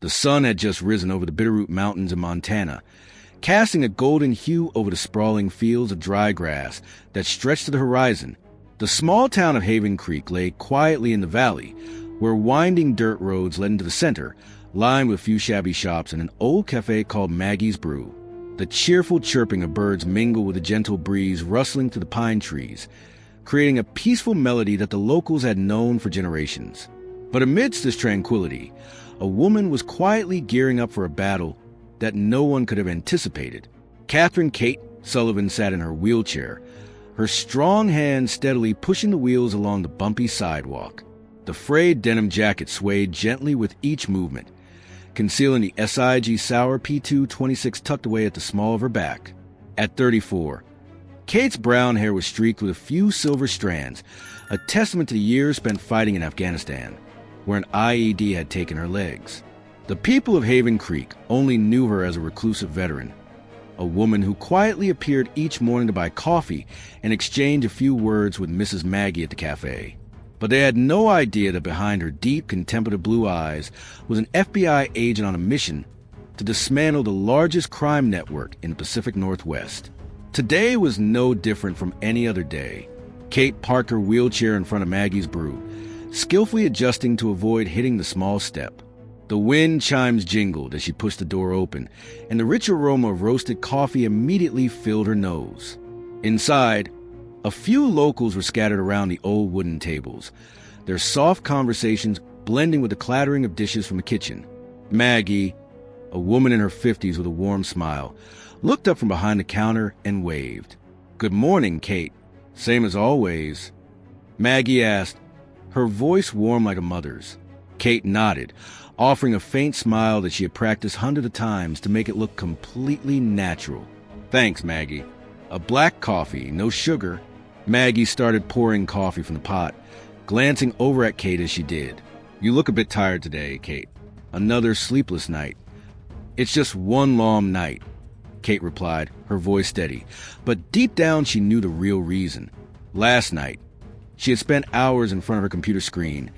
The sun had just risen over the Bitterroot Mountains in Montana, casting a golden hue over the sprawling fields of dry grass that stretched to the horizon. The small town of Haven Creek lay quietly in the valley, where winding dirt roads led into the center, lined with a few shabby shops and an old cafe called Maggie's Brew. The cheerful chirping of birds mingled with the gentle breeze rustling through the pine trees, creating a peaceful melody that the locals had known for generations. But amidst this tranquility, a woman was quietly gearing up for a battle that no one could have anticipated. Catherine Kate Sullivan sat in her wheelchair, her strong hands steadily pushing the wheels along the bumpy sidewalk. The frayed denim jacket swayed gently with each movement, concealing the SIG Sauer P2 26 tucked away at the small of her back. At 34, Kate's brown hair was streaked with a few silver strands, a testament to the years spent fighting in Afghanistan, where an IED had taken her legs. The people of Haven Creek only knew her as a reclusive veteran, a woman who quietly appeared each morning to buy coffee and exchange a few words with Mrs. Maggie at the cafe. But they had no idea that behind her deep, contemplative blue eyes was an FBI agent on a mission to dismantle the largest crime network in the Pacific Northwest. Today was no different from any other day. Kate parked her wheelchair in front of Maggie's Brew, skillfully adjusting to avoid hitting the small step. The wind chimes jingled as she pushed the door open, and the rich aroma of roasted coffee immediately filled her nose. Inside, a few locals were scattered around the old wooden tables, their soft conversations blending with the clattering of dishes from the kitchen. Maggie, a woman in her 50s with a warm smile, looked up from behind the counter and waved. "Good morning, Kate." "Same as always," Maggie asked, her voice warm like a mother's. Kate nodded, offering a faint smile that she had practiced hundreds of times to make it look completely natural. "Thanks, Maggie. A black coffee, no sugar." Maggie started pouring coffee from the pot, glancing over at Kate as she did. "You look a bit tired today, Kate. Another sleepless night." "It's just one long night," Kate replied, her voice steady. But deep down she knew the real reason. Last night, she had spent hours in front of her computer screen,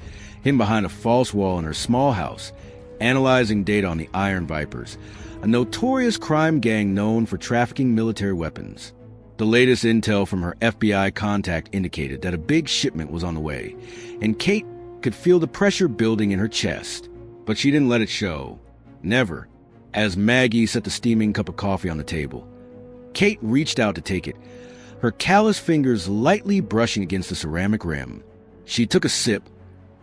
hidden behind a false wall in her small house, analyzing data on the Iron Vipers, a notorious crime gang known for trafficking military weapons. The latest intel from her FBI contact indicated that a big shipment was on the way, and Kate could feel the pressure building in her chest. But she didn't let it show. Never. As Maggie set the steaming cup of coffee on the table, Kate reached out to take it, her callous fingers lightly brushing against the ceramic rim. She took a sip,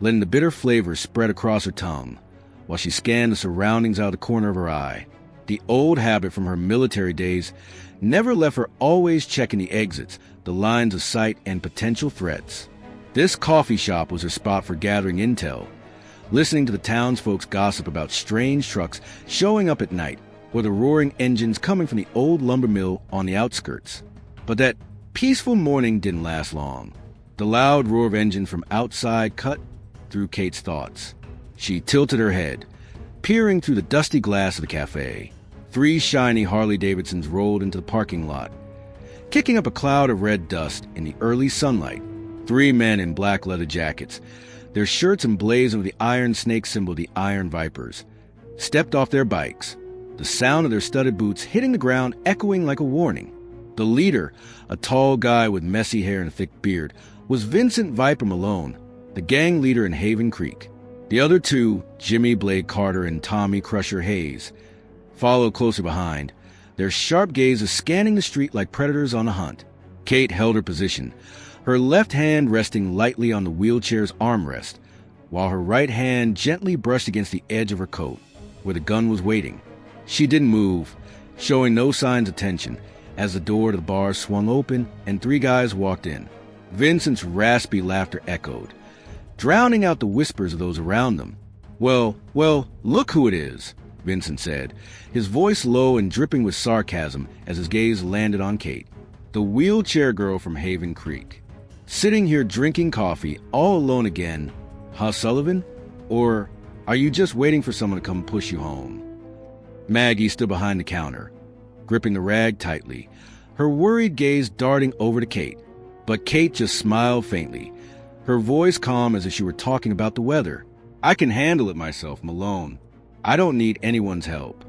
letting the bitter flavor spread across her tongue, while she scanned the surroundings out of the corner of her eye. The old habit from her military days never left her always checking the exits, the lines of sight, and potential threats. This coffee shop was her spot for gathering intel, listening to the townsfolk's gossip about strange trucks showing up at night, or the roaring engines coming from the old lumber mill on the outskirts. But that peaceful morning didn't last long. The loud roar of engine from outside cut through Kate's thoughts. She tilted her head, peering through the dusty glass of the cafe. 3 shiny Harley-Davidsons rolled into the parking lot, kicking up a cloud of red dust in the early sunlight. 3 men in black leather jackets, their shirts emblazoned with the iron snake symbol of the Iron Vipers, stepped off their bikes, the sound of their studded boots hitting the ground echoing like a warning. The leader, a tall guy with messy hair and a thick beard, was Vincent Viper Malone, the gang leader in Haven Creek. The other 2, Jimmy Blade Carter and Tommy Crusher Hayes, followed closer behind, their sharp gazes scanning the street like predators on a hunt. Kate held her position, her left hand resting lightly on the wheelchair's armrest, while her right hand gently brushed against the edge of her coat, where the gun was waiting. She didn't move, showing no signs of tension, as the door to the bar swung open and 3 guys walked in. Vincent's raspy laughter echoed, drowning out the whispers of those around them. Well, look who it is," Vincent said, his voice low and dripping with sarcasm as his gaze landed on Kate. "The wheelchair girl from Haven Creek. Sitting here drinking coffee, all alone again, huh, Sullivan? Or are you just waiting for someone to come push you home?" Maggie stood behind the counter, gripping the rag tightly, her worried gaze darting over to Kate. But Kate just smiled faintly, her voice calm as if she were talking about the weather. "I can handle it myself, Malone." I don't need anyone's help."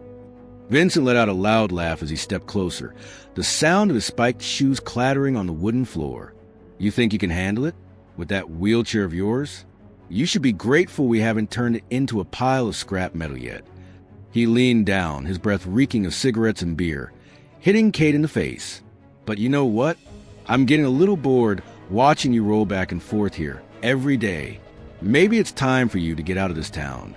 Vincent let out a loud laugh as he stepped closer, the sound of his spiked shoes clattering on the wooden floor. "You think you can handle it? With that wheelchair of yours? You should be grateful we haven't turned it into a pile of scrap metal yet." He leaned down, his breath reeking of cigarettes and beer, hitting Kate in the face. "But you know what? I'm getting a little bored watching you roll back and forth here every day. Maybe it's time for you to get out of this town."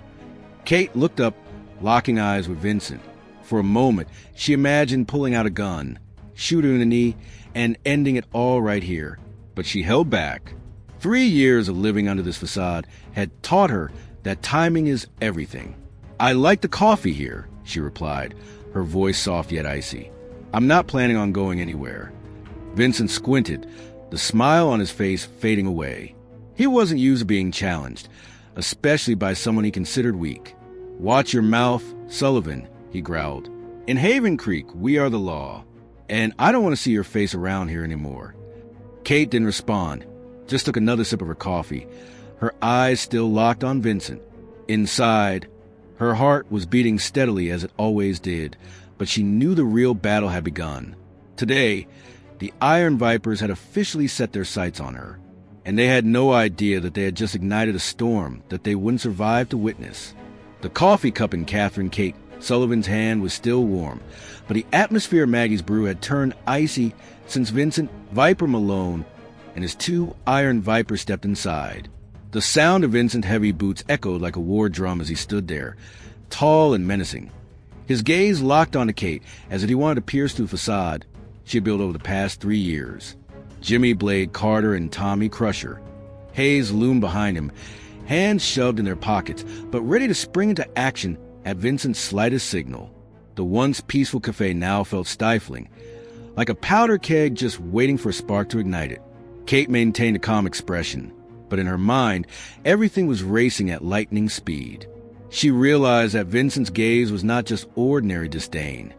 Kate looked up, locking eyes with Vincent. For a moment, she imagined pulling out a gun, shoot her in the knee, and ending it all right here. But she held back. 3 years of living under this facade had taught her that timing is everything. "I like the coffee here," she replied, her voice soft yet icy. "I'm not planning on going anywhere." Vincent squinted, the smile on his face fading away. He wasn't used to being challenged, especially by someone he considered weak. "Watch your mouth, Sullivan," he growled. "In Haven Creek, we are the law, and I don't want to see your face around here anymore." Kate didn't respond, just took another sip of her coffee, her eyes still locked on Vincent. Inside, her heart was beating steadily as it always did, but she knew the real battle had begun. Today, the Iron Vipers had officially set their sights on her, and they had no idea that they had just ignited a storm that they wouldn't survive to witness. The coffee cup in Catherine Kate Sullivan's hand was still warm, but the atmosphere of Maggie's brew had turned icy since Vincent Viper Malone and his 2 Iron Vipers stepped inside. The sound of Vincent's heavy boots echoed like a war drum as he stood there, tall and menacing. His gaze locked onto Kate as if he wanted to pierce through the facade she had built over the past 3 years. Jimmy Blade Carter and Tommy Crusher. Hayes loomed behind him, hands shoved in their pockets, but ready to spring into action at Vincent's slightest signal. The once peaceful cafe now felt stifling, like a powder keg just waiting for a spark to ignite it. Kate maintained a calm expression, but in her mind, everything was racing at lightning speed. She realized that Vincent's gaze was not just ordinary disdain.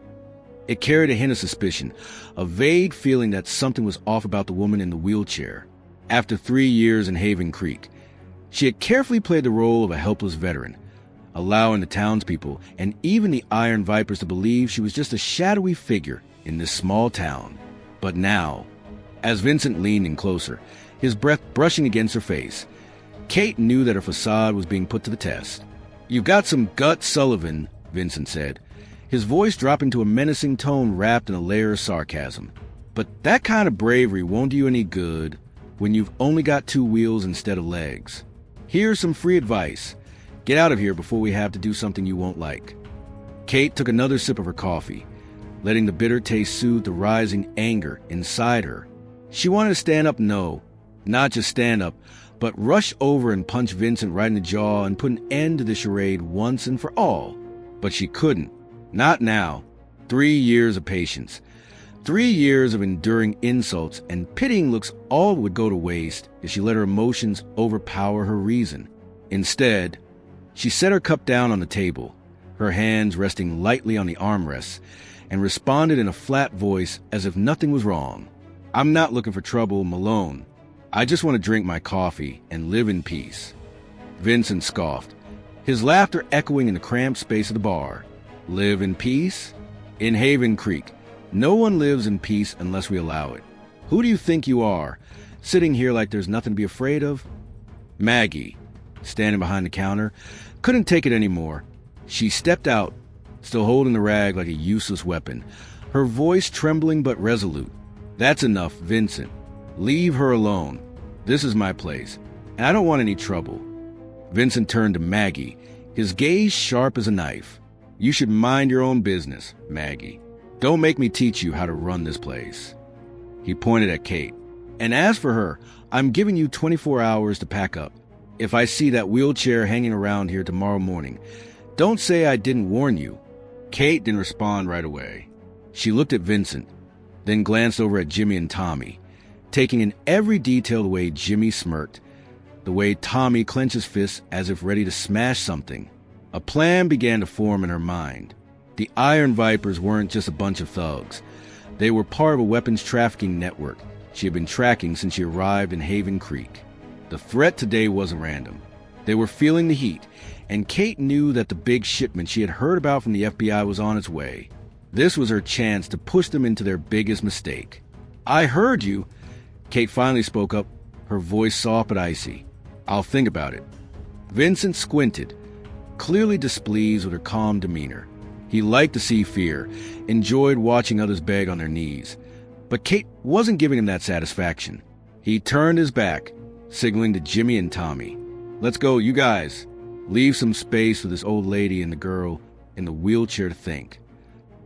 It carried a hint of suspicion, a vague feeling that something was off about the woman in the wheelchair. After 3 years in Haven Creek, she had carefully played the role of a helpless veteran, allowing the townspeople and even the Iron Vipers to believe she was just a shadowy figure in this small town. But now, as Vincent leaned in closer, his breath brushing against her face, Kate knew that her facade was being put to the test. "You've got some guts, Sullivan," Vincent said, his voice dropping to a menacing tone wrapped in a layer of sarcasm. "But that kind of bravery won't do you any good when you've only got 2 wheels instead of legs. Here's some free advice. Get out of here before we have to do something you won't like." Kate took another sip of her coffee, letting the bitter taste soothe the rising anger inside her. She wanted to stand up, not just stand up, but rush over and punch Vincent right in the jaw and put an end to the charade once and for all. But she couldn't. Not now. 3 years of patience. 3 years of enduring insults and pitying looks all would go to waste if she let her emotions overpower her reason. Instead, she set her cup down on the table, her hands resting lightly on the armrests, and responded in a flat voice as if nothing was wrong. "I'm not looking for trouble, Malone. I just want to drink my coffee and live in peace." Vincent scoffed, his laughter echoing in the cramped space of the bar. "Live in peace? In Haven Creek, no one lives in peace unless we allow it. Who do you think you are, sitting here like there's nothing to be afraid of?" Maggie, standing behind the counter, couldn't take it anymore. She stepped out, still holding the rag like a useless weapon, her voice trembling but resolute. "That's enough, Vincent. Leave her alone. This is my place, and I don't want any trouble." Vincent turned to Maggie, his gaze sharp as a knife. "You should mind your own business, Maggie. Don't make me teach you how to run this place." He pointed at Kate. "And as for her, I'm giving you 24 hours to pack up. If I see that wheelchair hanging around here tomorrow morning, don't say I didn't warn you." Kate didn't respond right away. She looked at Vincent, then glanced over at Jimmy and Tommy, taking in every detail the way Jimmy smirked, the way Tommy clenched his fists as if ready to smash something. A plan began to form in her mind. The Iron Vipers weren't just a bunch of thugs. They were part of a weapons trafficking network she had been tracking since she arrived in Haven Creek. The threat today wasn't random. They were feeling the heat, and Kate knew that the big shipment she had heard about from the FBI was on its way. This was her chance to push them into their biggest mistake. "I heard you." Kate finally spoke up, her voice soft but icy. "I'll think about it." Vincent squinted, clearly displeased with her calm demeanor. He liked to see fear, enjoyed watching others beg on their knees. But Kate wasn't giving him that satisfaction. He turned his back, signaling to Jimmy and Tommy. "Let's go, you guys. Leave some space for this old lady and the girl in the wheelchair to think."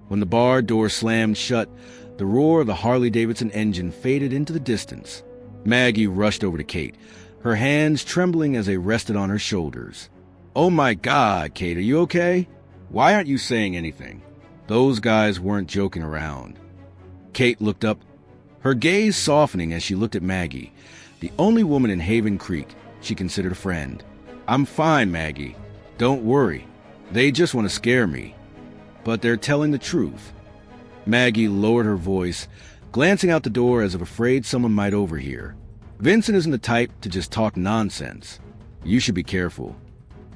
When the bar door slammed shut, the roar of the Harley-Davidson engine faded into the distance. Maggie rushed over to Kate, her hands trembling as they rested on her shoulders. "Oh my God, Kate, are you okay? Why aren't you saying anything?" Those guys weren't joking around. Kate looked up, her gaze softening as she looked at Maggie, the only woman in Haven Creek she considered a friend. "I'm fine, Maggie. Don't worry. They just want to scare me. But they're telling the truth." Maggie lowered her voice, glancing out the door as if afraid someone might overhear. "Vincent isn't the type to just talk nonsense. You should be careful."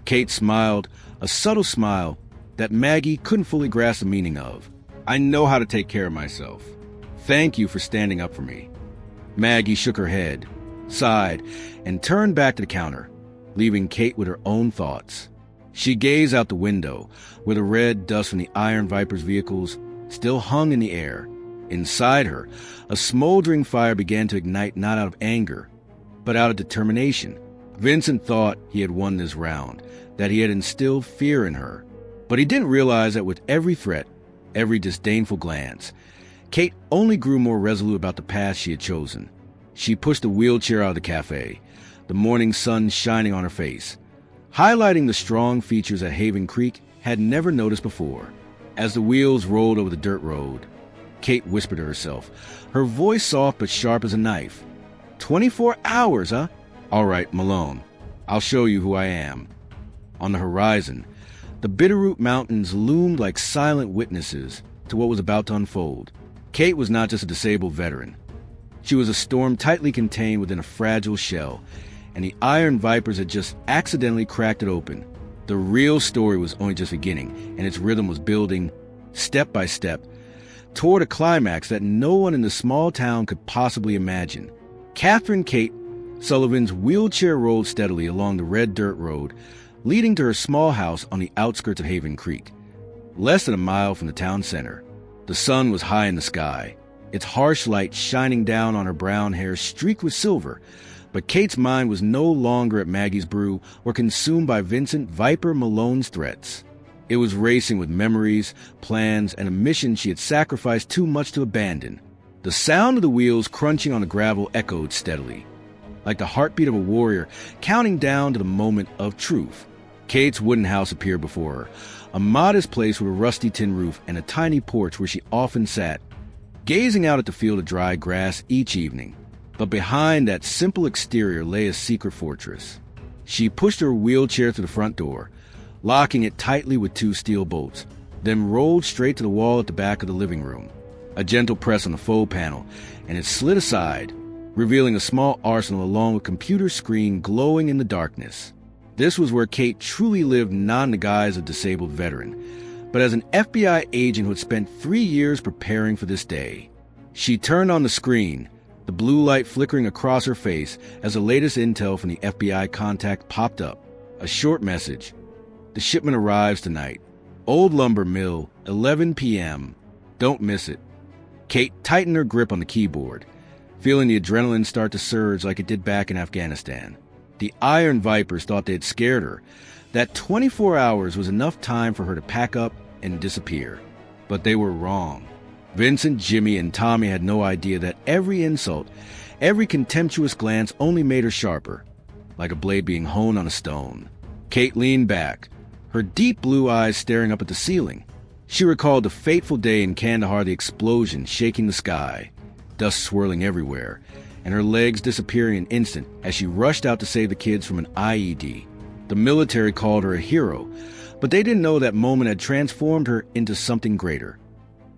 Kate smiled, a subtle smile that Maggie couldn't fully grasp the meaning of. "I know how to take care of myself. Thank you for standing up for me." Maggie shook her head, sighed, and turned back to the counter, leaving Kate with her own thoughts. She gazed out the window, where the red dust from the Iron Viper's vehicles still hung in the air. Inside her, a smoldering fire began to ignite not out of anger, but out of determination. Vincent thought he had won this round, that he had instilled fear in her. But he didn't realize that with every threat, every disdainful glance, Kate only grew more resolute about the path she had chosen. She pushed the wheelchair out of the cafe, the morning sun shining on her face, highlighting the strong features that Haven Creek had never noticed before. As the wheels rolled over the dirt road, Kate whispered to herself, her voice soft but sharp as a knife. 24 hours, huh? All right, Malone. I'll show you who I am." On the horizon, the Bitterroot Mountains loomed like silent witnesses to what was about to unfold. Kate was not just a disabled veteran. She was a storm tightly contained within a fragile shell, and the Iron Vipers had just accidentally cracked it open. The real story was only just beginning, and its rhythm was building, step by step, toward a climax that no one in the small town could possibly imagine. Catherine Kate Sullivan's wheelchair rolled steadily along the red dirt road, leading to her small house on the outskirts of Haven Creek, less than a mile from the town center. The sun was high in the sky, its harsh light shining down on her brown hair streaked with silver, but Kate's mind was no longer at Maggie's brew or consumed by Vincent Viper Malone's threats. It was racing with memories, plans, and a mission she had sacrificed too much to abandon. The sound of the wheels crunching on the gravel echoed steadily, like the heartbeat of a warrior counting down to the moment of truth. Kate's wooden house appeared before her, a modest place with a rusty tin roof and a tiny porch where she often sat, gazing out at the field of dry grass each evening. But behind that simple exterior lay a secret fortress. She pushed her wheelchair to the front door, locking it tightly with 2 steel bolts, then rolled straight to the wall at the back of the living room. A gentle press on the faux panel, and it slid aside, revealing a small arsenal along with a computer screen glowing in the darkness. This was where Kate truly lived, not in the guise of disabled veteran, but as an FBI agent who had spent 3 years preparing for this day. She turned on the screen, the blue light flickering across her face as the latest intel from the FBI contact popped up. A short message. "The shipment arrives tonight. Old Lumber Mill, 11 p.m. Don't miss it." Kate tightened her grip on the keyboard, feeling the adrenaline start to surge like it did back in Afghanistan. The Iron Vipers thought they had scared her, that 24 hours was enough time for her to pack up and disappear. But they were wrong. Vincent, Jimmy, and Tommy had no idea that every insult, every contemptuous glance only made her sharper, like a blade being honed on a stone. Kate leaned back, her deep blue eyes staring up at the ceiling. She recalled the fateful day in Kandahar, the explosion shaking the sky, dust swirling everywhere, and her legs disappearing in an instant as she rushed out to save the kids from an IED. The military called her a hero, but they didn't know that moment had transformed her into something greater,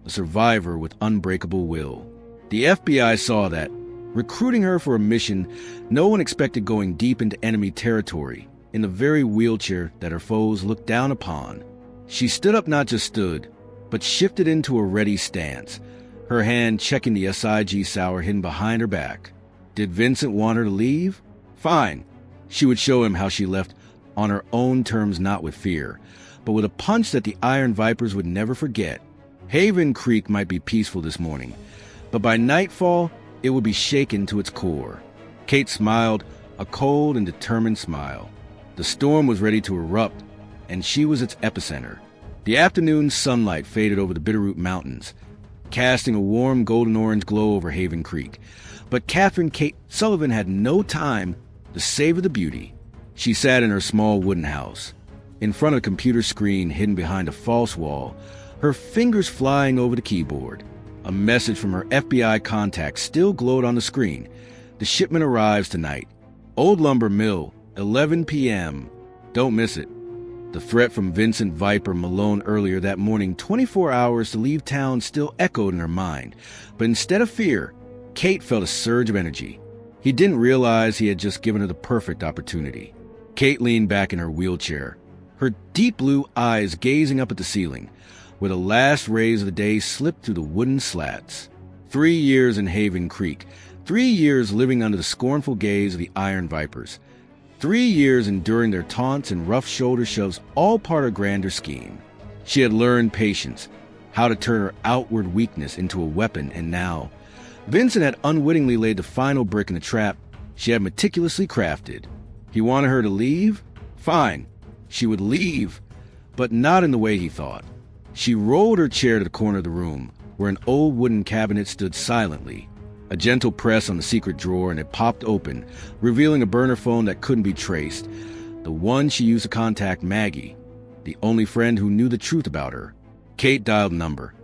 a survivor with unbreakable will. The FBI saw that, recruiting her for a mission no one expected going deep into enemy territory. in the very wheelchair that her foes looked down upon. She stood up, not just stood, but shifted into a ready stance, her hand checking the SIG sour hidden behind her back. Did Vincent want her to leave? Fine. She would show him how she left on her own terms, not with fear, but with a punch that the Iron Vipers would never forget. Haven Creek might be peaceful this morning, but by nightfall, it would be shaken to its core. Kate smiled, a cold and determined smile. The storm was ready to erupt, and she was its epicenter. The afternoon sunlight faded over the Bitterroot Mountains, casting a warm golden-orange glow over Haven Creek. But Catherine Kate Sullivan had no time to savor the beauty. She sat in her small wooden house, in front of a computer screen hidden behind a false wall, her fingers flying over the keyboard. A message from her FBI contact still glowed on the screen. The shipment arrives tonight. Old Lumber Mill, 11 p.m. Don't miss it. The threat from Vincent Viper Malone earlier that morning, 24 hours to leave town, still echoed in her mind. But instead of fear, Kate felt a surge of energy. He didn't realize he had just given her the perfect opportunity. Kate leaned back in her wheelchair, her deep blue eyes gazing up at the ceiling, where the last rays of the day slipped through the wooden slats. 3 years in Haven Creek, 3 years living under the scornful gaze of the Iron Vipers, 3 years enduring their taunts and rough shoulder shoves, all part of a grander scheme. She had learned patience, how to turn her outward weakness into a weapon, and now Vincent had unwittingly laid the final brick in the trap she had meticulously crafted. He wanted her to leave? Fine, she would leave, but not in the way he thought. She rolled her chair to the corner of the room, where an old wooden cabinet stood silently. A gentle press on the secret drawer, and it popped open, revealing a burner phone that couldn't be traced, the one she used to contact Maggie, the only friend who knew the truth about her. Kate dialed the number,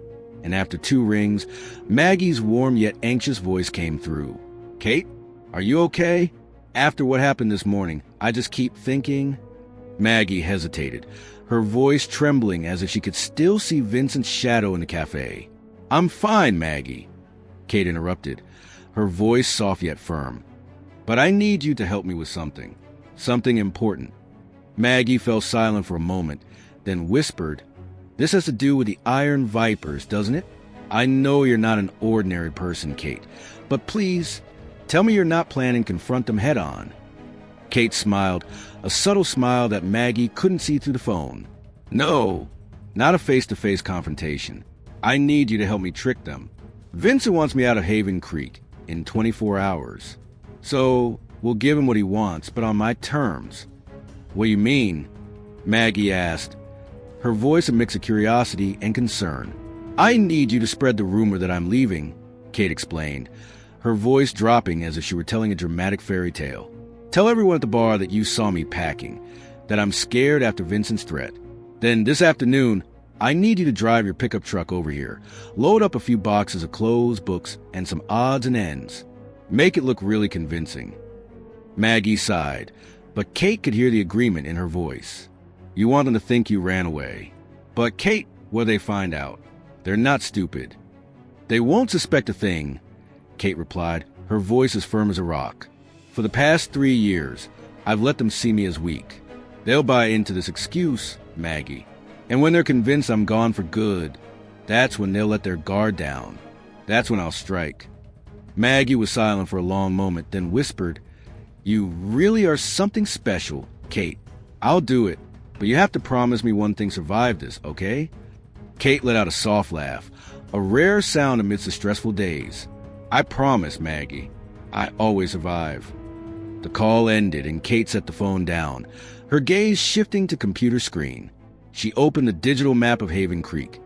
and after 2 rings, Maggie's warm yet anxious voice came through. "Kate, are you okay? After what happened this morning, I just keep thinking..." Maggie hesitated, her voice trembling as if she could still see Vincent's shadow in the cafe. "I'm fine, Maggie," Kate interrupted, her voice soft yet firm. "But I need you to help me with something. Something important." Maggie fell silent for a moment, then whispered, "This has to do with the Iron Vipers, doesn't it? I know you're not an ordinary person, Kate, but please, tell me you're not planning to confront them head-on." Kate smiled, a subtle smile that Maggie couldn't see through the phone. "No, not a face-to-face confrontation. I need you to help me trick them. Vincent wants me out of Haven Creek in 24 hours. So we'll give him what he wants, but on my terms." "What do you mean?" Maggie asked, her voice a mix of curiosity and concern. "I need you to spread the rumor that I'm leaving," Kate explained, her voice dropping as if she were telling a dramatic fairy tale. "Tell everyone at the bar that you saw me packing, that I'm scared after Vincent's threat. Then this afternoon, I need you to drive your pickup truck over here, load up a few boxes of clothes, books, and some odds and ends. Make it look really convincing." Maggie sighed, but Kate could hear the agreement in her voice. "You want them to think you ran away. But Kate, what'll they find out? They're not stupid." "They won't suspect a thing," Kate replied, her voice as firm as a rock. "For the past 3 years, I've let them see me as weak. They'll buy into this excuse, Maggie. And when they're convinced I'm gone for good, that's when they'll let their guard down. That's when I'll strike." Maggie was silent for a long moment, then whispered, "You really are something special, Kate. I'll do it, but you have to promise me one thing survived this, okay?" Kate let out a soft laugh, a rare sound amidst the stressful days. "I promise, Maggie. I always survive." The call ended, and Kate set the phone down, her gaze shifting to computer screen. She opened the digital map of Haven Creek,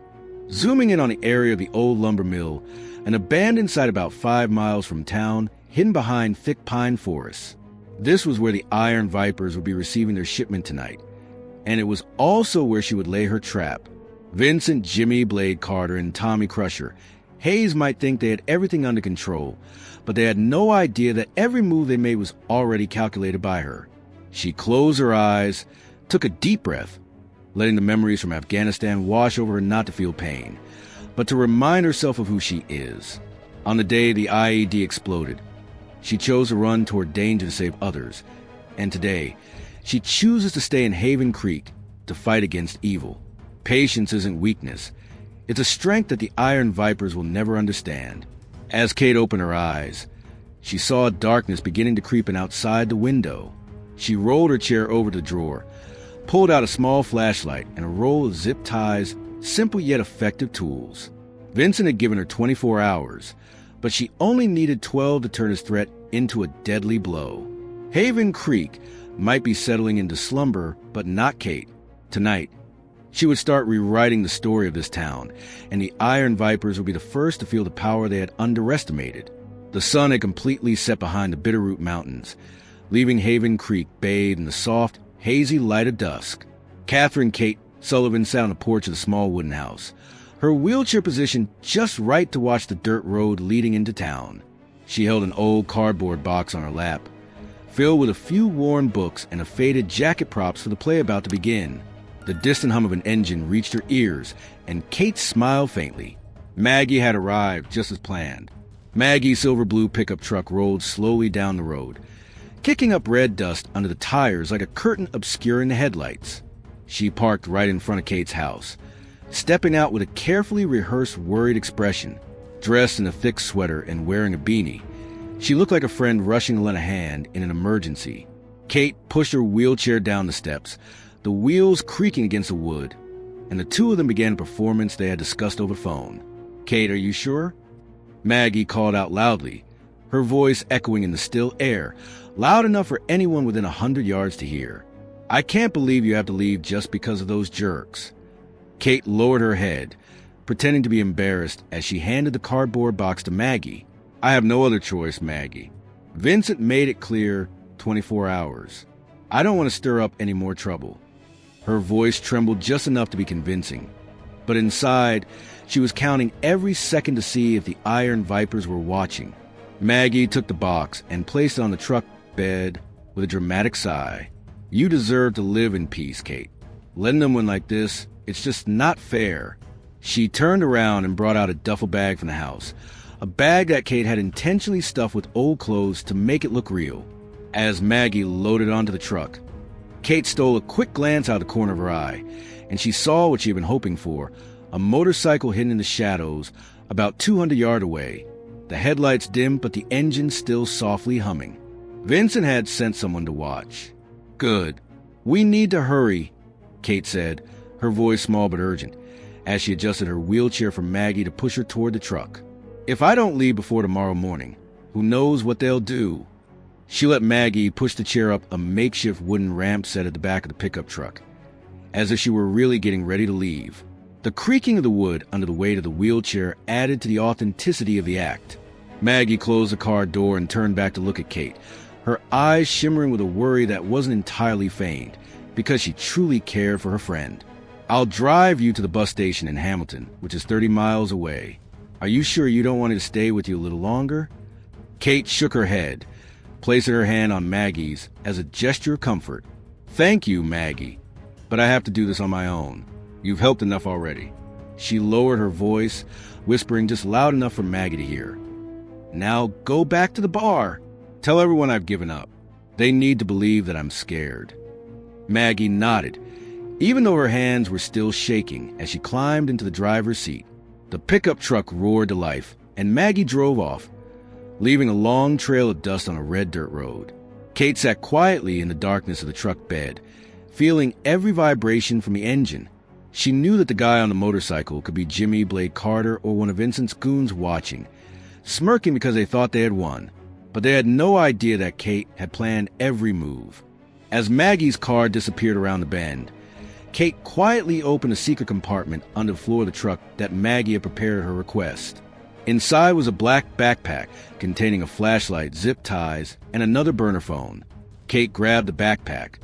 zooming in on the area of the old lumber mill, an abandoned site about 5 miles from town, hidden behind thick pine forests. This was where the Iron Vipers would be receiving their shipment tonight, and it was also where she would lay her trap. Vincent, Jimmy Blade Carter, and Tommy Crusher. Hayes might think they had everything under control, but they had no idea that every move they made was already calculated by her. She closed her eyes, took a deep breath, letting the memories from Afghanistan wash over her, not to feel pain, but to remind herself of who she is. On the day the IED exploded, she chose to run toward danger to save others, and today, She chooses to stay in Haven Creek to fight against evil. Patience isn't weakness. It's a strength that the Iron Vipers will never understand. As Kate opened her eyes, she saw darkness beginning to creep in outside the window. She rolled her chair over the drawer, pulled out a small flashlight and a roll of zip ties, simple yet effective tools. Vincent had given her 24 hours, but she only needed 12 to turn his threat into a deadly blow. Haven Creek might be settling into slumber, but not Kate. Tonight, she would start rewriting the story of this town, and the Iron Vipers would be the first to feel the power they had underestimated. The sun had completely set behind the Bitterroot Mountains, leaving Haven Creek bathed in the soft, hazy light of dusk. Catherine Kate Sullivan sat on the porch of the small wooden house, her wheelchair positioned just right to watch the dirt road leading into town. She held an old cardboard box on her lap, filled with a few worn books and a faded jacket props for the play about to begin. The distant hum of an engine reached her ears, and Kate smiled faintly. Maggie had arrived just as planned. Maggie's silver-blue pickup truck rolled slowly down the road, kicking up red dust under the tires like a curtain obscuring the headlights. She parked right in front of Kate's house, stepping out with a carefully rehearsed, worried expression. Dressed in a thick sweater and wearing a beanie, she looked like a friend rushing to lend a hand in an emergency. Kate pushed her wheelchair down the steps, the wheels creaking against the wood, and the two of them began a performance they had discussed over phone. "Kate, are you sure?" Maggie called out loudly, her voice echoing in the still air, loud enough for anyone within 100 yards to hear. "I can't believe you have to leave just because of those jerks." Kate lowered her head, pretending to be embarrassed as she handed the cardboard box to Maggie. "I have no other choice, Maggie. Vincent made it clear 24 hours. I don't want to stir up any more trouble." Her voice trembled just enough to be convincing, but inside, she was counting every second to see if the Iron Vipers were watching. Maggie took the box and placed it on the truck bed with a dramatic sigh. "You deserve to live in peace, Kate. Letting them win like this, it's just not fair." She turned around and brought out a duffel bag from the house, a bag that Kate had intentionally stuffed with old clothes to make it look real. As Maggie loaded onto the truck, Kate stole a quick glance out of the corner of her eye, and she saw what she had been hoping for, a motorcycle hidden in the shadows about 200 yards away. The headlights dimmed, but the engine still softly humming. Vincent had sent someone to watch. "Good. We need to hurry," Kate said, her voice small but urgent, as she adjusted her wheelchair for Maggie to push her toward the truck. "If I don't leave before tomorrow morning, who knows what they'll do?" She let Maggie push the chair up a makeshift wooden ramp set at the back of the pickup truck, as if she were really getting ready to leave. The creaking of the wood under the weight of the wheelchair added to the authenticity of the act. Maggie closed the car door and turned back to look at Kate, her eyes shimmering with a worry that wasn't entirely feigned, because she truly cared for her friend. "I'll drive you to the bus station in Hamilton, which is 30 miles away. Are you sure you don't want me to stay with you a little longer?" Kate shook her head, placing her hand on Maggie's as a gesture of comfort. "Thank you, Maggie, but I have to do this on my own. You've helped enough already." She lowered her voice, whispering just loud enough for Maggie to hear. "Now go back to the bar. Tell everyone I've given up. They need to believe that I'm scared." Maggie nodded, even though her hands were still shaking as she climbed into the driver's seat. The pickup truck roared to life, and Maggie drove off, leaving a long trail of dust on a red dirt road. Kate sat quietly in the darkness of the truck bed, feeling every vibration from the engine. She knew that the guy on the motorcycle could be Jimmy Blake Carter or one of Vincent's goons watching, smirking because they thought they had won, but they had no idea that Kate had planned every move. As Maggie's car disappeared around the bend, Kate quietly opened a secret compartment under the floor of the truck that Maggie had prepared her request. Inside was a black backpack containing a flashlight, zip ties, and another burner phone. Kate grabbed the backpack,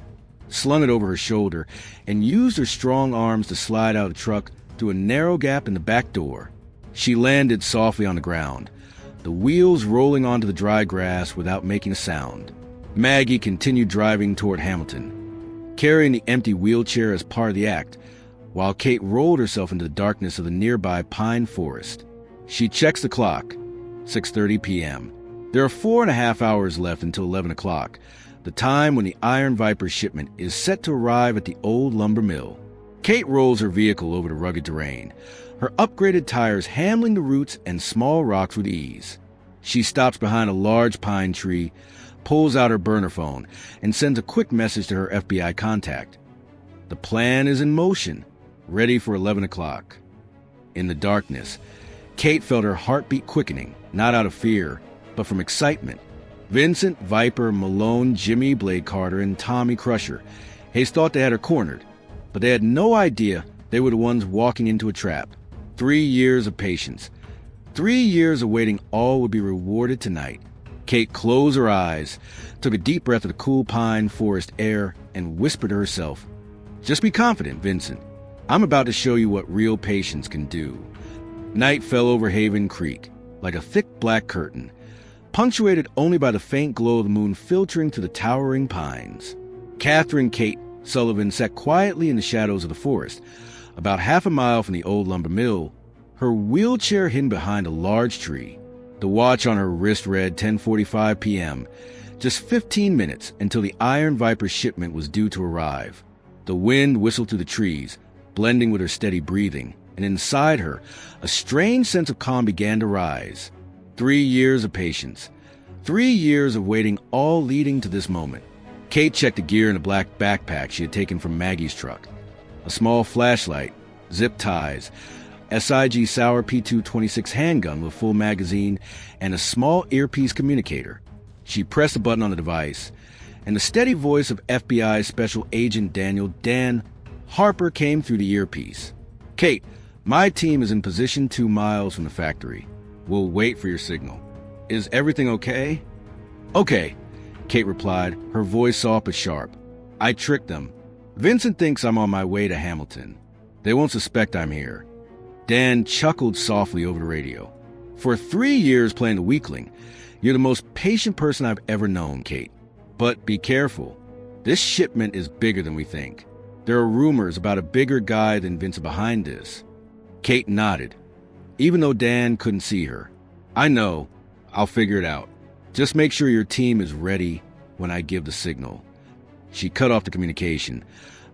slung it over her shoulder, and used her strong arms to slide out of the truck through a narrow gap in the back door. She landed softly on the ground, the wheels rolling onto the dry grass without making a sound. Maggie continued driving toward Hamilton, carrying the empty wheelchair as part of the act, while Kate rolled herself into the darkness of the nearby pine forest. She checks the clock, 6:30 p.m. There are 4.5 hours left until 11 o'clock, the time when the Iron Viper shipment is set to arrive at the old lumber mill. Kate rolls her vehicle over the rugged terrain, her upgraded tires handling the roots and small rocks with ease. She stops behind a large pine tree, pulls out her burner phone, and sends a quick message to her FBI contact. The plan is in motion, ready for 11 o'clock. In the darkness, Kate felt her heartbeat quickening, not out of fear, but from excitement. Vincent, Viper, Malone, Jimmy, Blade Carter, and Tommy Crusher. Hayes thought they had her cornered, but they had no idea they were the ones walking into a trap. 3 years of patience. 3 years of waiting, all would be rewarded tonight. Kate closed her eyes, took a deep breath of the cool pine forest air, and whispered to herself, "Just be confident, Vincent. I'm about to show you what real patience can do." Night fell over Haven Creek, like a thick black curtain, punctuated only by the faint glow of the moon filtering through the towering pines. Catherine Kate Sullivan sat quietly in the shadows of the forest, about half a mile from the old lumber mill, her wheelchair hidden behind a large tree. The watch on her wrist read 10:45 p.m., just 15 minutes until the Iron Viper shipment was due to arrive. The wind whistled through the trees, blending with her steady breathing, and inside her, a strange sense of calm began to rise. 3 years of patience. 3 years of waiting, all leading to this moment. Kate checked the gear in a black backpack she had taken from Maggie's truck. A small flashlight, zip ties, SIG Sauer P226 handgun with full magazine, and a small earpiece communicator. She pressed a button on the device, and the steady voice of FBI Special Agent Daniel Dan Harper came through the earpiece. "Kate, my team is in position 2 miles from the factory. We'll wait for your signal. Is everything okay?" "Okay," Kate replied, her voice soft but sharp. "I tricked them. Vincent thinks I'm on my way to Hamilton. They won't suspect I'm here." Dan chuckled softly over the radio. "For 3 years playing the weakling, you're the most patient person I've ever known, Kate. But be careful. This shipment is bigger than we think. There are rumors about a bigger guy than Vincent behind this." Kate nodded, even though Dan couldn't see her. "I know. I'll figure it out. Just make sure your team is ready when I give the signal." She cut off the communication,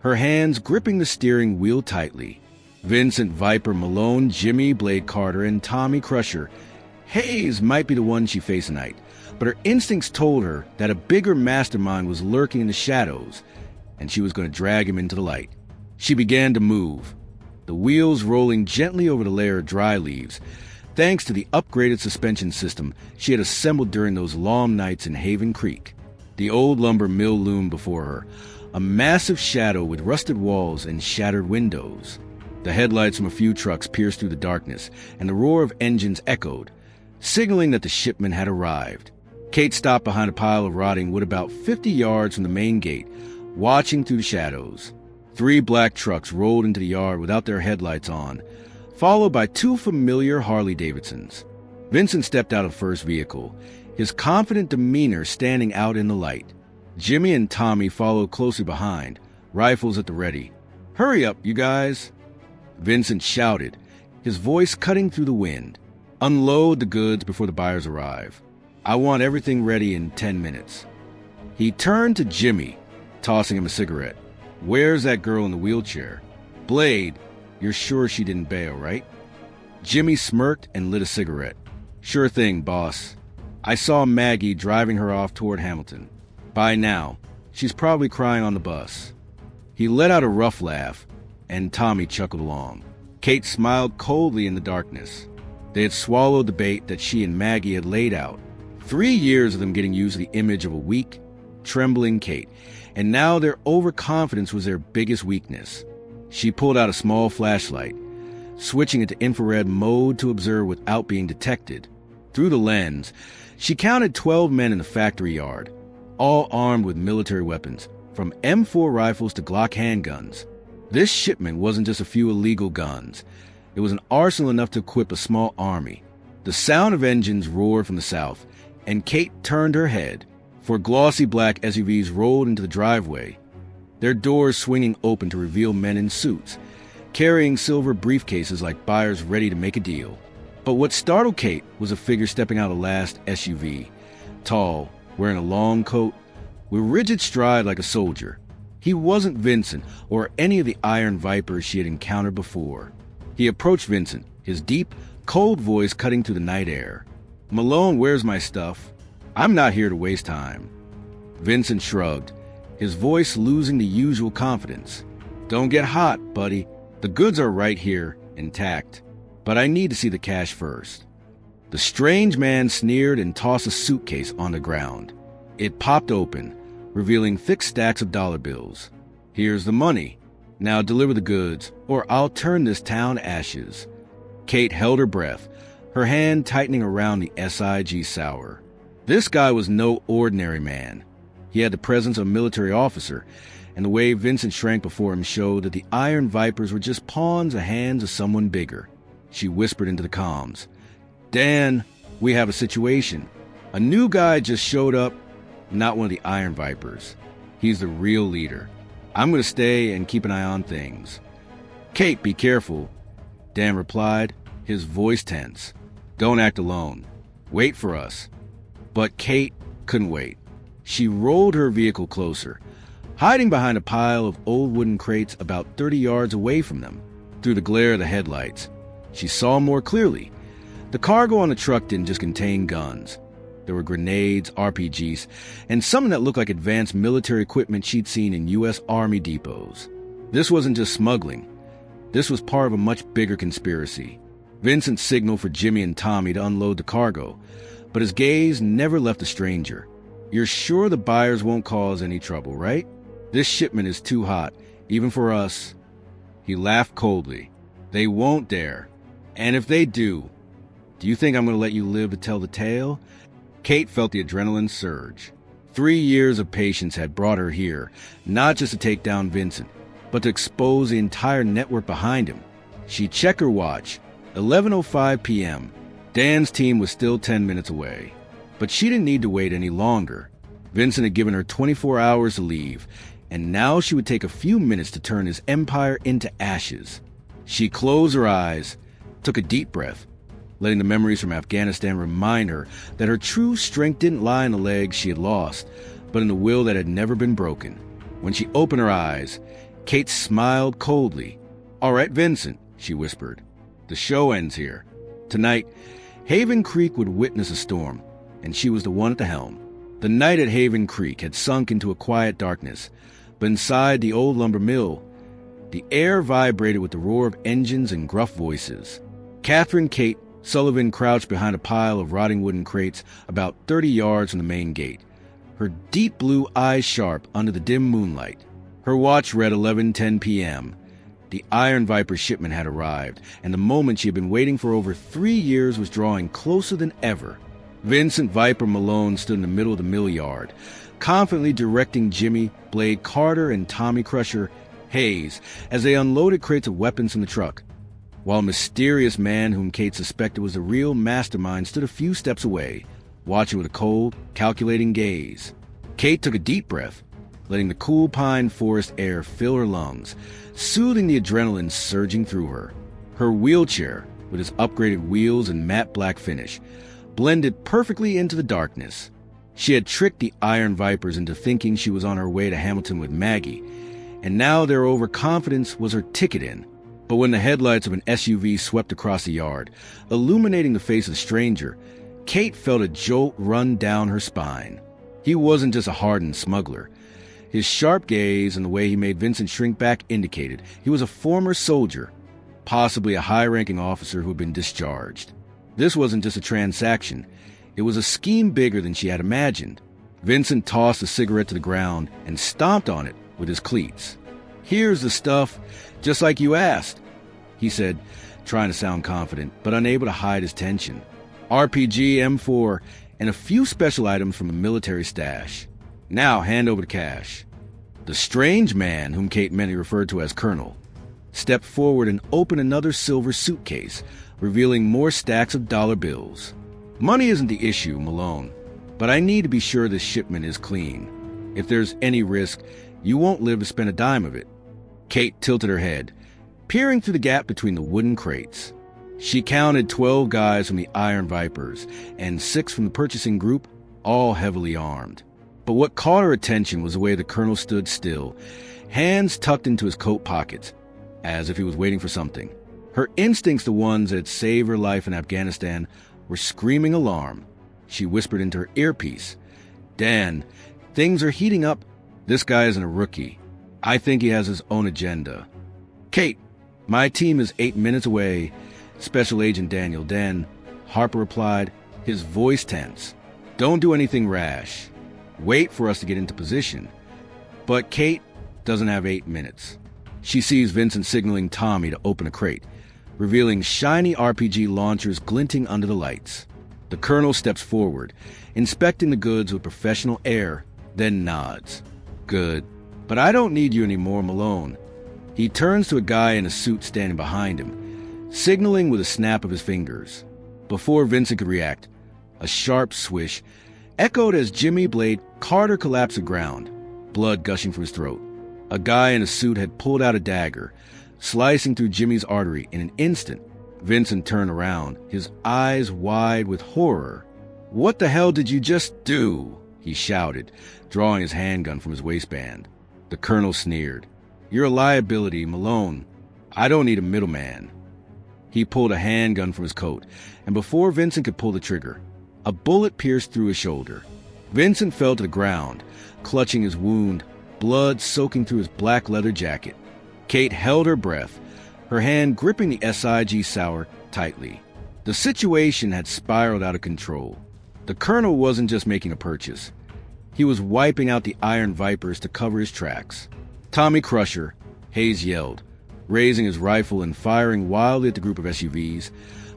her hands gripping the steering wheel tightly. Vincent, Viper, Malone, Jimmy, Blade Carter, and Tommy Crusher. Hayes might be the one she faced tonight, but her instincts told her that a bigger mastermind was lurking in the shadows, and she was going to drag him into the light. She began to move, the wheels rolling gently over the layer of dry leaves, thanks to the upgraded suspension system she had assembled during those long nights in Haven Creek. The old lumber mill loomed before her, a massive shadow with rusted walls and shattered windows. The headlights from a few trucks pierced through the darkness, and the roar of engines echoed, signaling that the shipment had arrived. Kate stopped behind a pile of rotting wood about 50 yards from the main gate, watching through the shadows. 3 black trucks rolled into the yard without their headlights on, followed by 2 familiar Harley-Davidsons. Vincent stepped out of the first vehicle, his confident demeanor standing out in the light. Jimmy and Tommy followed closely behind, rifles at the ready. "Hurry up, you guys!" Vincent shouted, his voice cutting through the wind. "Unload the goods before the buyers arrive. I want everything ready in 10 minutes." He turned to Jimmy, tossing him a cigarette. "Where's that girl in the wheelchair? Blade, you're sure she didn't bail, right?" Jimmy smirked and lit a cigarette. "Sure thing, boss. I saw Maggie driving her off toward Hamilton. By now, she's probably crying on the bus." He let out a rough laugh, and Tommy chuckled along. Kate smiled coldly in the darkness. They had swallowed the bait that she and Maggie had laid out. 3 years of them getting used to the image of a weak, trembling Kate, and now their overconfidence was their biggest weakness. She pulled out a small flashlight, switching it to infrared mode to observe without being detected. Through the lens, she counted 12 men in the factory yard, all armed with military weapons, from M4 rifles to Glock handguns. This shipment wasn't just a few illegal guns. It was an arsenal enough to equip a small army. The sound of engines roared from the south, and Kate turned her head, for glossy black SUVs rolled into the driveway, their doors swinging open to reveal men in suits, carrying silver briefcases like buyers ready to make a deal. But what startled Kate was a figure stepping out of the last SUV, tall, wearing a long coat, with rigid stride like a soldier. He wasn't Vincent or any of the iron vipers she had encountered before. He approached Vincent, his deep, cold voice cutting through the night air. "Malone, where's my stuff? I'm not here to waste time." Vincent shrugged, his voice losing the usual confidence. "Don't get hot, buddy. The goods are right here, intact. But I need to see the cash first." The strange man sneered and tossed a suitcase on the ground. It popped open, revealing thick stacks of dollar bills. "Here's the money. Now deliver the goods, or I'll turn this town to ashes." Kate held her breath, her hand tightening around the SIG sour. This guy was no ordinary man. He had the presence of a military officer, and the way Vincent shrank before him showed that the iron vipers were just pawns in the hands of someone bigger. She whispered into the comms, "Dan, we have a situation. A new guy just showed up, not one of the iron vipers. He's the real leader. I'm going to stay and keep an eye on things." "Kate, be careful," Dan replied, his voice tense. "Don't act alone. Wait for us." But Kate couldn't wait. She rolled her vehicle closer, hiding behind a pile of old wooden crates about 30 yards away from them. Through the glare of the headlights, she saw more clearly. The cargo on the truck didn't just contain guns. There were grenades, RPGs, and something that looked like advanced military equipment she'd seen in U.S. Army depots. This wasn't just smuggling. This was part of a much bigger conspiracy. Vincent signaled for Jimmy and Tommy to unload the cargo, but his gaze never left the stranger. "You're sure the buyers won't cause any trouble, right? This shipment is too hot, even for us." He laughed coldly. "They won't dare. And if they do you think I'm going to let you live to tell the tale?" Kate felt the adrenaline surge. 3 years of patience had brought her here, not just to take down Vincent, but to expose the entire network behind him. She checked her watch. 11:05 p.m. Dan's team was still 10 minutes away. But she didn't need to wait any longer. Vincent had given her 24 hours to leave, and now she would take a few minutes to turn his empire into ashes. She closed her eyes, took a deep breath, letting the memories from Afghanistan remind her that her true strength didn't lie in the legs she had lost, but in the will that had never been broken. When she opened her eyes, Kate smiled coldly. "All right, Vincent," she whispered. "The show ends here. Tonight, Haven Creek would witness a storm, and she was the one at the helm." The night at Haven Creek had sunk into a quiet darkness, but inside the old lumber mill, the air vibrated with the roar of engines and gruff voices. Catherine Kate Sullivan crouched behind a pile of rotting wooden crates about 30 yards from the main gate, her deep blue eyes sharp under the dim moonlight. Her watch read 11:10 p.m. The Iron Viper shipment had arrived, and the moment she had been waiting for over 3 years was drawing closer than ever. Vincent Viper Malone stood in the middle of the mill yard, confidently directing Jimmy, Blade Carter, and Tommy Crusher Hayes as they unloaded crates of weapons from the truck, while a mysterious man whom Kate suspected was the real mastermind stood a few steps away, watching with a cold, calculating gaze. Kate took a deep breath, letting the cool pine forest air fill her lungs, soothing the adrenaline surging through her. Her wheelchair, with its upgraded wheels and matte black finish, blended perfectly into the darkness. She had tricked the Iron Vipers into thinking she was on her way to Hamilton with Maggie, and now their overconfidence was her ticket in. But when the headlights of an SUV swept across the yard, illuminating the face of the stranger, Kate felt a jolt run down her spine. He wasn't just a hardened smuggler. His sharp gaze and the way he made Vincent shrink back indicated he was a former soldier, possibly a high-ranking officer who had been discharged. This wasn't just a transaction. It was a scheme bigger than she had imagined. Vincent tossed the cigarette to the ground and stomped on it with his cleats. "Here's the stuff, just like you asked," he said, trying to sound confident, but unable to hide his tension. "RPG, M4, and a few special items from a military stash. Now hand over the cash." The strange man, whom Kate mentally referred to as Colonel, stepped forward and opened another silver suitcase, revealing more stacks of dollar bills. "Money isn't the issue, Malone, but I need to be sure this shipment is clean. If there's any risk, you won't live to spend a dime of it." Kate tilted her head, peering through the gap between the wooden crates. She counted 12 guys from the Iron Vipers and 6 from the purchasing group, all heavily armed. But what caught her attention was the way the colonel stood still, hands tucked into his coat pockets, as if he was waiting for something. Her instincts, the ones that had saved her life in Afghanistan, were screaming alarm. She whispered into her earpiece, "Dan, things are heating up. This guy isn't a rookie. I think he has his own agenda." "Kate, my team is 8 minutes away. Special Agent Daniel." "Dan," Harper replied, his voice tense. "Don't do anything rash. Wait for us to get into position." But Kate doesn't have 8 minutes. She sees Vincent signaling Tommy to open a crate, revealing shiny RPG launchers glinting under the lights. The colonel steps forward, inspecting the goods with professional air, then nods. "Good, but I don't need you anymore, Malone." He turns to a guy in a suit standing behind him, signaling with a snap of his fingers. Before Vincent could react, a sharp swish echoed as Jimmy Blade Carter collapsed to the ground, blood gushing from his throat. A guy in a suit had pulled out a dagger, slicing through Jimmy's artery in an instant. Vincent turned around, his eyes wide with horror. "What the hell did you just do?" he shouted, drawing his handgun from his waistband. The colonel sneered. "You're a liability, Malone. I don't need a middleman." He pulled a handgun from his coat, and before Vincent could pull the trigger, a bullet pierced through his shoulder. Vincent fell to the ground, clutching his wound, blood soaking through his black leather jacket. Kate held her breath, her hand gripping the SIG Sauer tightly. The situation had spiraled out of control. The colonel wasn't just making a purchase. He was wiping out the Iron Vipers to cover his tracks. "Tommy Crusher," Hayes yelled, raising his rifle and firing wildly at the group of SUVs,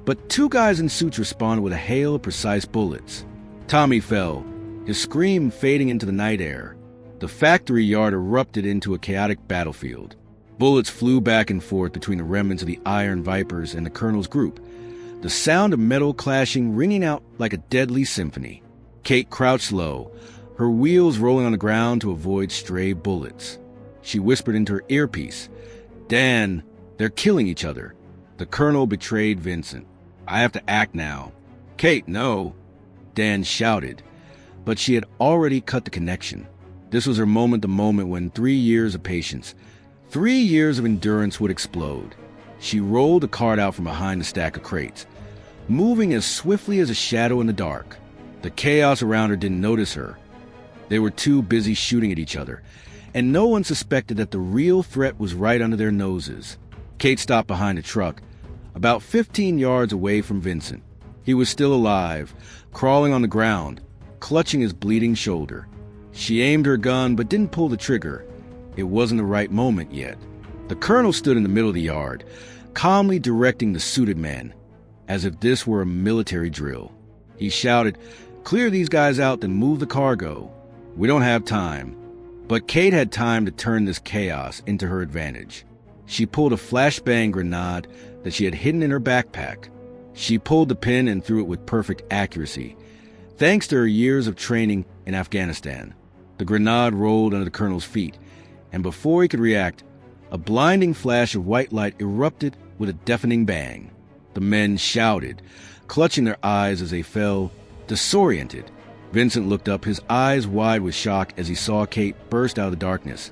but two guys in suits responded with a hail of precise bullets. Tommy fell, his scream fading into the night air. The factory yard erupted into a chaotic battlefield. Bullets flew back and forth between the remnants of the Iron Vipers and the colonel's group, the sound of metal clashing ringing out like a deadly symphony. Kate crouched low, her wheels rolling on the ground to avoid stray bullets. She whispered into her earpiece, "Dan, they're killing each other." The colonel betrayed Vincent. "I have to act now." "Kate, no," Dan shouted, but she had already cut the connection. This was her moment, the moment when 3 years of patience, 3 years of endurance would explode. She rolled the cart out from behind the stack of crates, moving as swiftly as a shadow in the dark. The chaos around her didn't notice her. They were too busy shooting at each other, and no one suspected that the real threat was right under their noses. Kate stopped behind a truck, about 15 yards away from Vincent. He was still alive, crawling on the ground, clutching his bleeding shoulder. She aimed her gun but didn't pull the trigger. It wasn't the right moment yet. The colonel stood in the middle of the yard, calmly directing the suited men, as if this were a military drill. He shouted, "Clear these guys out, then move the cargo. We don't have time." But Kate had time to turn this chaos into her advantage. She pulled a flashbang grenade that she had hidden in her backpack. She pulled the pin and threw it with perfect accuracy, thanks to her years of training in Afghanistan. The grenade rolled under the colonel's feet, and before he could react, a blinding flash of white light erupted with a deafening bang. The men shouted, clutching their eyes as they fell, disoriented. Vincent looked up, his eyes wide with shock as he saw Kate burst out of the darkness,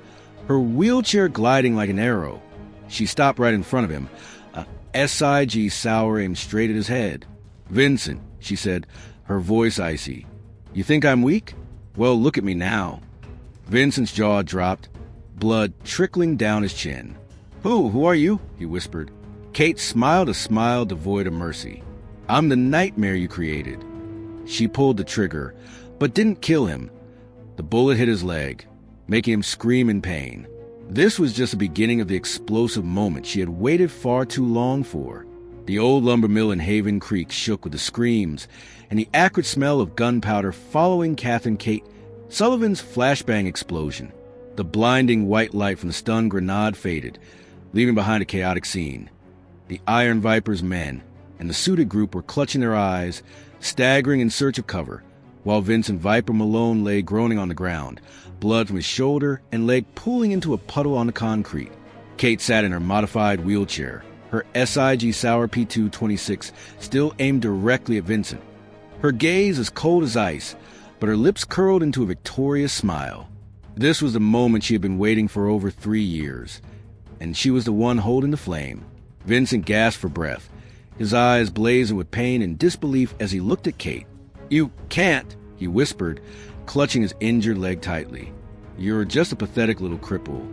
her wheelchair gliding like an arrow. She stopped right in front of him, a SIG Sauer aimed straight at his head. "Vincent," she said, her voice icy, "you think I'm weak? Well, look at me now." Vincent's jaw dropped, blood trickling down his chin. Who are you?" he whispered. Kate smiled a smile devoid of mercy. "I'm the nightmare you created." She pulled the trigger, but didn't kill him. The bullet hit his leg, making him scream in pain. This was just the beginning of the explosive moment she had waited far too long for. The old lumber mill in Haven Creek shook with the screams and the acrid smell of gunpowder following Catherine Kate Sullivan's flashbang explosion. The blinding white light from the stun grenade faded, leaving behind a chaotic scene. The Iron Viper's men and the suited group were clutching their eyes, staggering in search of cover, while Vincent Viper Malone lay groaning on the ground, blood from his shoulder and leg pooling into a puddle on the concrete. Kate sat in her modified wheelchair, her SIG Sauer P2-26 still aimed directly at Vincent. Her gaze as cold as ice, but her lips curled into a victorious smile. This was the moment she had been waiting for over 3 years, and she was the one holding the flame. Vincent gasped for breath, his eyes blazing with pain and disbelief as he looked at Kate. "You can't," he whispered, clutching his injured leg tightly. "You're just a pathetic little cripple."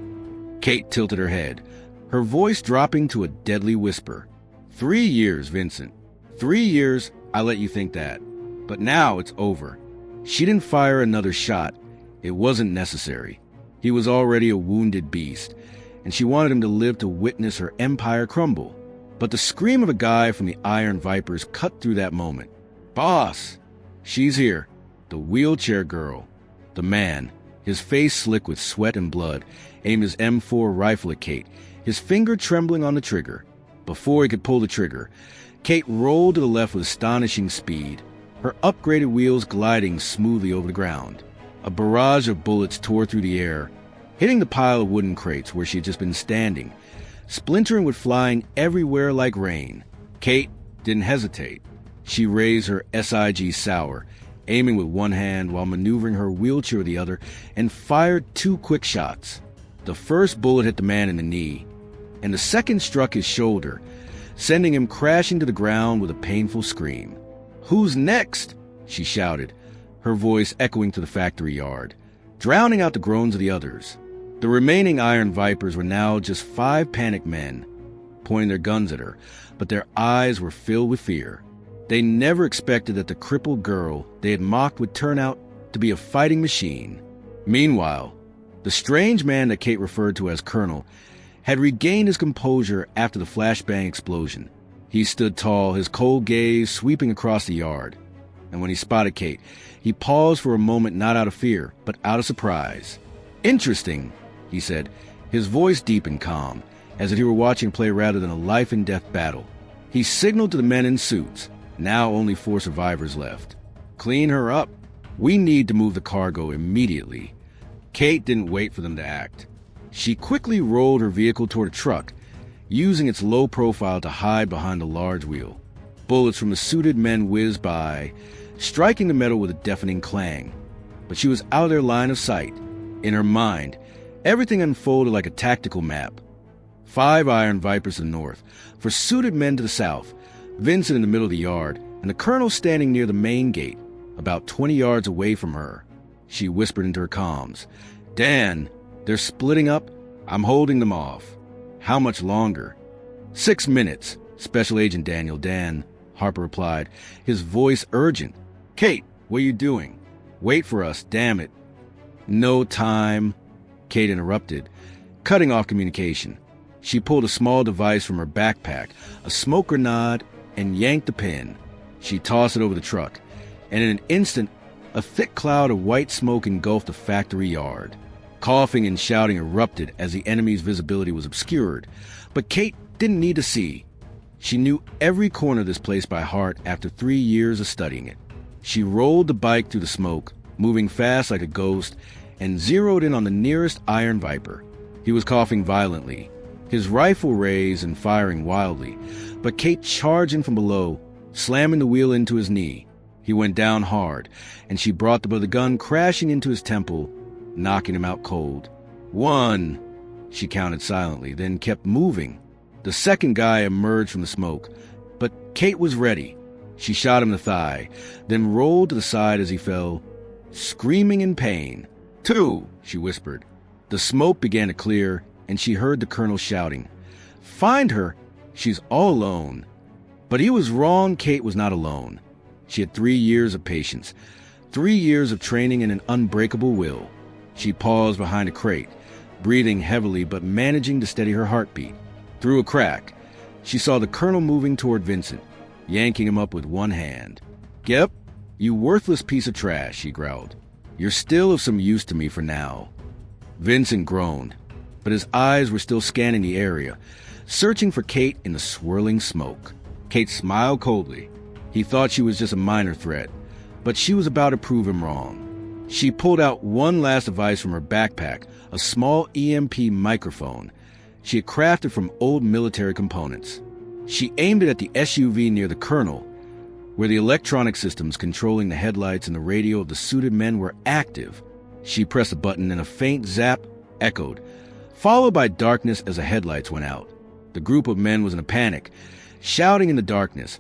Kate tilted her head, her voice dropping to a deadly whisper. 3 years, Vincent. 3 years, I let you think that. But now it's over." She didn't fire another shot. It wasn't necessary. He was already a wounded beast, and she wanted him to live to witness her empire crumble. But the scream of a guy from the Iron Vipers cut through that moment. "Boss!" "She's here." The wheelchair girl. The man, his face slick with sweat and blood, aimed his M4 rifle at Kate, his finger trembling on the trigger. Before he could pull the trigger, Kate rolled to the left with astonishing speed, her upgraded wheels gliding smoothly over the ground. A barrage of bullets tore through the air, hitting the pile of wooden crates where she had just been standing, splintering with flying everywhere like rain. Kate didn't hesitate. She raised her SIG Sauer, aiming with one hand while maneuvering her wheelchair with the other, and fired 2 quick shots. The first bullet hit the man in the knee, and the second struck his shoulder, sending him crashing to the ground with a painful scream. "Who's next?" she shouted, her voice echoing to the factory yard, drowning out the groans of the others. The remaining Iron Vipers were now just 5 panicked men, pointing their guns at her, but their eyes were filled with fear. They never expected that the crippled girl they had mocked would turn out to be a fighting machine. Meanwhile, the strange man that Kate referred to as Colonel had regained his composure after the flashbang explosion. He stood tall, his cold gaze sweeping across the yard. And when he spotted Kate, he paused for a moment, not out of fear, but out of surprise. "Interesting," he said, his voice deep and calm, as if he were watching a play rather than a life-and-death battle. He signaled to the men in suits, now only 4 survivors left. "Clean her up. We need to move the cargo immediately." Kate didn't wait for them to act. She quickly rolled her vehicle toward a truck, using its low profile to hide behind a large wheel. Bullets from the suited men whizzed by, striking the metal with a deafening clang. But she was out of their line of sight. In her mind, everything unfolded like a tactical map. 5 Iron Vipers to the north, for suited men to the south, Vincent in the middle of the yard, and the colonel standing near the main gate, about 20 yards away from her. She whispered into her comms, "Dan, they're splitting up. I'm holding them off." "How much longer?" 6 minutes, Special Agent Daniel. Dan, Harper replied, his voice urgent. "Kate, what are you doing?" "Wait for us, damn it." "No time," Kate interrupted, cutting off communication. She pulled a small device from her backpack, a smoke grenade, and yanked the pin. She tossed it over the truck, and in an instant, a thick cloud of white smoke engulfed the factory yard. Coughing and shouting erupted as the enemy's visibility was obscured, but Kate didn't need to see. She knew every corner of this place by heart after 3 years of studying it. She rolled the bike through the smoke, moving fast like a ghost, and zeroed in on the nearest Iron Viper. He was coughing violently, his rifle raised and firing wildly, but Kate charged in from below, slamming the wheel into his knee. He went down hard, and she brought the butt of the gun crashing into his temple, knocking him out cold. 1, she counted silently, then kept moving. The second guy emerged from the smoke, but Kate was ready. She shot him in the thigh, then rolled to the side as he fell, screaming in pain. 2, she whispered. The smoke began to clear, and she heard the colonel shouting, "Find her! She's all alone." But he was wrong. Kate was not alone. She had 3 years of patience, 3 years of training and an unbreakable will. She paused behind a crate, breathing heavily but managing to steady her heartbeat. Through a crack, she saw the colonel moving toward Vincent, yanking him up with one hand. "Yep, you worthless piece of trash," he growled. "You're still of some use to me for now." Vincent groaned, but his eyes were still scanning the area, searching for Kate in the swirling smoke. Kate smiled coldly. He thought she was just a minor threat, but she was about to prove him wrong. She pulled out one last device from her backpack, a small EMP microphone she had crafted from old military components. She aimed it at the SUV near the colonel, where the electronic systems controlling the headlights and the radio of the suited men were active. She pressed a button and a faint zap echoed, followed by darkness as the headlights went out. The group of men was in a panic, shouting in the darkness.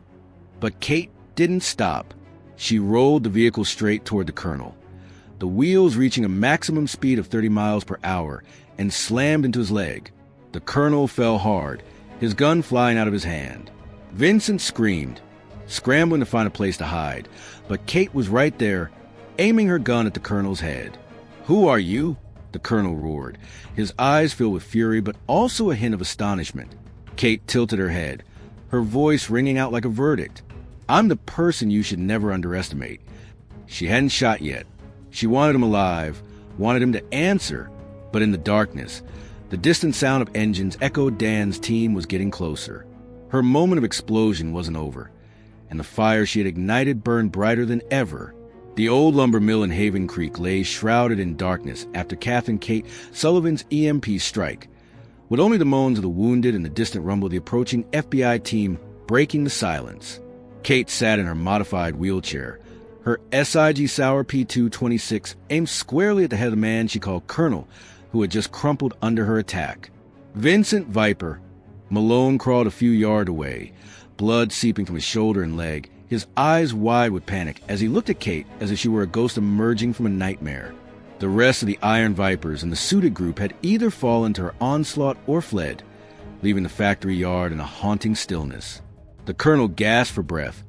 But Kate didn't stop. She rolled the vehicle straight toward the colonel, the wheels reaching a maximum speed of 30 miles per hour, and slammed into his leg. The colonel fell hard, his gun flying out of his hand. Vincent screamed, scrambling to find a place to hide, but Kate was right there, aiming her gun at the colonel's head. "Who are you?" the colonel roared, his eyes filled with fury but also a hint of astonishment. Kate tilted her head, her voice ringing out like a verdict. "I'm the person you should never underestimate." She hadn't shot yet. She wanted him alive, wanted him to answer, but in the darkness, the distant sound of engines echoed. Dan's team was getting closer. Her moment of explosion wasn't over, and the fire she had ignited burned brighter than ever. The old lumber mill in Haven Creek lay shrouded in darkness after Kath and Kate Sullivan's EMP strike, with only the moans of the wounded and the distant rumble of the approaching FBI team breaking the silence. Kate sat in her modified wheelchair, her SIG Sauer P226 aimed squarely at the head of the man she called Colonel, who had just crumpled under her attack. Vincent Viper. Malone crawled a few yards away, blood seeping from his shoulder and leg, his eyes wide with panic as he looked at Kate as if she were a ghost emerging from a nightmare. The rest of the Iron Vipers and the suited group had either fallen to her onslaught or fled, leaving the factory yard in a haunting stillness. The colonel gasped for breath,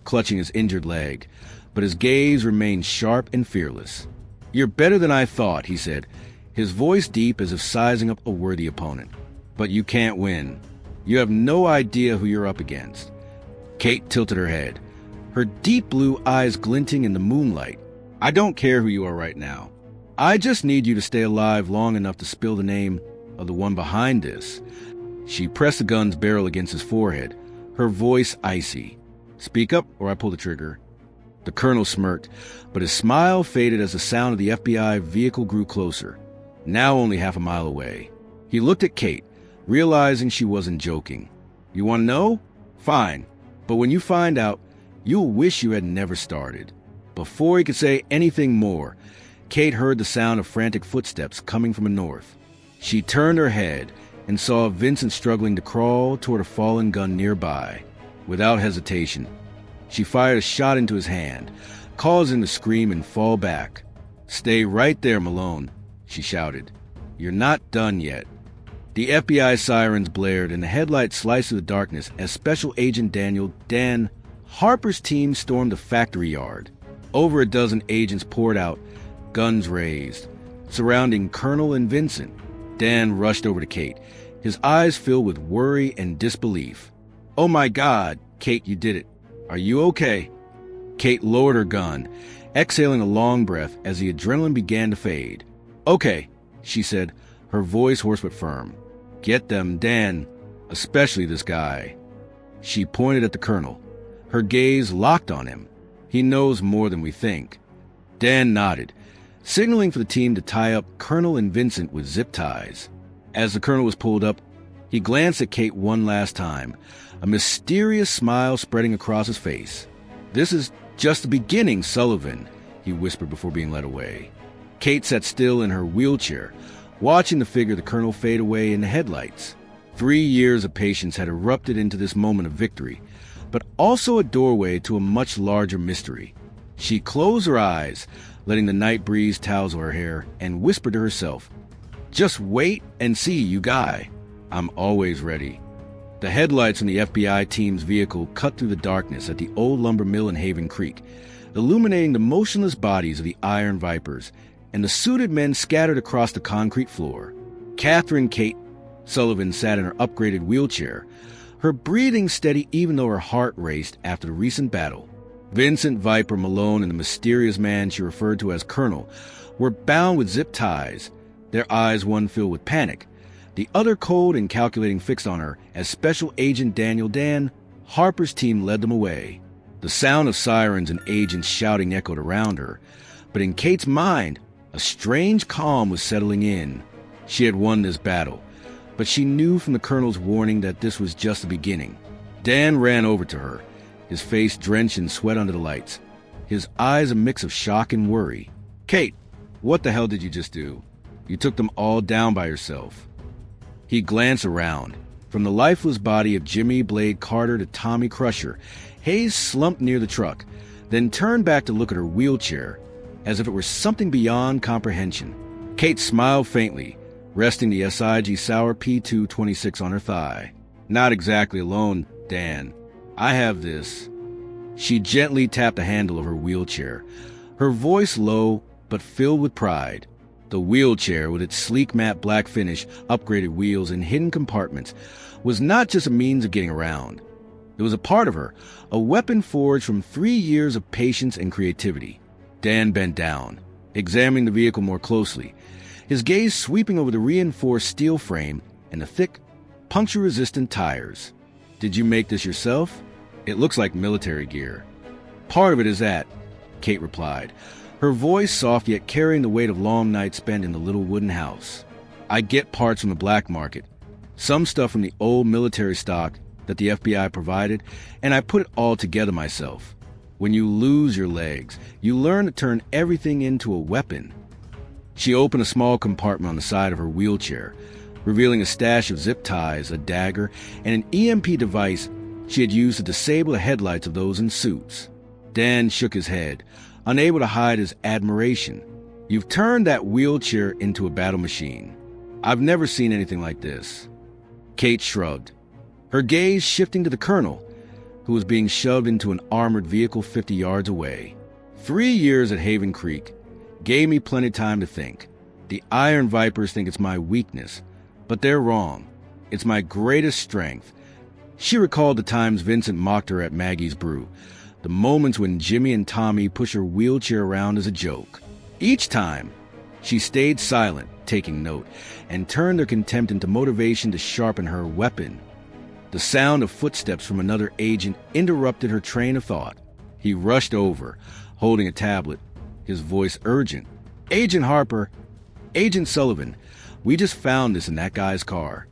clutching his injured leg, but his gaze remained sharp and fearless. "You're better than I thought," he said, his voice deep as if sizing up a worthy opponent. "But you can't win. You have no idea who you're up against." Kate tilted her head, her deep blue eyes glinting in the moonlight. "I don't care who you are right now. I just need you to stay alive long enough to spill the name of the one behind this." She pressed the gun's barrel against his forehead, her voice icy. "Speak up or I pull the trigger." The colonel smirked, but his smile faded as the sound of the FBI vehicle grew closer, now only half a mile away. He looked at Kate, realizing she wasn't joking. "You want to know? Fine. But when you find out, you'll wish you had never started." Before he could say anything more, Kate heard the sound of frantic footsteps coming from the north. She turned her head and saw Vincent struggling to crawl toward a fallen gun nearby. Without hesitation, she fired a shot into his hand, causing him to scream and fall back. "Stay right there, Malone," she shouted. "You're not done yet." The FBI sirens blared and the headlights sliced through the darkness as Special Agent Dan Harper's team stormed the factory yard. Over a dozen agents poured out, guns raised, surrounding Colonel and Vincent. Dan rushed over to Kate, his eyes filled with worry and disbelief. "Oh my God, Kate, you did it. Are you okay?" Kate lowered her gun, exhaling a long breath as the adrenaline began to fade. "Okay," she said, her voice hoarse but firm. "Get them, Dan, especially this guy." She pointed at the colonel, her gaze locked on him. "He knows more than we think." Dan nodded, signaling for the team to tie up Colonel and Vincent with zip ties. As the colonel was pulled up, he glanced at Kate one last time, a mysterious smile spreading across his face. "This is just the beginning, Sullivan," he whispered before being led away. Kate sat still in her wheelchair, watching the figure of the colonel fade away in the headlights. 3 years of patience had erupted into this moment of victory, but also a doorway to a much larger mystery. She closed her eyes, letting the night breeze tousle her hair, and whispered to herself, "Just wait and see, you guy. I'm always ready." The headlights from the FBI team's vehicle cut through the darkness at the old lumber mill in Haven Creek, illuminating the motionless bodies of the Iron Vipers and the suited men scattered across the concrete floor. Catherine Kate Sullivan sat in her upgraded wheelchair, her breathing steady even though her heart raced after the recent battle. Vincent Viper Malone and the mysterious man she referred to as Colonel were bound with zip ties, their eyes one filled with panic, the other cold and calculating fixed on her as Special Agent Dan Harper's team led them away. The sound of sirens and agents shouting echoed around her, but in Kate's mind, a strange calm was settling in. She had won this battle, but she knew from the colonel's warning that this was just the beginning. Dan ran over to her, his face drenched in sweat under the lights, his eyes a mix of shock and worry. "Kate, what the hell did you just do? You took them all down by yourself." He glanced around. From the lifeless body of Jimmy Blade Carter to Tommy Crusher, Hayes slumped near the truck, then turned back to look at her wheelchair, as if it were something beyond comprehension. Kate smiled faintly, resting the SIG Sauer P226 on her thigh. "Not exactly alone, Dan. I have this." She gently tapped the handle of her wheelchair, her voice low but filled with pride. The wheelchair, with its sleek matte black finish, upgraded wheels, and hidden compartments, was not just a means of getting around. It was a part of her, a weapon forged from 3 years of patience and creativity. Dan bent down, examining the vehicle more closely, his gaze sweeping over the reinforced steel frame and the thick, puncture-resistant tires. "Did you make this yourself? It looks like military gear." "Part of it is that," Kate replied, her voice soft yet carrying the weight of long nights spent in the little wooden house. "I get parts from the black market, some stuff from the old military stock that the FBI provided, and I put it all together myself. When you lose your legs, you learn to turn everything into a weapon." She opened a small compartment on the side of her wheelchair, revealing a stash of zip ties, a dagger, and an EMP device she had used to disable the headlights of those in suits. Dan shook his head, unable to hide his admiration. "You've turned that wheelchair into a battle machine. I've never seen anything like this." Kate shrugged, her gaze shifting to the colonel, who was being shoved into an armored vehicle 50 yards away. 3 years at Haven Creek gave me plenty of time to think. The Iron Vipers think it's my weakness, but they're wrong. It's my greatest strength. She recalled the times Vincent mocked her at Maggie's Brew, the moments when Jimmy and Tommy pushed her wheelchair around as a joke. Each time, she stayed silent, taking note, and turned their contempt into motivation to sharpen her weapon. The sound of footsteps from another agent interrupted her train of thought. He rushed over, holding a tablet, his voice urgent. "Agent Harper, Agent Sullivan, we just found this in that guy's car."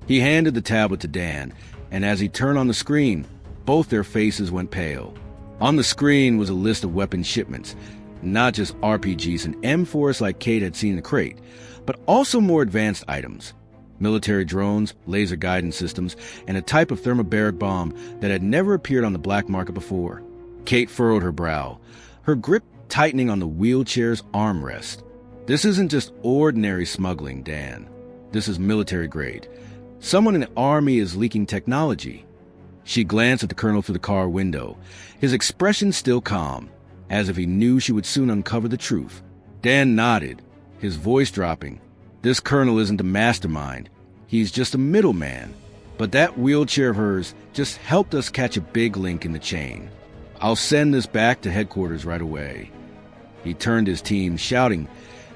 He handed the tablet to Dan, and as he turned on the screen, both their faces went pale. On the screen was a list of weapon shipments, not just RPGs and M4s like Kate had seen in the crate, but also more advanced items. Military drones, laser guidance systems, and a type of thermobaric bomb that had never appeared on the black market before. Kate furrowed her brow, her grip tightening on the wheelchair's armrest. "This isn't just ordinary smuggling, Dan. This is military grade. Someone in the Army is leaking technology." She glanced at the colonel through the car window, his expression still calm, as if he knew she would soon uncover the truth. Dan nodded, his voice dropping. "This colonel isn't a mastermind. He's just a middleman. But that wheelchair of hers just helped us catch a big link in the chain. I'll send this back to headquarters right away." He turned his team, shouting,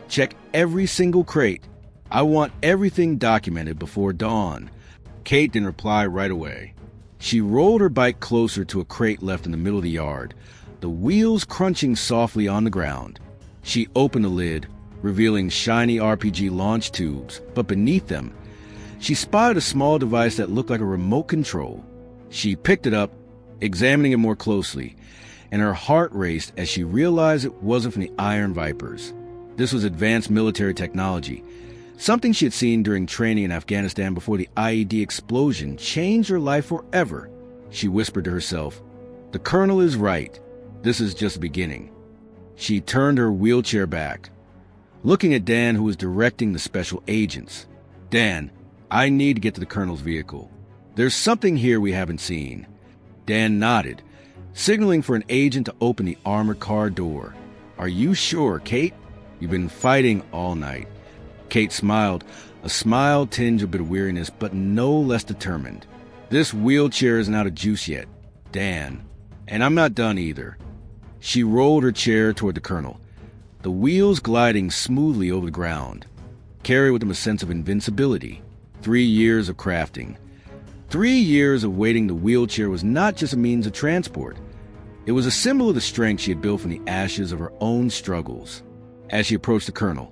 "Check every single crate. I want everything documented before dawn." Kate didn't reply right away. She rolled her bike closer to a crate left in the middle of the yard, the wheels crunching softly on the ground. She opened the lid, revealing shiny RPG launch tubes, but beneath them, she spotted a small device that looked like a remote control. She picked it up, examining it more closely, and her heart raced as she realized it wasn't from the Iron Vipers. This was advanced military technology, something she had seen during training in Afghanistan before the IED explosion changed her life forever. She whispered to herself, "The colonel is right. This is just the beginning." She turned her wheelchair back, looking at Dan, who was directing the special agents. "Dan, I need to get to the colonel's vehicle. There's something here we haven't seen." Dan nodded, signaling for an agent to open the armored car door. "Are you sure, Kate? You've been fighting all night." Kate smiled, a smile tinged a bit of weariness, but no less determined. "This wheelchair isn't out of juice yet, Dan. And I'm not done either." She rolled her chair toward the colonel, the wheels gliding smoothly over the ground, carried with them a sense of invincibility. 3 years of crafting. 3 years of waiting. The wheelchair was not just a means of transport. It was a symbol of the strength she had built from the ashes of her own struggles. As she approached the colonel,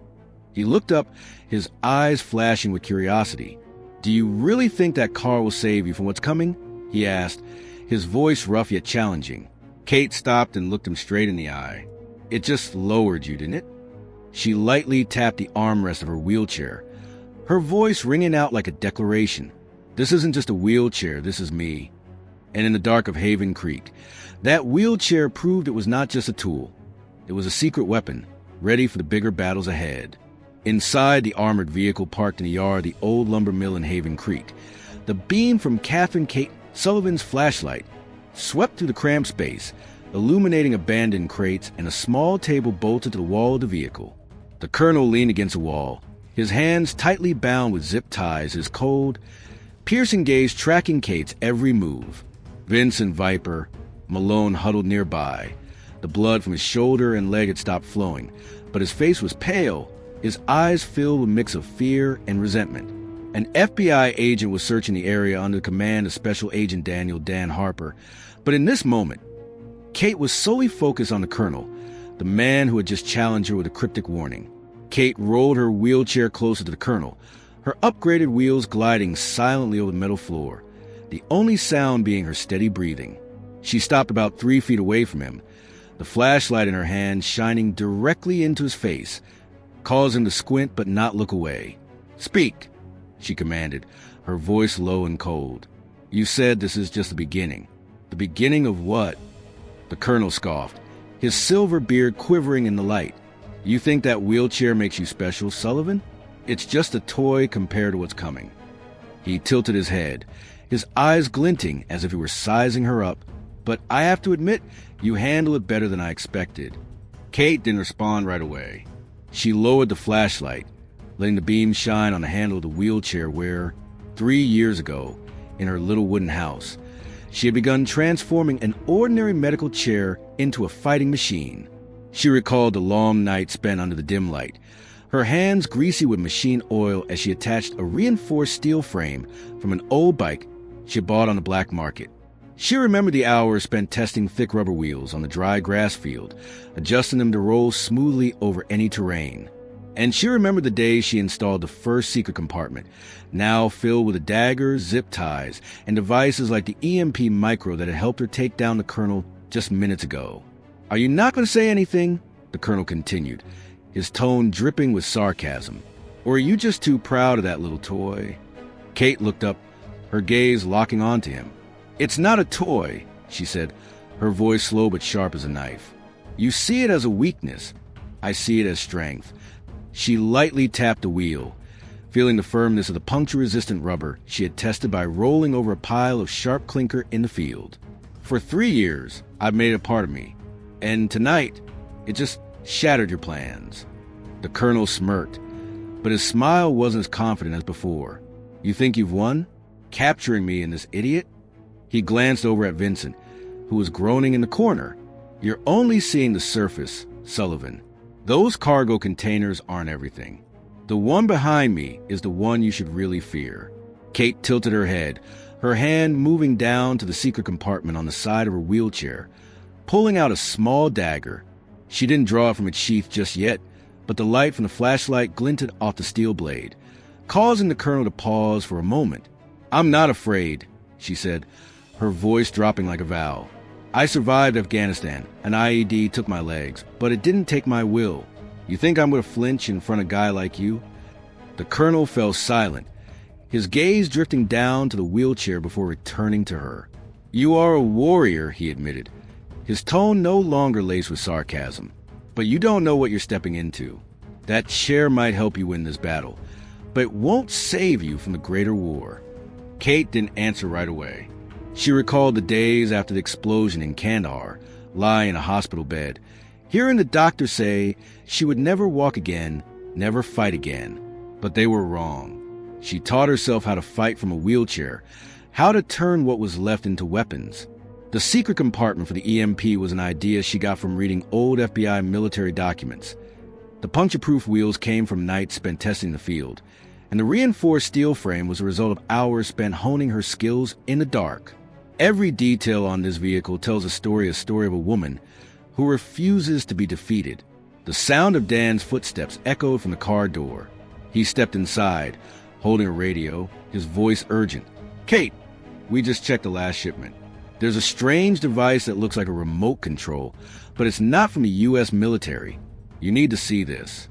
he looked up, his eyes flashing with curiosity. "Do you really think that car will save you from what's coming?" he asked, his voice rough yet challenging. Kate stopped and looked him straight in the eye. "It just lowered you, didn't it?" She lightly tapped the armrest of her wheelchair, her voice ringing out like a declaration. "This isn't just a wheelchair, this is me." And in the dark of Haven Creek, that wheelchair proved it was not just a tool. It was a secret weapon, ready for the bigger battles ahead. Inside the armored vehicle parked in the yard of the old lumber mill in Haven Creek, the beam from Catherine Kate Sullivan's flashlight swept through the cramped space, illuminating abandoned crates and a small table bolted to the wall of the vehicle. The colonel leaned against the wall, his hands tightly bound with zip ties, his cold, piercing gaze tracking Kate's every move. Vincent Viper, Malone huddled nearby. The blood from his shoulder and leg had stopped flowing, but his face was pale, his eyes filled with a mix of fear and resentment. An FBI agent was searching the area under the command of Special Agent Dan Harper, but in this moment, Kate was solely focused on the colonel, the man who had just challenged her with a cryptic warning. Kate rolled her wheelchair closer to the colonel, her upgraded wheels gliding silently over the metal floor, the only sound being her steady breathing. She stopped about 3 feet away from him, the flashlight in her hand shining directly into his face, causing him to squint but not look away. "Speak," she commanded, her voice low and cold. "You said this is just the beginning." "The beginning of what?" The colonel scoffed, his silver beard quivering in the light. "You think that wheelchair makes you special, Sullivan? It's just a toy compared to what's coming." He tilted his head, his eyes glinting as if he were sizing her up. "But I have to admit, you handle it better than I expected." Kate didn't respond right away. She lowered the flashlight, letting the beam shine on the handle of the wheelchair where, 3 years ago, in her little wooden house, she had begun transforming an ordinary medical chair into a fighting machine. She recalled the long night spent under the dim light, her hands greasy with machine oil as she attached a reinforced steel frame from an old bike she had bought on the black market. She remembered the hours spent testing thick rubber wheels on the dry grass field, adjusting them to roll smoothly over any terrain. And she remembered the day she installed the first secret compartment, now filled with the daggers, zip ties, and devices like the EMP micro that had helped her take down the colonel just minutes ago. "Are you not going to say anything?" the colonel continued, his tone dripping with sarcasm. "Or are you just too proud of that little toy?" Kate looked up, her gaze locking onto him. "It's not a toy," she said, her voice slow but sharp as a knife. "You see it as a weakness. I see it as strength." She lightly tapped the wheel, feeling the firmness of the puncture-resistant rubber she had tested by rolling over a pile of sharp clinker in the field. "For 3 years, I've made it a part of me. And tonight, it just shattered your plans." The colonel smirked, but his smile wasn't as confident as before. "You think you've won? Capturing me and this idiot?" He glanced over at Vincent, who was groaning in the corner. "You're only seeing the surface, Sullivan. Those cargo containers aren't everything. The one behind me is the one you should really fear." Kate tilted her head, her hand moving down to the secret compartment on the side of her wheelchair, pulling out a small dagger. She didn't draw it from its sheath just yet, but the light from the flashlight glinted off the steel blade, causing the colonel to pause for a moment. "I'm not afraid," she said, her voice dropping like a vowel. "I survived Afghanistan. An IED took my legs, but it didn't take my will. You think I'm going to flinch in front of a guy like you?" The colonel fell silent, his gaze drifting down to the wheelchair before returning to her. "You are a warrior," he admitted, his tone no longer laced with sarcasm. "But you don't know what you're stepping into. That chair might help you win this battle, but it won't save you from the greater war." Kate didn't answer right away. She recalled the days after the explosion in Kandahar, lying in a hospital bed, hearing the doctor say she would never walk again, never fight again. But they were wrong. She taught herself how to fight from a wheelchair, how to turn what was left into weapons. The secret compartment for the EMP was an idea she got from reading old FBI military documents. The puncture-proof wheels came from nights spent testing the field, and the reinforced steel frame was a result of hours spent honing her skills in the dark. Every detail on this vehicle tells a story of a woman who refuses to be defeated. The sound of Dan's footsteps echoed from the car door. He stepped inside, holding a radio, his voice urgent. "Kate, we just checked the last shipment. There's a strange device that looks like a remote control, but it's not from the U.S. military. You need to see this."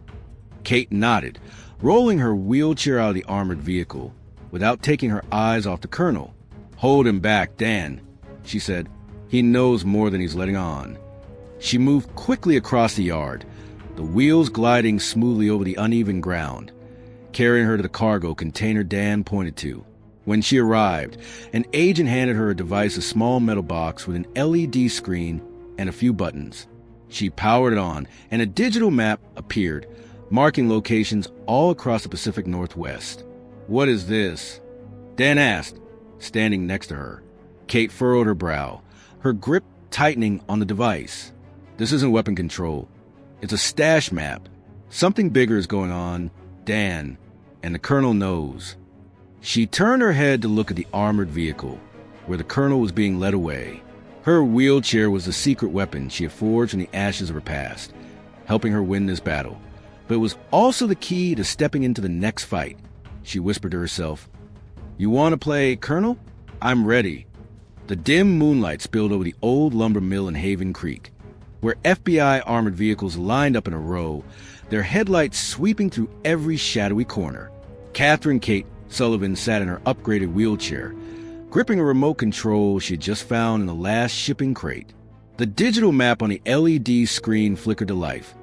Kate nodded, rolling her wheelchair out of the armored vehicle, without taking her eyes off the colonel. "Hold him back, Dan," she said. "He knows more than he's letting on." She moved quickly across the yard, the wheels gliding smoothly over the uneven ground, carrying her to the cargo container Dan pointed to. When she arrived, an agent handed her a device, a small metal box with an LED screen and a few buttons. She powered it on, and a digital map appeared, marking locations all across the Pacific Northwest. "What is this?" Dan asked, standing next to her. Kate furrowed her brow, her grip tightening on the device. "This isn't weapon control. It's a stash map. Something bigger is going on, Dan, and the colonel knows." She turned her head to look at the armored vehicle, where the colonel was being led away. Her wheelchair was the secret weapon she had forged from the ashes of her past, helping her win this battle. But it was also the key to stepping into the next fight. She whispered to herself, "You want to play Colonel? I'm ready." The dim moonlight spilled over the old lumber mill in Haven Creek, where FBI armored vehicles lined up in a row, their headlights sweeping through every shadowy corner. Catherine Kate Sullivan sat in her upgraded wheelchair, gripping a remote control she had just found in the last shipping crate. The digital map on the LED screen flickered to life,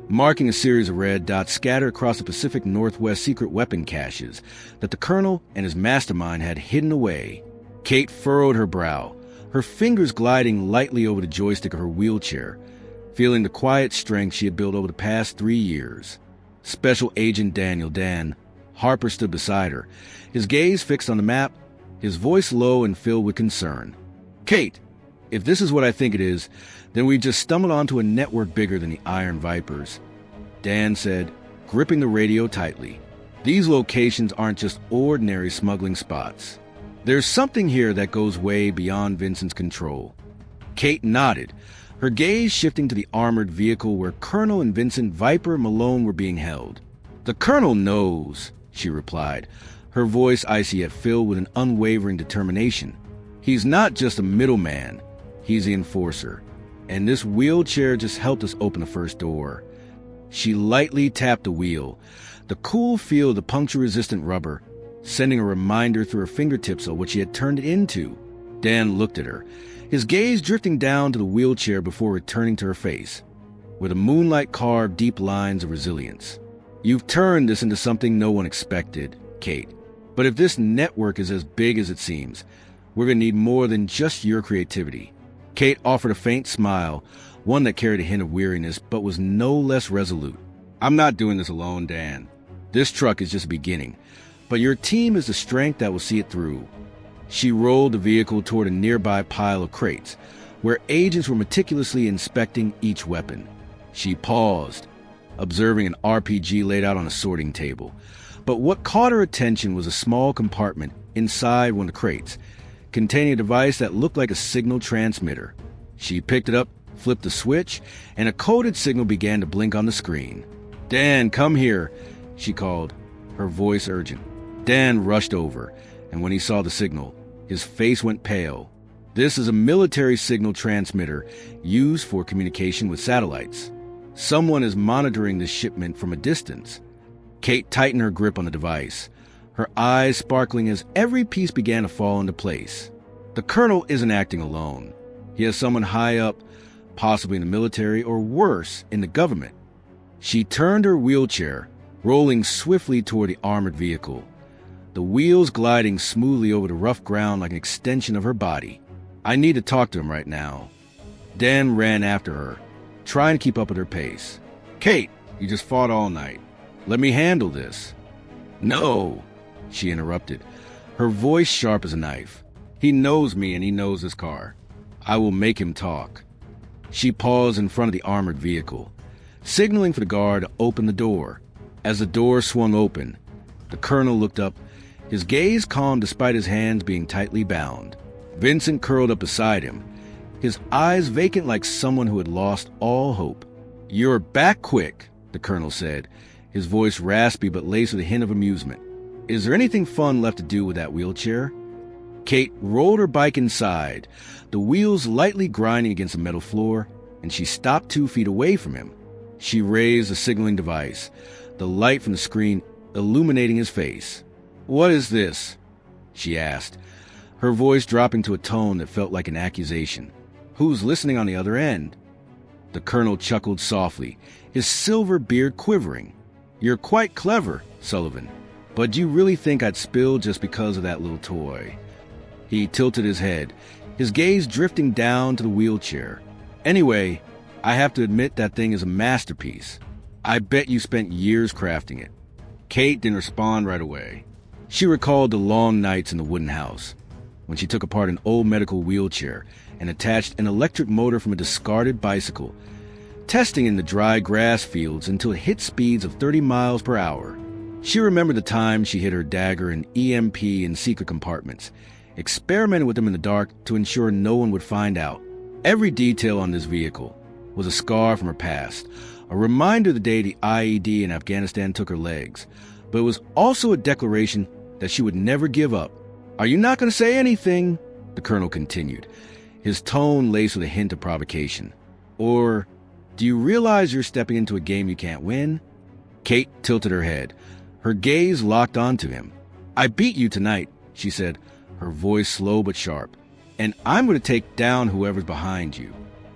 marking a series of red dots scattered across the Pacific Northwest secret weapon caches that the colonel and his mastermind had hidden away. Kate furrowed her brow, her fingers gliding lightly over the joystick of her wheelchair, feeling the quiet strength she had built over the past 3 years. Special Agent Daniel Dan Harper stood beside her, his gaze fixed on the map, his voice low and filled with concern. "Kate, if this is what I think it is, then we've just stumbled onto a network bigger than the Iron Vipers," Dan said, gripping the radio tightly. "These locations aren't just ordinary smuggling spots. There's something here that goes way beyond Vincent's control." Kate nodded, her gaze shifting to the armored vehicle where Colonel and Vincent Viper Malone were being held. "The Colonel knows," she replied, her voice icy yet filled with an unwavering determination. "He's not just a middleman, he's the enforcer. And this wheelchair just helped us open the first door." She lightly tapped the wheel, the cool feel of the puncture-resistant rubber, sending a reminder through her fingertips of what she had turned it into. Dan looked at her, his gaze drifting down to the wheelchair before returning to her face, where the moonlight carved deep lines of resilience. "You've turned this into something no one expected, Kate. But if this network is as big as it seems, we're going to need more than just your creativity." Kate offered a faint smile, one that carried a hint of weariness but was no less resolute. "I'm not doing this alone, Dan. This truck is just a beginning, but your team is the strength that will see it through." She rolled the vehicle toward a nearby pile of crates, where agents were meticulously inspecting each weapon. She paused, observing an RPG laid out on a sorting table. But what caught her attention was a small compartment inside one of the crates, containing a device that looked like a signal transmitter. She picked it up, flipped the switch, and a coded signal began to blink on the screen. "Dan, come here," she called, her voice urgent. Dan rushed over, and when he saw the signal, his face went pale. This is a military signal transmitter used for communication with satellites. Someone is monitoring this shipment from a distance. Kate tightened her grip on the device, her eyes sparkling as every piece began to fall into place. The colonel isn't acting alone. He has someone high up, possibly in the military or worse, in the government. She turned her wheelchair, rolling swiftly toward the armored vehicle, the wheels gliding smoothly over the rough ground like an extension of her body. "I need to talk to him right now." Dan ran after her, trying to keep up with her pace. "Kate, you just fought all night. Let me handle this." "No," she interrupted, her voice sharp as a knife. "He knows me and he knows this car. I will make him talk." She paused in front of the armored vehicle, signaling for the guard to open the door. As the door swung open, the colonel looked up, his gaze calm despite his hands being tightly bound. Vincent curled up beside him, his eyes vacant like someone who had lost all hope. "You're back quick," the colonel said, his voice raspy but laced with a hint of amusement. "Is there anything fun left to do with that wheelchair?" Kate rolled her bike inside, the wheels lightly grinding against the metal floor, and she stopped 2 feet away from him. She raised the signaling device, the light from the screen illuminating his face. "What is this?" she asked, her voice dropping to a tone that felt like an accusation. "Who's listening on the other end?" The colonel chuckled softly, his silver beard quivering. "You're quite clever, Sullivan, but do you really think I'd spill just because of that little toy?" He tilted his head, his gaze drifting down to the wheelchair. "Anyway, I have to admit that thing is a masterpiece. I bet you spent years crafting it." Kate didn't respond right away. She recalled the long nights in the wooden house, when she took apart an old medical wheelchair and attached an electric motor from a discarded bicycle, testing in the dry grass fields until it hit speeds of 30 miles per hour. She remembered the time she hid her dagger and EMP in secret compartments, experimented with them in the dark to ensure no one would find out. Every detail on this vehicle was a scar from her past, a reminder of the day the IED in Afghanistan took her legs, but it was also a declaration that she would never give up. "Are you not going to say anything?" the colonel continued, his tone laced with a hint of provocation. "Or do you realize you're stepping into a game you can't win?" Kate tilted her head, her gaze locked onto him. "I beat you tonight," she said, her voice slow but sharp, "and I'm going to take down whoever's behind you.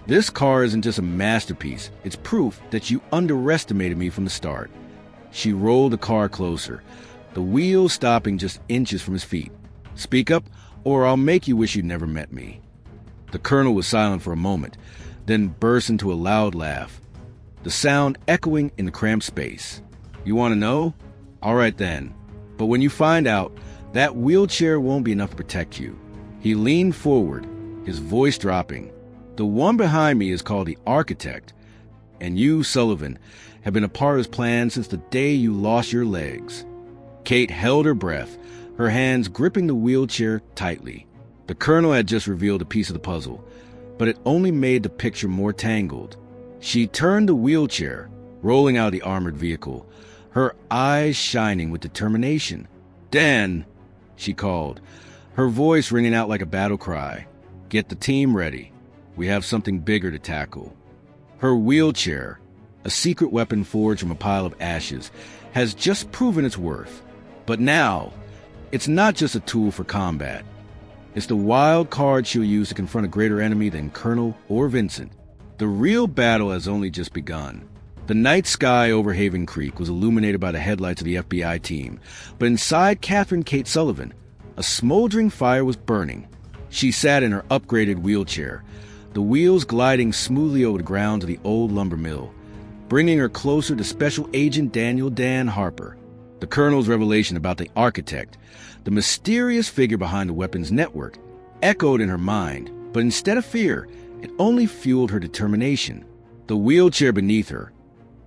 This car isn't just a masterpiece, it's proof that you underestimated me from the start." She rolled the car closer, the wheels stopping just inches from his feet. "Speak up, or I'll make you wish you'd never met me." The colonel was silent for a moment, then burst into a loud laugh, the sound echoing in the cramped space. "You want to know? All right then. But when you find out, that wheelchair won't be enough to protect you." He leaned forward, his voice dropping. "The one behind me is called the Architect, and you, Sullivan, have been a part of his plan since the day you lost your legs." Kate held her breath, her hands gripping the wheelchair tightly. The colonel had just revealed a piece of the puzzle, but it only made the picture more tangled. She turned the wheelchair, rolling out of the armored vehicle, her eyes shining with determination. "Dan," she called, her voice ringing out like a battle cry. "Get the team ready. We have something bigger to tackle." Her wheelchair, a secret weapon forged from a pile of ashes, has just proven its worth. But now, it's not just a tool for combat. It's the wild card she'll use to confront a greater enemy than Colonel or Vincent. The real battle has only just begun. The night sky over Haven Creek was illuminated by the headlights of the FBI team, but inside Catherine Kate Sullivan, a smoldering fire was burning. She sat in her upgraded wheelchair, the wheels gliding smoothly over the grounds of the old lumber mill, bringing her closer to Special Agent Daniel Dan Harper. The colonel's revelation about the Architect, the mysterious figure behind the weapons network, echoed in her mind, but instead of fear, it only fueled her determination. The wheelchair beneath her,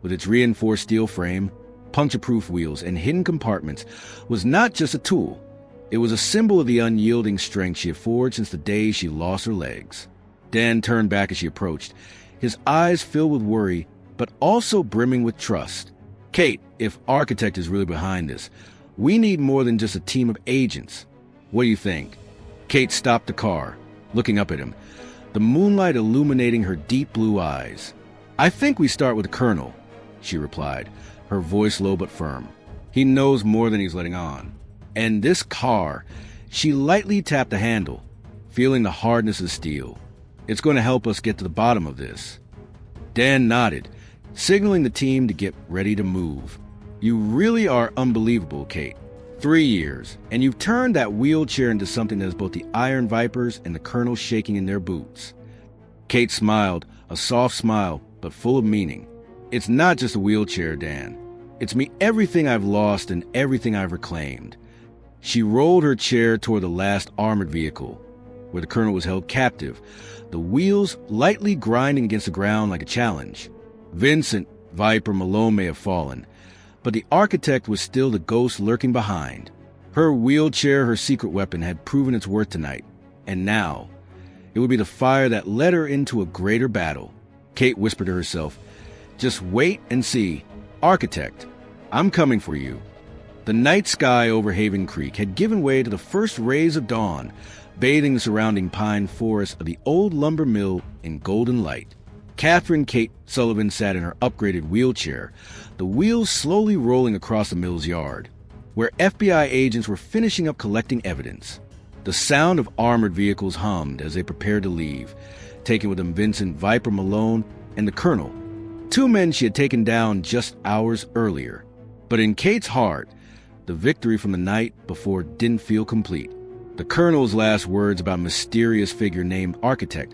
with its reinforced steel frame, puncture-proof wheels, and hidden compartments, was not just a tool. It was a symbol of the unyielding strength she had forged since the day she lost her legs. Dan turned back as she approached, his eyes filled with worry, but also brimming with trust. "Kate, if Architect is really behind this, we need more than just a team of agents. What do you think?" Kate stopped the car, looking up at him, the moonlight illuminating her deep blue eyes. "I think we start with the Colonel," she replied, her voice low but firm. "He knows more than he's letting on. And this car," she lightly tapped the handle, feeling the hardness of steel. "It's going to help us get to the bottom of this." Dan nodded, signaling the team to get ready to move. "You really are unbelievable, Kate. 3 years, and you've turned that wheelchair into something that has both the Iron Vipers and the Colonel shaking in their boots." Kate smiled, a soft smile, but full of meaning. "It's not just a wheelchair, Dan. It's me everything I've lost and everything I've reclaimed." She rolled her chair toward the last armored vehicle, where the Colonel was held captive, the wheels lightly grinding against the ground like a challenge. Vincent, Viper, Malone may have fallen, but the Architect was still the ghost lurking behind. Her wheelchair, her secret weapon, had proven its worth tonight, and now it would be the fire that led her into a greater battle. Kate whispered to herself, "Just wait and see. Architect, I'm coming for you." The night sky over Haven Creek had given way to the first rays of dawn, bathing the surrounding pine forest of the old lumber mill in golden light. Catherine Kate Sullivan sat in her upgraded wheelchair, the wheels slowly rolling across the mill's yard, where FBI agents were finishing up collecting evidence. The sound of armored vehicles hummed as they prepared to leave, taking with them Vincent Viper Malone and the Colonel, two men she had taken down just hours earlier. But in Kate's heart, the victory from the night before didn't feel complete. The Colonel's last words about a mysterious figure named Architect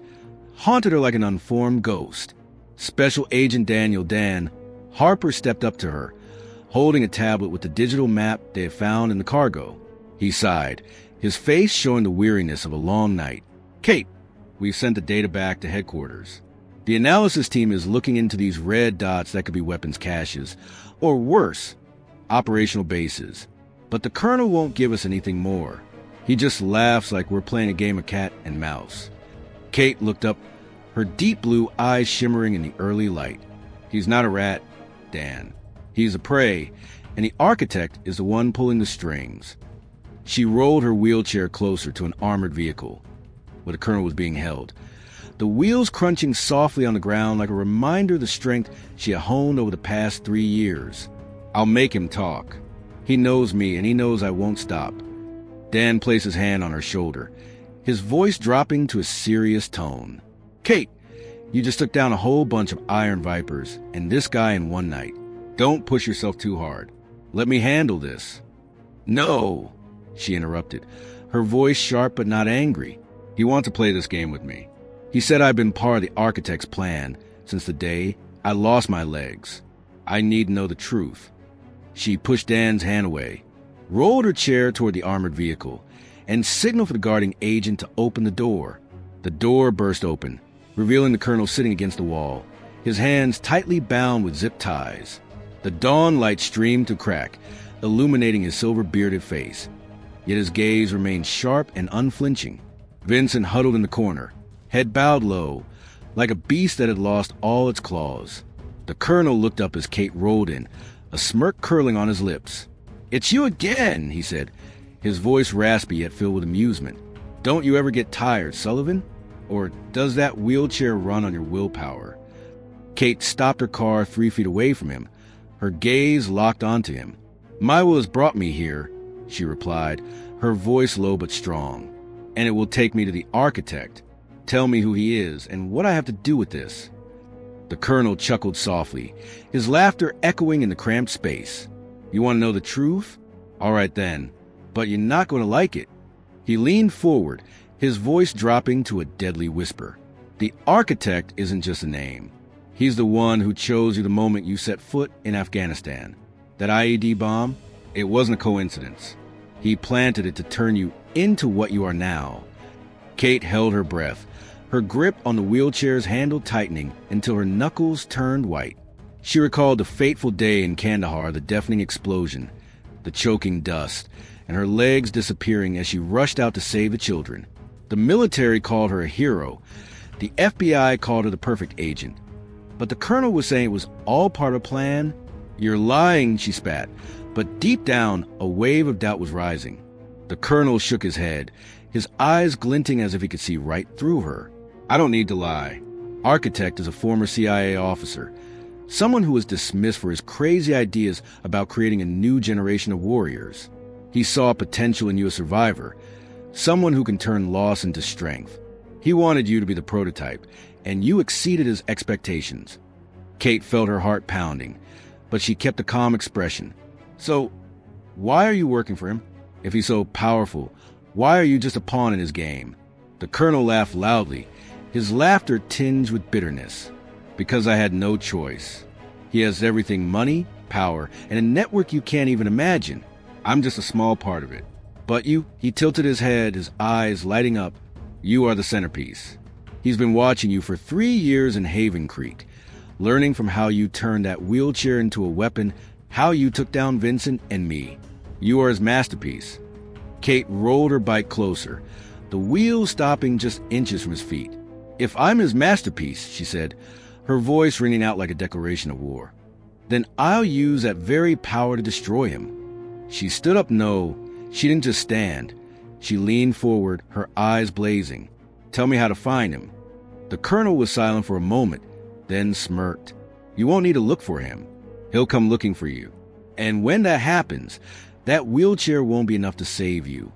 haunted her like an unformed ghost. Special Agent Daniel Dan Harper stepped up to her, holding a tablet with the digital map they had found in the cargo. He sighed, his face showing the weariness of a long night. "Kate, we've sent the data back to headquarters. The analysis team is looking into these red dots that could be weapons caches, or worse, operational bases. But the Colonel won't give us anything more. He just laughs like we're playing a game of cat and mouse." Kate looked up, her deep blue eyes shimmering in the early light. "He's not a rat, Dan. He's a prey, and the Architect is the one pulling the strings." She rolled her wheelchair closer to an armored vehicle, where the Colonel was being held, the wheels crunching softly on the ground like a reminder of the strength she had honed over the past 3 years. "I'll make him talk. He knows me, and he knows I won't stop." Dan placed his hand on her shoulder, his voice dropping to a serious tone. "Kate, you just took down a whole bunch of Iron Vipers and this guy in one night. Don't push yourself too hard. Let me handle this." "No," she interrupted, her voice sharp but not angry. "He wants to play this game with me. He said I've been part of the Architect's plan since the day I lost my legs. I need to know the truth." She pushed Dan's hand away, rolled her chair toward the armored vehicle, and signaled for the guarding agent to open the door. The door burst open, revealing the Colonel sitting against the wall, his hands tightly bound with zip ties. The dawn light streamed through crack, illuminating his silver-bearded face, yet his gaze remained sharp and unflinching. Vincent huddled in the corner, head bowed low, like a beast that had lost all its claws. The Colonel looked up as Kate rolled in, a smirk curling on his lips. "It's you again," he said, his voice raspy yet filled with amusement. "Don't you ever get tired, Sullivan? Or does that wheelchair run on your willpower?" Kate stopped her car 3 feet away from him, her gaze locked onto him. "My will has brought me here," she replied, her voice low but strong. "And it will take me to the Architect. Tell me who he is and what I have to do with this." The Colonel chuckled softly, his laughter echoing in the cramped space. "You want to know the truth? All right then, but you're not going to like it." He leaned forward, his voice dropping to a deadly whisper. "The Architect isn't just a name. He's the one who chose you the moment you set foot in Afghanistan. That IED bomb, it wasn't a coincidence. He planted it to turn you into what you are now." Kate held her breath, her grip on the wheelchair's handle tightening until her knuckles turned white. She recalled the fateful day in Kandahar, the deafening explosion, the choking dust, and her legs disappearing as she rushed out to save the children. The military called her a hero. The FBI called her the perfect agent. But the Colonel was saying it was all part of a plan. "You're lying," she spat, but deep down, a wave of doubt was rising. The Colonel shook his head, his eyes glinting as if he could see right through her. "I don't need to lie. Architect is a former CIA officer, someone who was dismissed for his crazy ideas about creating a new generation of warriors. He saw potential in you, a survivor, someone who can turn loss into strength. He wanted you to be the prototype, and you exceeded his expectations." Kate felt her heart pounding, but she kept a calm expression. "So, why are you working for him? If he's so powerful, why are you just a pawn in his game?" The Colonel laughed loudly, his laughter tinged with bitterness. "Because I had no choice. He has everything: money, power, and a network you can't even imagine. I'm just a small part of it. But you," he tilted his head, his eyes lighting up, "you are the centerpiece. He's been watching you for 3 years in Haven Creek, learning from how you turned that wheelchair into a weapon, how you took down Vincent and me. You are his masterpiece." Kate rolled her bike closer, the wheels stopping just inches from his feet. "If I'm his masterpiece," she said, her voice ringing out like a declaration of war, "then I'll use that very power to destroy him." She stood up. No, she didn't just stand. She leaned forward, her eyes blazing. "Tell me how to find him." The colonel was silent for a moment, then smirked. "You won't need to look for him. He'll come looking for you. And when that happens, that wheelchair won't be enough to save you."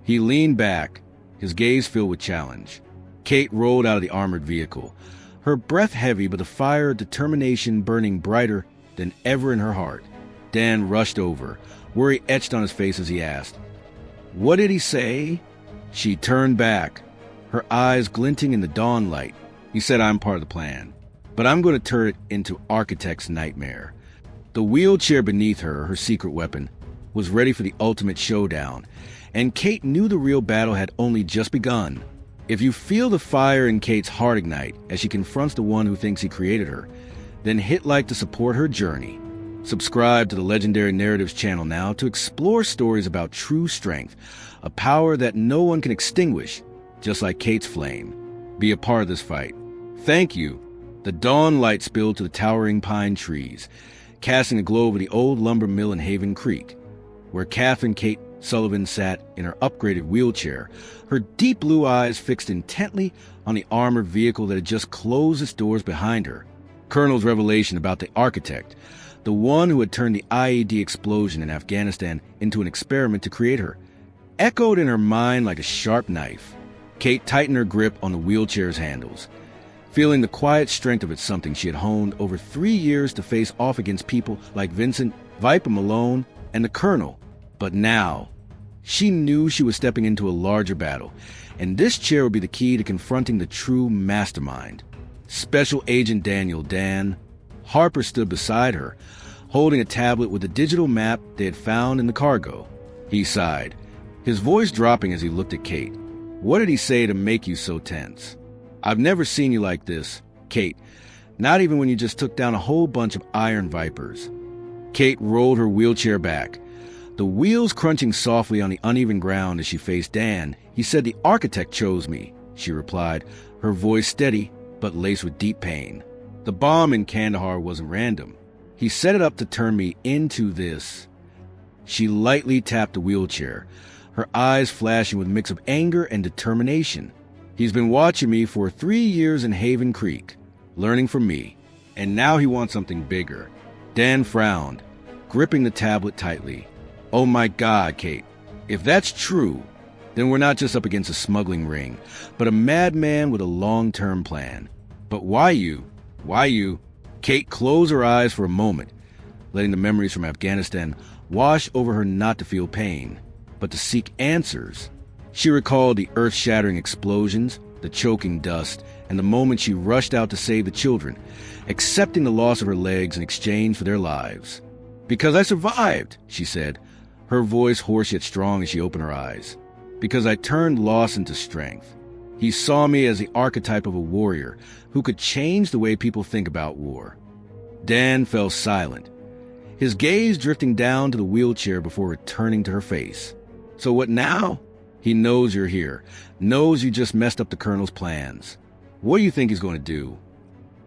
He leaned back, his gaze filled with challenge. Kate rolled out of the armored vehicle, her breath heavy but the fire of determination burning brighter than ever in her heart. Dan rushed over, worry etched on his face as he asked, "What did he say?" She turned back, her eyes glinting in the dawn light. "He said I'm part of the plan, but I'm going to turn it into Architect's nightmare." The wheelchair beneath her, her secret weapon, was ready for the ultimate showdown, and Kate knew the real battle had only just begun. If you feel the fire in Kate's heart ignite as she confronts the one who thinks he created her, then hit like to support her journey. Subscribe to the Legendary Narratives channel now to explore stories about true strength, a power that no one can extinguish, just like Kate's flame. Be a part of this fight. Thank you. The dawn light spilled to the towering pine trees, casting a glow over the old lumber mill in Haven Creek, where Catherine Kate Sullivan sat in her upgraded wheelchair, her deep blue eyes fixed intently on the armored vehicle that had just closed its doors behind her. Colonel's revelation about the architect, the one who had turned the IED explosion in Afghanistan into an experiment to create her, echoed in her mind like a sharp knife. Kate tightened her grip on the wheelchair's handles. Feeling the quiet strength of it, something she had honed over 3 years to face off against people like Vincent, Viper Malone, and the Colonel. But now, she knew she was stepping into a larger battle, and this chair would be the key to confronting the true mastermind. Special Agent Daniel Dan. Harper stood beside her, holding a tablet with a digital map they had found in the cargo. He sighed, his voice dropping as he looked at Kate. "What did he say to make you so tense?" "I've never seen you like this, Kate, not even when you just took down a whole bunch of iron vipers." Kate rolled her wheelchair back, the wheels crunching softly on the uneven ground as she faced Dan. "He said the architect chose me," she replied, her voice steady but laced with deep pain. "The bomb in Kandahar wasn't random. He set it up to turn me into this." She lightly tapped the wheelchair, her eyes flashing with a mix of anger and determination. "He's been watching me for 3 years in Haven Creek, learning from me, and now he wants something bigger." Dan frowned, gripping the tablet tightly. "Oh my God, Kate, if that's true, then we're not just up against a smuggling ring, but a madman with a long-term plan. But why you? Why you?" Kate closed her eyes for a moment, letting the memories from Afghanistan wash over her, not to feel pain, but to seek answers. She recalled the earth-shattering explosions, the choking dust, and the moment she rushed out to save the children, accepting the loss of her legs in exchange for their lives. "Because I survived," she said, her voice hoarse yet strong as she opened her eyes. "Because I turned loss into strength." He saw me as the archetype of a warrior who could change the way people think about war. Dan fell silent, his gaze drifting down to the wheelchair before returning to her face. "So what now?" "He knows you're here, knows you just messed up the Colonel's plans. What do you think he's going to do?"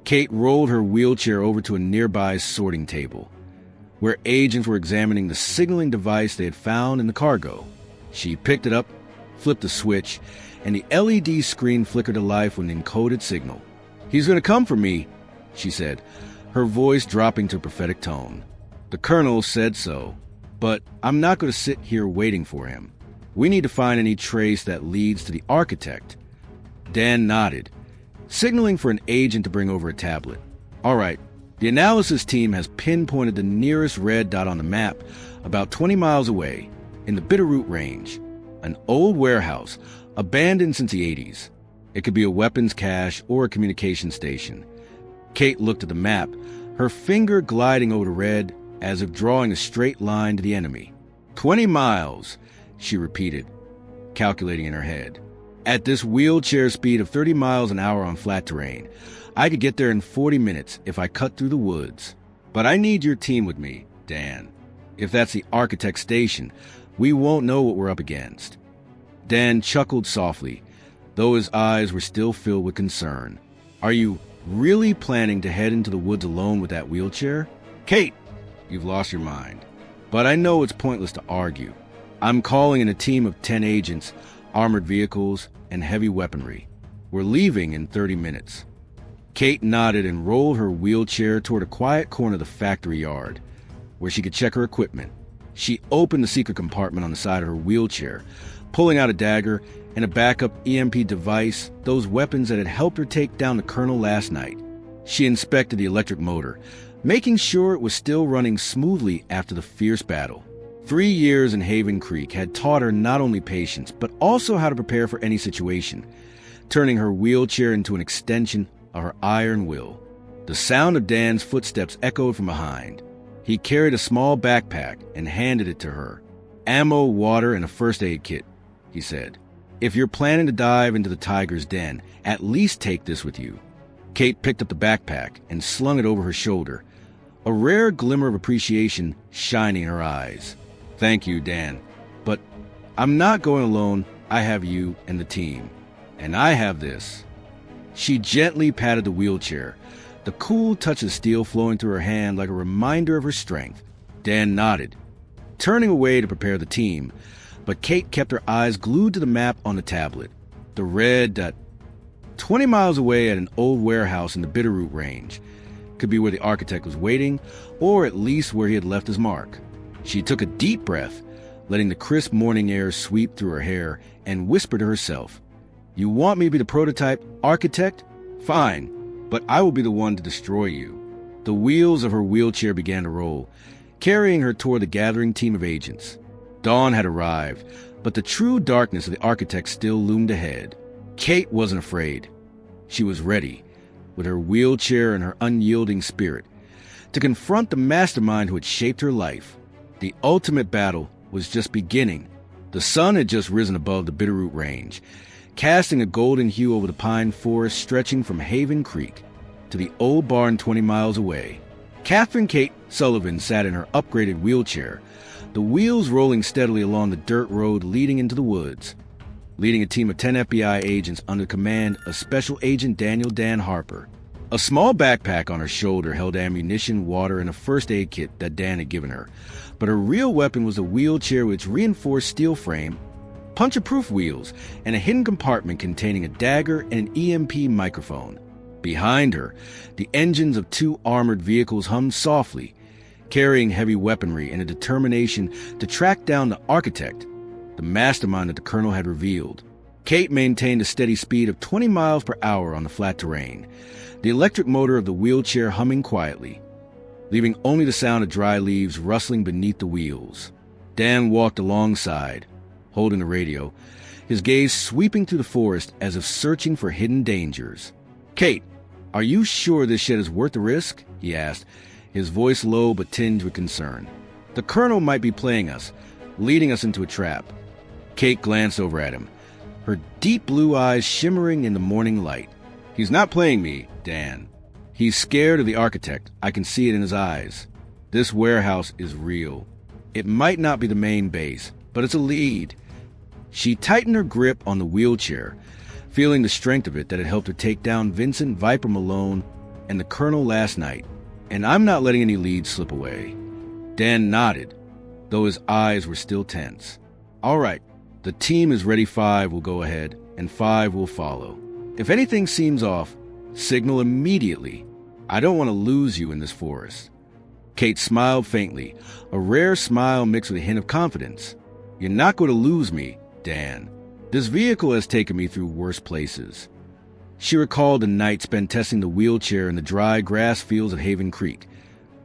Kate rolled her wheelchair over to a nearby sorting table, where agents were examining the signaling device they had found in the cargo. She picked it up, flipped the switch, and the LED screen flickered to life with an encoded signal. "He's going to come for me," she said, her voice dropping to a prophetic tone. "The Colonel said so, but I'm not going to sit here waiting for him. We need to find any trace that leads to the architect." Dan nodded, signaling for an agent to bring over a tablet. "All right, the analysis team has pinpointed the nearest red dot on the map about 20 miles away, in the Bitterroot Range. An old warehouse, abandoned since the 80s. It could be a weapons cache or a communication station." Kate looked at the map, her finger gliding over the red as if drawing a straight line to the enemy. 20 miles, she repeated, calculating in her head. "At this wheelchair speed of 30 miles an hour on flat terrain, I could get there in 40 minutes if I cut through the woods. But I need your team with me, Dan. If that's the architect station, we won't know what we're up against." Dan chuckled softly, though his eyes were still filled with concern. "Are you really planning to head into the woods alone with that wheelchair?" "Kate, you've lost your mind." But I know it's pointless to argue. I'm calling in a team of 10 agents, armored vehicles, and heavy weaponry. We're leaving in 30 minutes. Kate nodded and rolled her wheelchair toward a quiet corner of the factory yard, where she could check her equipment. She opened the secret compartment on the side of her wheelchair, pulling out a dagger and a backup EMP device, those weapons that had helped her take down the colonel last night. She inspected the electric motor, making sure it was still running smoothly after the fierce battle. 3 years in Haven Creek had taught her not only patience, but also how to prepare for any situation, turning her wheelchair into an extension of her iron will. The sound of Dan's footsteps echoed from behind. He carried a small backpack and handed it to her. "Ammo, water, and a first aid kit," he said. "If you're planning to dive into the tiger's den, at least take this with you." Kate picked up the backpack and slung it over her shoulder, a rare glimmer of appreciation shining in her eyes. "Thank you, Dan. But I'm not going alone. I have you and the team. And I have this." She gently patted the wheelchair, the cool touch of steel flowing through her hand like a reminder of her strength. Dan nodded, turning away to prepare the team, but Kate kept her eyes glued to the map on the tablet. The red dot 20 miles away at an old warehouse in the Bitterroot Range. Could be where the architect was waiting, or at least where he had left his mark. She took a deep breath, letting the crisp morning air sweep through her hair, and whispered to herself, "You want me to be the prototype architect? Fine, but I will be the one to destroy you." The wheels of her wheelchair began to roll, carrying her toward the gathering team of agents. Dawn had arrived, but the true darkness of the architect still loomed ahead. Kate wasn't afraid. She was ready, with her wheelchair and her unyielding spirit, to confront the mastermind who had shaped her life. The ultimate battle was just beginning. The sun had just risen above the Bitterroot Range, casting a golden hue over the pine forest stretching from Haven Creek to the old barn 20 miles away. Catherine Kate Sullivan sat in her upgraded wheelchair, the wheels rolling steadily along the dirt road leading into the woods. Leading a team of 10 FBI agents under command of Special Agent Daniel Dan Harper. A small backpack on her shoulder held ammunition, water, and a first aid kit that Dan had given her, but her real weapon was a wheelchair with its reinforced steel frame, puncture-proof wheels, and a hidden compartment containing a dagger and an EMP microphone. Behind her, the engines of 2 armored vehicles hummed softly, carrying heavy weaponry and a determination to track down the architect, the mastermind that the colonel had revealed. Kate maintained a steady speed of 20 miles per hour on the flat terrain, the electric motor of the wheelchair humming quietly, leaving only the sound of dry leaves rustling beneath the wheels. Dan walked alongside, holding the radio, his gaze sweeping through the forest as if searching for hidden dangers. "Kate, are you sure this shit is worth the risk?" he asked, his voice low but tinged with concern. "The colonel might be playing us, leading us into a trap." Kate glanced over at him, her deep blue eyes shimmering in the morning light. "He's not playing me, Dan. He's scared of the architect. I can see it in his eyes. This warehouse is real. It might not be the main base, but it's a lead." She tightened her grip on the wheelchair, feeling the strength of it that had helped her take down Vincent Viper Malone and the colonel last night. "And I'm not letting any leads slip away." Dan nodded, though his eyes were still tense. "All right. The team is ready. 5 will go ahead, and 5 will follow. If anything seems off, signal immediately. I don't want to lose you in this forest." Kate smiled faintly, a rare smile mixed with a hint of confidence. "You're not going to lose me, Dan. This vehicle has taken me through worse places." She recalled the night spent testing the wheelchair in the dry grass fields of Haven Creek,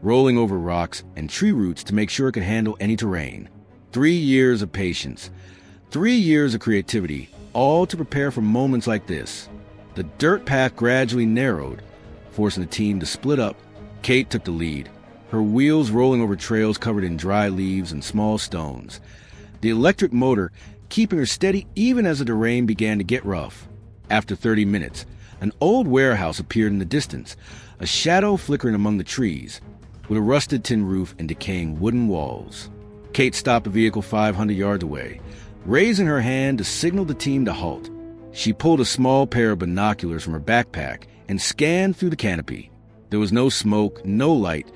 rolling over rocks and tree roots to make sure it could handle any terrain. 3 years of patience, 3 years of creativity, all to prepare for moments like this. The dirt path gradually narrowed, forcing the team to split up. Kate took the lead, her wheels rolling over trails covered in dry leaves and small stones, the electric motor keeping her steady even as the terrain began to get rough. After 30 minutes, an old warehouse appeared in the distance, a shadow flickering among the trees, with a rusted tin roof and decaying wooden walls. Kate stopped the vehicle 500 yards away, raising her hand to signal the team to halt. She pulled a small pair of binoculars from her backpack and scanned through the canopy. There was no smoke, no light,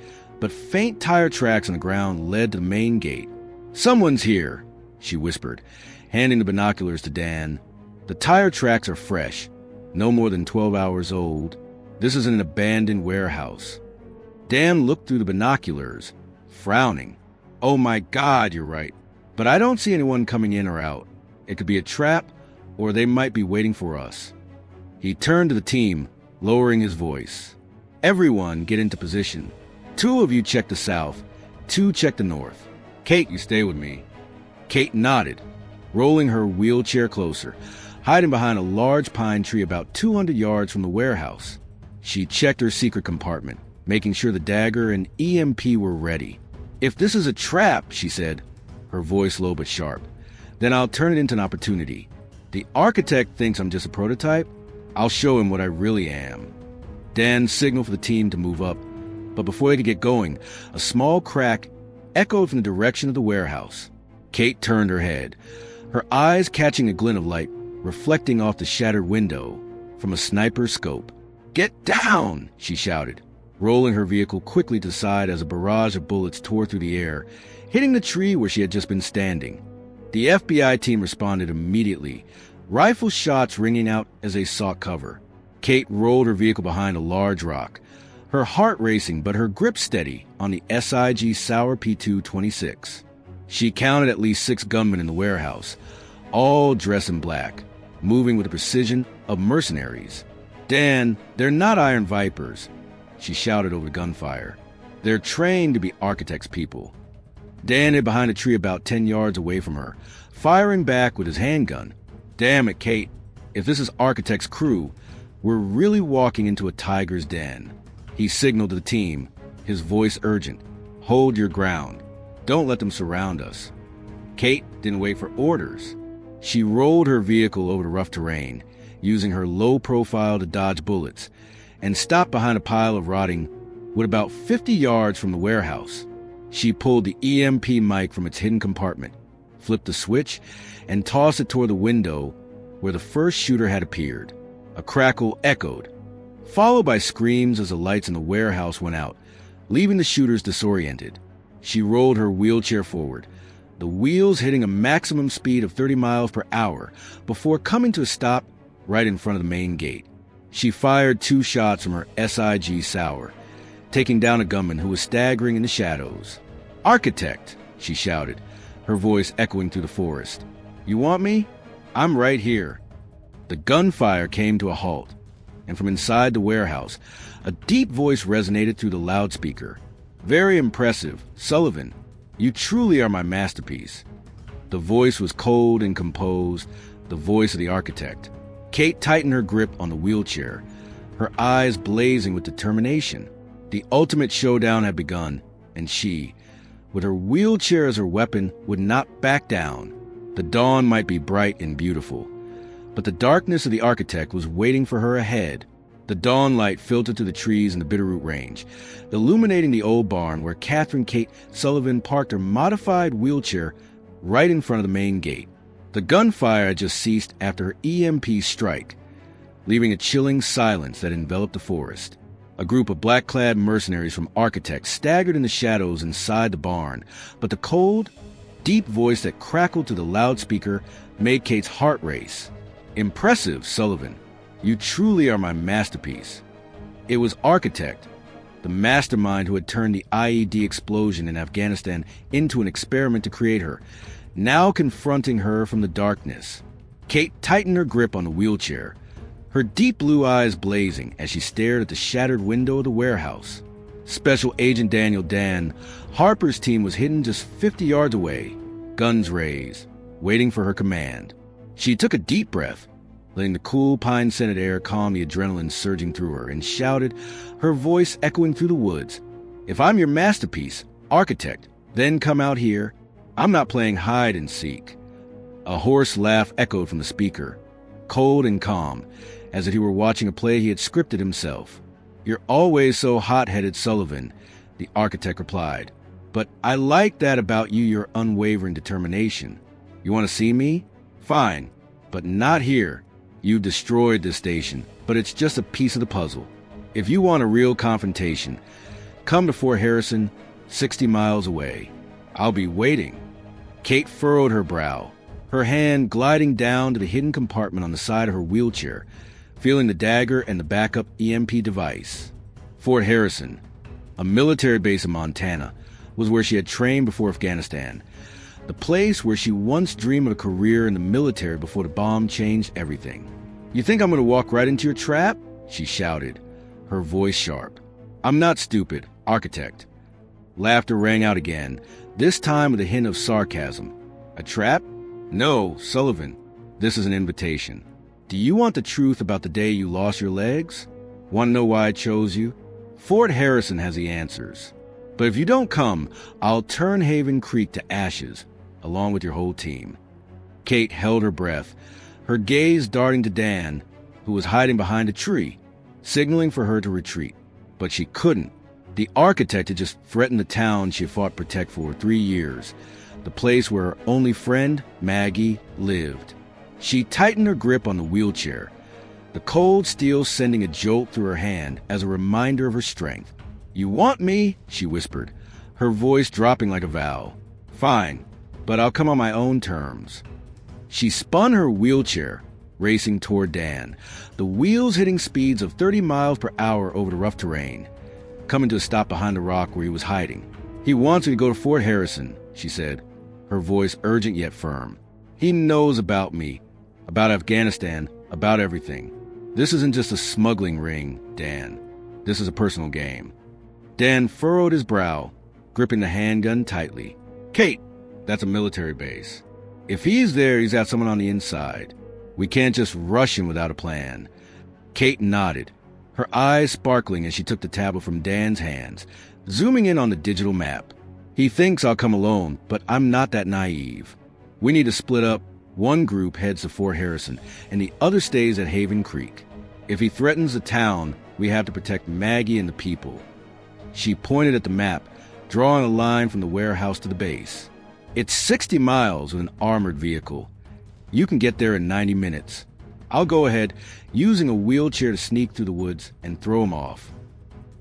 but faint tire tracks on the ground led to the main gate. "Someone's here," she whispered, handing the binoculars to Dan. "The tire tracks are fresh, no more than 12 hours old. This is an abandoned warehouse." Dan looked through the binoculars, frowning. "Oh my God, you're right. But I don't see anyone coming in or out. It could be a trap, or they might be waiting for us." He turned to the team, lowering his voice. "Everyone get into position. 2 of you check the south, 2 check the north. Kate, you stay with me." Kate nodded, rolling her wheelchair closer, hiding behind a large pine tree about 200 yards from the warehouse. She checked her secret compartment, making sure the dagger and EMP were ready. "If this is a trap," she said, her voice low but sharp, "then I'll turn it into an opportunity. The architect thinks I'm just a prototype. I'll show him what I really am." Dan signaled for the team to move up, but before they could get going, a small crack echoed from the direction of the warehouse. Kate turned her head, her eyes catching a glint of light reflecting off the shattered window from a sniper's scope. "Get down!" she shouted, rolling her vehicle quickly to the side as a barrage of bullets tore through the air, hitting the tree where she had just been standing. The FBI team responded immediately, rifle shots ringing out as they sought cover. Kate rolled her vehicle behind a large rock, her heart racing but her grip steady on the SIG Sauer P2-26. She counted at least 6 gunmen in the warehouse, all dressed in black, moving with the precision of mercenaries. "Dan, they're not Iron Vipers," she shouted over the gunfire. "They're trained to be architects' people." Dan hid behind a tree about 10 yards away from her, firing back with his handgun. "Damn it, Kate. If this is architects' crew, we're really walking into a tiger's den." He signaled to the team, his voice urgent. "Hold your ground. Don't let them surround us." Kate didn't wait for orders. She rolled her vehicle over the rough terrain, using her low profile to dodge bullets, and stopped behind a pile of rotting wood about 50 yards from the warehouse. She pulled the EMP mic from its hidden compartment, flipped the switch, and tossed it toward the window where the first shooter had appeared. A crackle echoed, followed by screams as the lights in the warehouse went out, leaving the shooters disoriented. She rolled her wheelchair forward, the wheels hitting a maximum speed of 30 miles per hour before coming to a stop right in front of the main gate. She fired 2 shots from her SIG Sauer, taking down a gunman who was staggering in the shadows. "Architect," she shouted, her voice echoing through the forest. "You want me? I'm right here." The gunfire came to a halt, and from inside the warehouse, a deep voice resonated through the loudspeaker. "Very impressive, Sullivan. You truly are my masterpiece." The voice was cold and composed, the voice of the architect. Kate tightened her grip on the wheelchair, her eyes blazing with determination. The ultimate showdown had begun, and she, with her wheelchair as her weapon, would not back down. The dawn might be bright and beautiful, but the darkness of the architect was waiting for her ahead. The dawn light filtered through the trees in the Bitterroot Range, illuminating the old barn where Catherine Kate Sullivan parked her modified wheelchair right in front of the main gate. The gunfire had just ceased after her EMP strike, leaving a chilling silence that enveloped the forest. A group of black-clad mercenaries from Architects staggered in the shadows inside the barn, but the cold, deep voice that crackled through the loudspeaker made Kate's heart race. "Impressive, Sullivan. You truly are my masterpiece." It was Architect, the mastermind who had turned the IED explosion in Afghanistan into an experiment to create her, now confronting her from the darkness. Kate tightened her grip on the wheelchair, her deep blue eyes blazing as she stared at the shattered window of the warehouse. Special Agent Daniel Dan, Harper's team was hidden just 50 yards away, guns raised, waiting for her command. She took a deep breath, letting the cool pine-scented air calm the adrenaline surging through her, and shouted, her voice echoing through the woods, "If I'm your masterpiece, Architect, then come out here. I'm not playing hide and seek." A hoarse laugh echoed from the speaker, cold and calm, as if he were watching a play he had scripted himself. "You're always so hot-headed, Sullivan," the Architect replied. "But I like that about you, your unwavering determination. You want to see me? Fine, but not here. You destroyed this station, but it's just a piece of the puzzle. If you want a real confrontation, Come to Fort Harrison, 60 miles away. I'll be waiting." Kate furrowed her brow, her hand gliding down to the hidden compartment on the side of her wheelchair, feeling the dagger and the backup EMP device. Fort Harrison, a military base in Montana, was where she had trained before Afghanistan, the place where she once dreamed of a career in the military before the bomb changed everything. "You think I'm going to walk right into your trap?" she shouted, her voice sharp. "I'm not stupid, architect." Laughter rang out again, this time with a hint of sarcasm. "A trap? No, Sullivan. This is an invitation. Do you want the truth about the day you lost your legs? Want to know why I chose you? Fort Harrison has the answers. But if you don't come, I'll turn Haven Creek to ashes, along with your whole team." Kate held her breath, her gaze darting to Dan, who was hiding behind a tree, signaling for her to retreat. But she couldn't. The architect had just threatened the town she had fought to protect for 3 years, the place where her only friend, Maggie, lived. She tightened her grip on the wheelchair, the cold steel sending a jolt through her hand as a reminder of her strength. "You want me?" she whispered, her voice dropping like a vow. "Fine, but I'll come on my own terms." She spun her wheelchair, racing toward Dan, the wheels hitting speeds of 30 miles per hour over the rough terrain, coming to a stop behind a rock where he was hiding. "He wants me to go to Fort Harrison," she said, her voice urgent yet firm. "He knows about me, about Afghanistan, about everything. This isn't just a smuggling ring, Dan. This is a personal game." Dan furrowed his brow, gripping the handgun tightly. "Kate, that's a military base. If he's there, he's got someone on the inside. We can't just rush him without a plan." Kate nodded, her eyes sparkling as she took the tablet from Dan's hands, zooming in on the digital map. "He thinks I'll come alone, but I'm not that naive. We need to split up. One group heads to Fort Harrison, and the other stays at Haven Creek. If he threatens the town, we have to protect Maggie and the people." She pointed at the map, drawing a line from the warehouse to the base. "It's 60 miles with an armored vehicle. You can get there in 90 minutes. I'll go ahead, using a wheelchair to sneak through the woods and throw him off."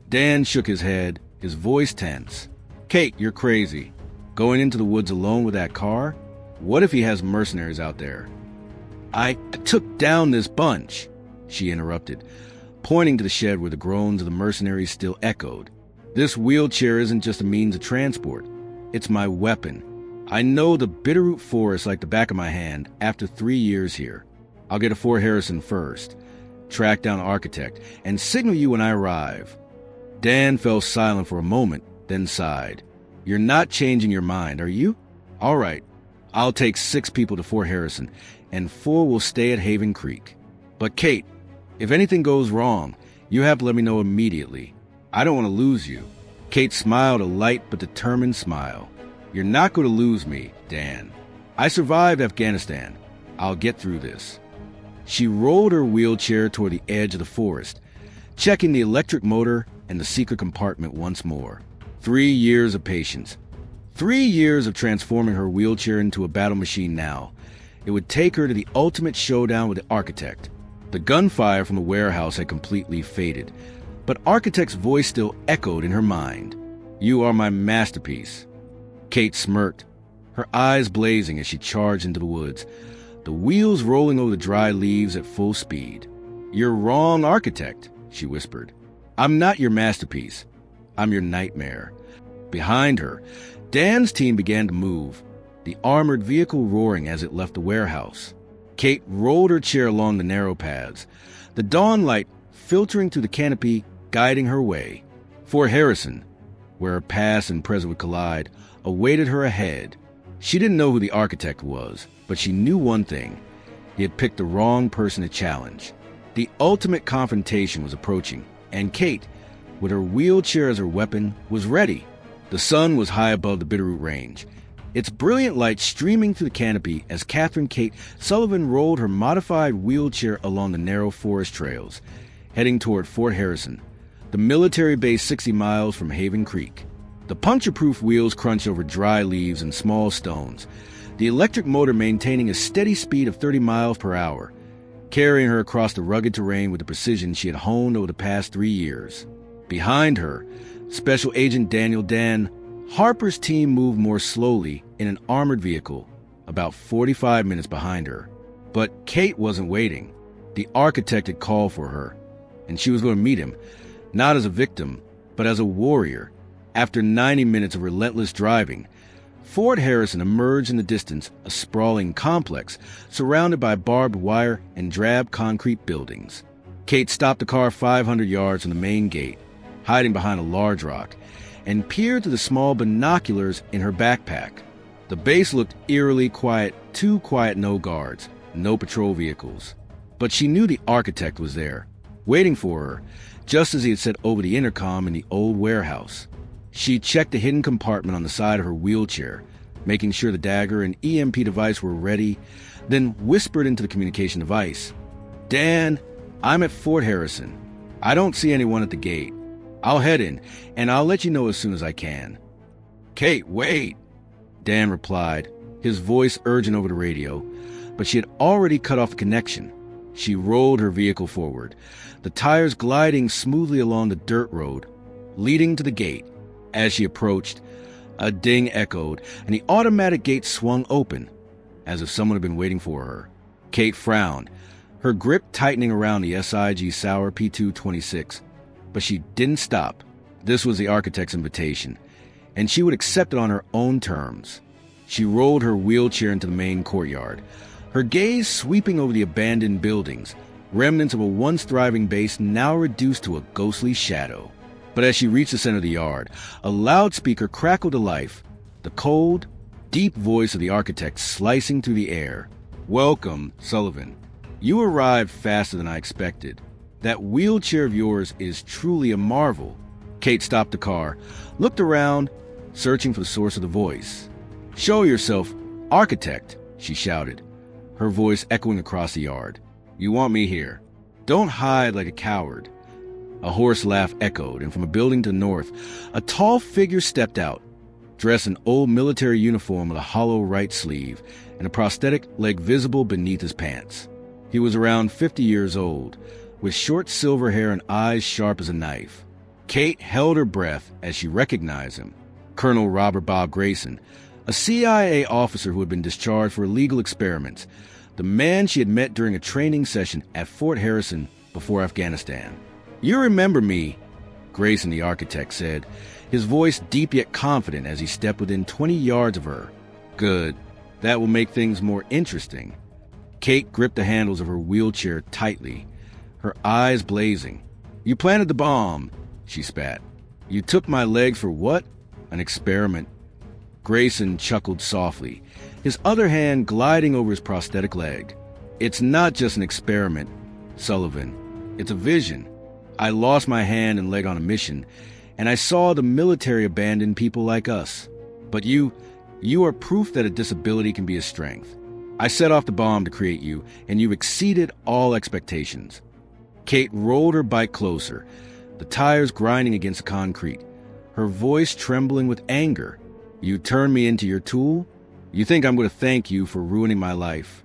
Dan shook his head, his voice tense. "Kate, you're crazy. Going into the woods alone with that car? What if he has mercenaries out there?" I took down this bunch," she interrupted, pointing to the shed where the groans of the mercenaries still echoed. "This wheelchair isn't just a means of transport. It's my weapon. I know the Bitterroot Forest like the back of my hand after 3 years here. I'll get to Fort Harrison first, track down the architect, and signal you when I arrive." Dan fell silent for a moment, then sighed. "You're not changing your mind, are you? All right. I'll take 6 people to Fort Harrison, and 4 will stay at Haven Creek. But Kate, if anything goes wrong, you have to let me know immediately. I don't want to lose you." Kate smiled a light but determined smile. "You're not going to lose me, Dan. I survived Afghanistan. I'll get through this." She rolled her wheelchair toward the edge of the forest, checking the electric motor and the secret compartment once more. 3 years of patience. 3 years of transforming her wheelchair into a battle machine now. It would take her to the ultimate showdown with the architect. The gunfire from the warehouse had completely faded, but Architect's voice still echoed in her mind. "You are my masterpiece." Kate smirked, her eyes blazing as she charged into the woods, the wheels rolling over the dry leaves at full speed. "You're wrong, Architect," she whispered. "I'm not your masterpiece. I'm your nightmare." Behind her, Dan's team began to move, the armored vehicle roaring as it left the warehouse. Kate rolled her chair along the narrow paths, the dawn light filtering through the canopy, guiding her way. Fort Harrison, where her past and present would collide, awaited her ahead. She didn't know who the architect was, but she knew one thing. He had picked the wrong person to challenge. The ultimate confrontation was approaching, and Kate, with her wheelchair as her weapon, was ready. The sun was high above the Bitterroot Range, its brilliant light streaming through the canopy as Catherine Kate Sullivan rolled her modified wheelchair along the narrow forest trails, heading toward Fort Harrison, the military base 60 miles from Haven Creek. The puncture-proof wheels crunched over dry leaves and small stones, the electric motor maintaining a steady speed of 30 miles per hour, carrying her across the rugged terrain with the precision she had honed over the past 3 years. Behind her, Special Agent Daniel Dan, Harper's team moved more slowly in an armored vehicle, about 45 minutes behind her. But Kate wasn't waiting. The architect had called for her, and she was going to meet him, not as a victim, but as a warrior. After 90 minutes of relentless driving, Fort Harrison emerged in the distance, a sprawling complex surrounded by barbed wire and drab concrete buildings. Kate stopped the car 500 yards from the main gate, hiding behind a large rock, and peered through the small binoculars in her backpack. The base looked eerily quiet, too quiet, no guards, no patrol vehicles. But she knew the architect was there, waiting for her, just as he had said over the intercom in the old warehouse. She checked the hidden compartment on the side of her wheelchair, making sure the dagger and EMP device were ready, then whispered into the communication device, "Dan, I'm at Fort Harrison. I don't see anyone at the gate. I'll head in, and I'll let you know as soon as I can." "Kate, wait," Dan replied, his voice urgent over the radio, but she had already cut off the connection. She rolled her vehicle forward, the tires gliding smoothly along the dirt road, leading to the gate. As she approached, a ding echoed, and the automatic gate swung open, as if someone had been waiting for her. Kate frowned, her grip tightening around the SIG Sauer P226, but she didn't stop. This was the architect's invitation, and she would accept it on her own terms. She rolled her wheelchair into the main courtyard, her gaze sweeping over the abandoned buildings, remnants of a once thriving base now reduced to a ghostly shadow. But as she reached the center of the yard, a loudspeaker crackled to life, the cold, deep voice of the architect slicing through the air. "Welcome, Sullivan. You arrived faster than I expected. That wheelchair of yours is truly a marvel." Kate stopped the car, looked around, searching for the source of the voice. "Show yourself, architect," she shouted, her voice echoing across the yard. "You want me here. Don't hide like a coward." A hoarse laugh echoed, and from a building to the north, a tall figure stepped out, dressed in old military uniform with a hollow right sleeve and a prosthetic leg visible beneath his pants. He was around 50 years old, with short silver hair and eyes sharp as a knife. Kate held her breath as she recognized him. Colonel Robert Bob Grayson, a CIA officer who had been discharged for illegal experiments, the man she had met during a training session at Fort Harrison before Afghanistan. "You remember me," Grayson the architect said, his voice deep yet confident as he stepped within 20 yards of her. "Good. That will make things more interesting." Kate gripped the handles of her wheelchair tightly, her eyes blazing. "You planted the bomb," she spat. "You took my legs for what? An experiment." Grayson chuckled softly, his other hand gliding over his prosthetic leg. "It's not just an experiment, Sullivan. It's a vision. I lost my hand and leg on a mission, and I saw the military abandon people like us. But you are proof that a disability can be a strength. I set off the bomb to create you, and you've exceeded all expectations." Kate rolled her bike closer, the tires grinding against the concrete, her voice trembling with anger. "You turned me into your tool? You think I'm going to thank you for ruining my life?"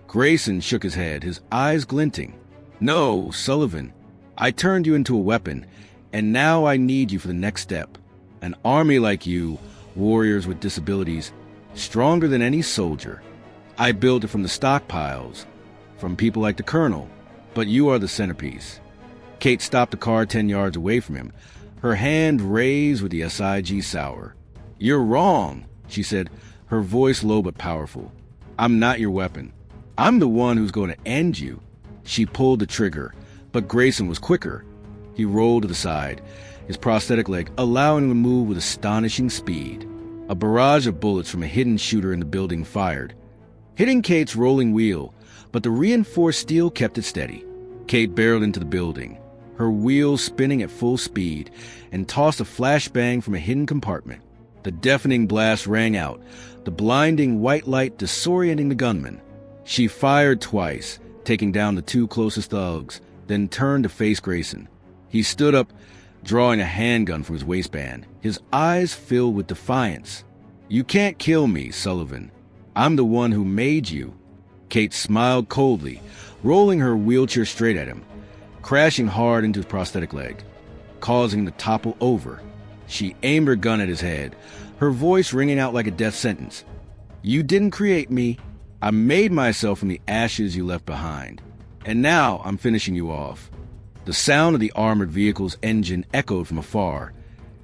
Grayson shook his head, his eyes glinting. "No, Sullivan. I turned you into a weapon, and now I need you for the next step. An army like you, warriors with disabilities, stronger than any soldier. I built it from the stockpiles, from people like the colonel, but you are the centerpiece." Kate stopped the car 10 yards away from him, her hand raised with the SIG Sauer. "You're wrong," she said, her voice low but powerful. "I'm not your weapon. I'm the one who's going to end you." She pulled the trigger, but Grayson was quicker. He rolled to the side, his prosthetic leg allowing him to move with astonishing speed. A barrage of bullets from a hidden shooter in the building fired, hitting Kate's rolling wheel, but the reinforced steel kept it steady. Kate barreled into the building, her wheels spinning at full speed, and tossed a flashbang from a hidden compartment. The deafening blast rang out, the blinding white light disorienting the gunman. She fired twice, taking down the two closest thugs, then turned to face Grayson. He stood up, drawing a handgun from his waistband, his eyes filled with defiance. "You can't kill me, Sullivan. I'm the one who made you." Kate smiled coldly, rolling her wheelchair straight at him, crashing hard into his prosthetic leg. causing him to topple over. She aimed her gun at his head, her voice ringing out like a death sentence. "You didn't create me. I made myself from the ashes you left behind. And now I'm finishing you off." The sound of the armored vehicle's engine echoed from afar.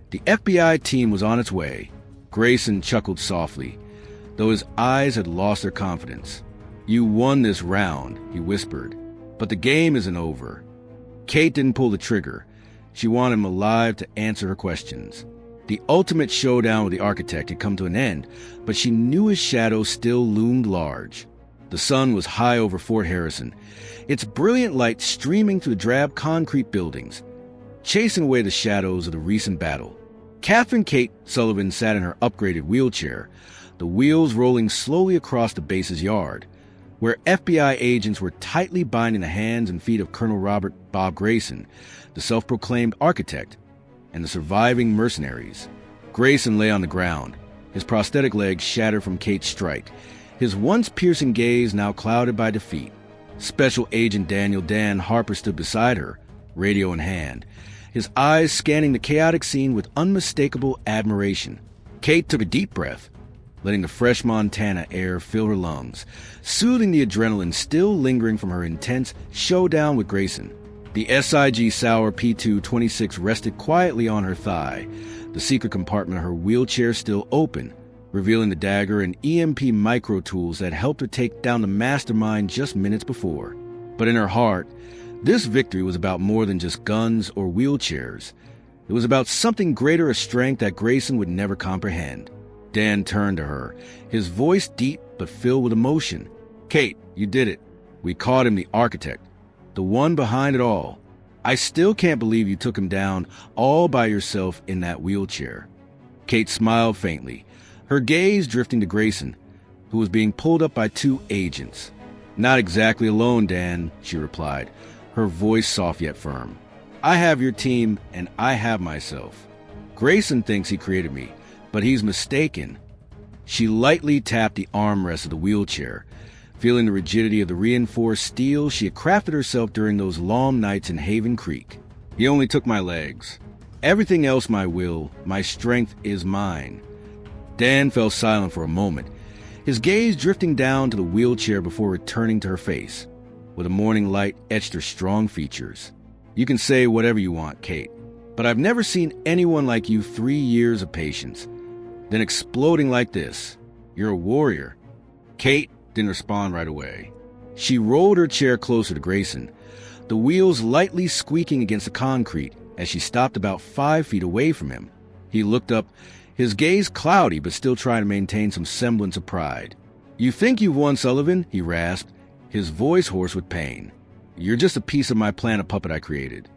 The FBI team was on its way. Grayson chuckled softly, though his eyes had lost their confidence. "You won this round," he whispered, "but the game isn't over." Kate didn't pull the trigger. She wanted him alive to answer her questions. The ultimate showdown with the architect had come to an end, but she knew his shadow still loomed large. The sun was high over Fort Harrison, its brilliant light streaming through the drab concrete buildings, chasing away the shadows of the recent battle. Catherine Kate Sullivan sat in her upgraded wheelchair, the wheels rolling slowly across the base's yard, where FBI agents were tightly binding the hands and feet of Colonel Robert Bob Grayson, the self-proclaimed architect, and the surviving mercenaries. Grayson lay on the ground, his prosthetic legs shattered from Kate's strike, his once piercing gaze now clouded by defeat. Special Agent Daniel Dan Harper stood beside her, radio in hand, his eyes scanning the chaotic scene with unmistakable admiration. Kate took a deep breath, letting the fresh Montana air fill her lungs, soothing the adrenaline still lingering from her intense showdown with Grayson. The SIG Sauer P2-26 rested quietly on her thigh, the secret compartment of her wheelchair still open, revealing the dagger and EMP micro tools that helped her take down the mastermind just minutes before. But in her heart, this victory was about more than just guns or wheelchairs. It was about something greater, a strength that Grayson would never comprehend. Dan turned to her, his voice deep but filled with emotion. "Kate, you did it. We caught him, the architect, the one behind it all. I still can't believe you took him down all by yourself in that wheelchair." Kate smiled faintly, her gaze drifting to Grayson, who was being pulled up by two agents. "Not exactly alone, Dan," she replied, her voice soft yet firm. "I have your team, and I have myself. Grayson thinks he created me, but he's mistaken." She lightly tapped the armrest of the wheelchair, feeling the rigidity of the reinforced steel she had crafted herself during those long nights in Haven Creek. "He only took my legs. Everything else my will, my strength is mine." Dan fell silent for a moment, his gaze drifting down to the wheelchair before returning to her face, where the morning light etched her strong features. "You can say whatever you want, Kate, but I've never seen anyone like you. 3 years of patience, then exploding like this. You're a warrior." Kate didn't respond right away. She rolled her chair closer to Grayson, the wheels lightly squeaking against the concrete as she stopped about 5 feet away from him. He looked up, his gaze cloudy but still trying to maintain some semblance of pride. "You think you've won, Sullivan?" he rasped, his voice hoarse with pain. "You're just a piece of my planet puppet I created."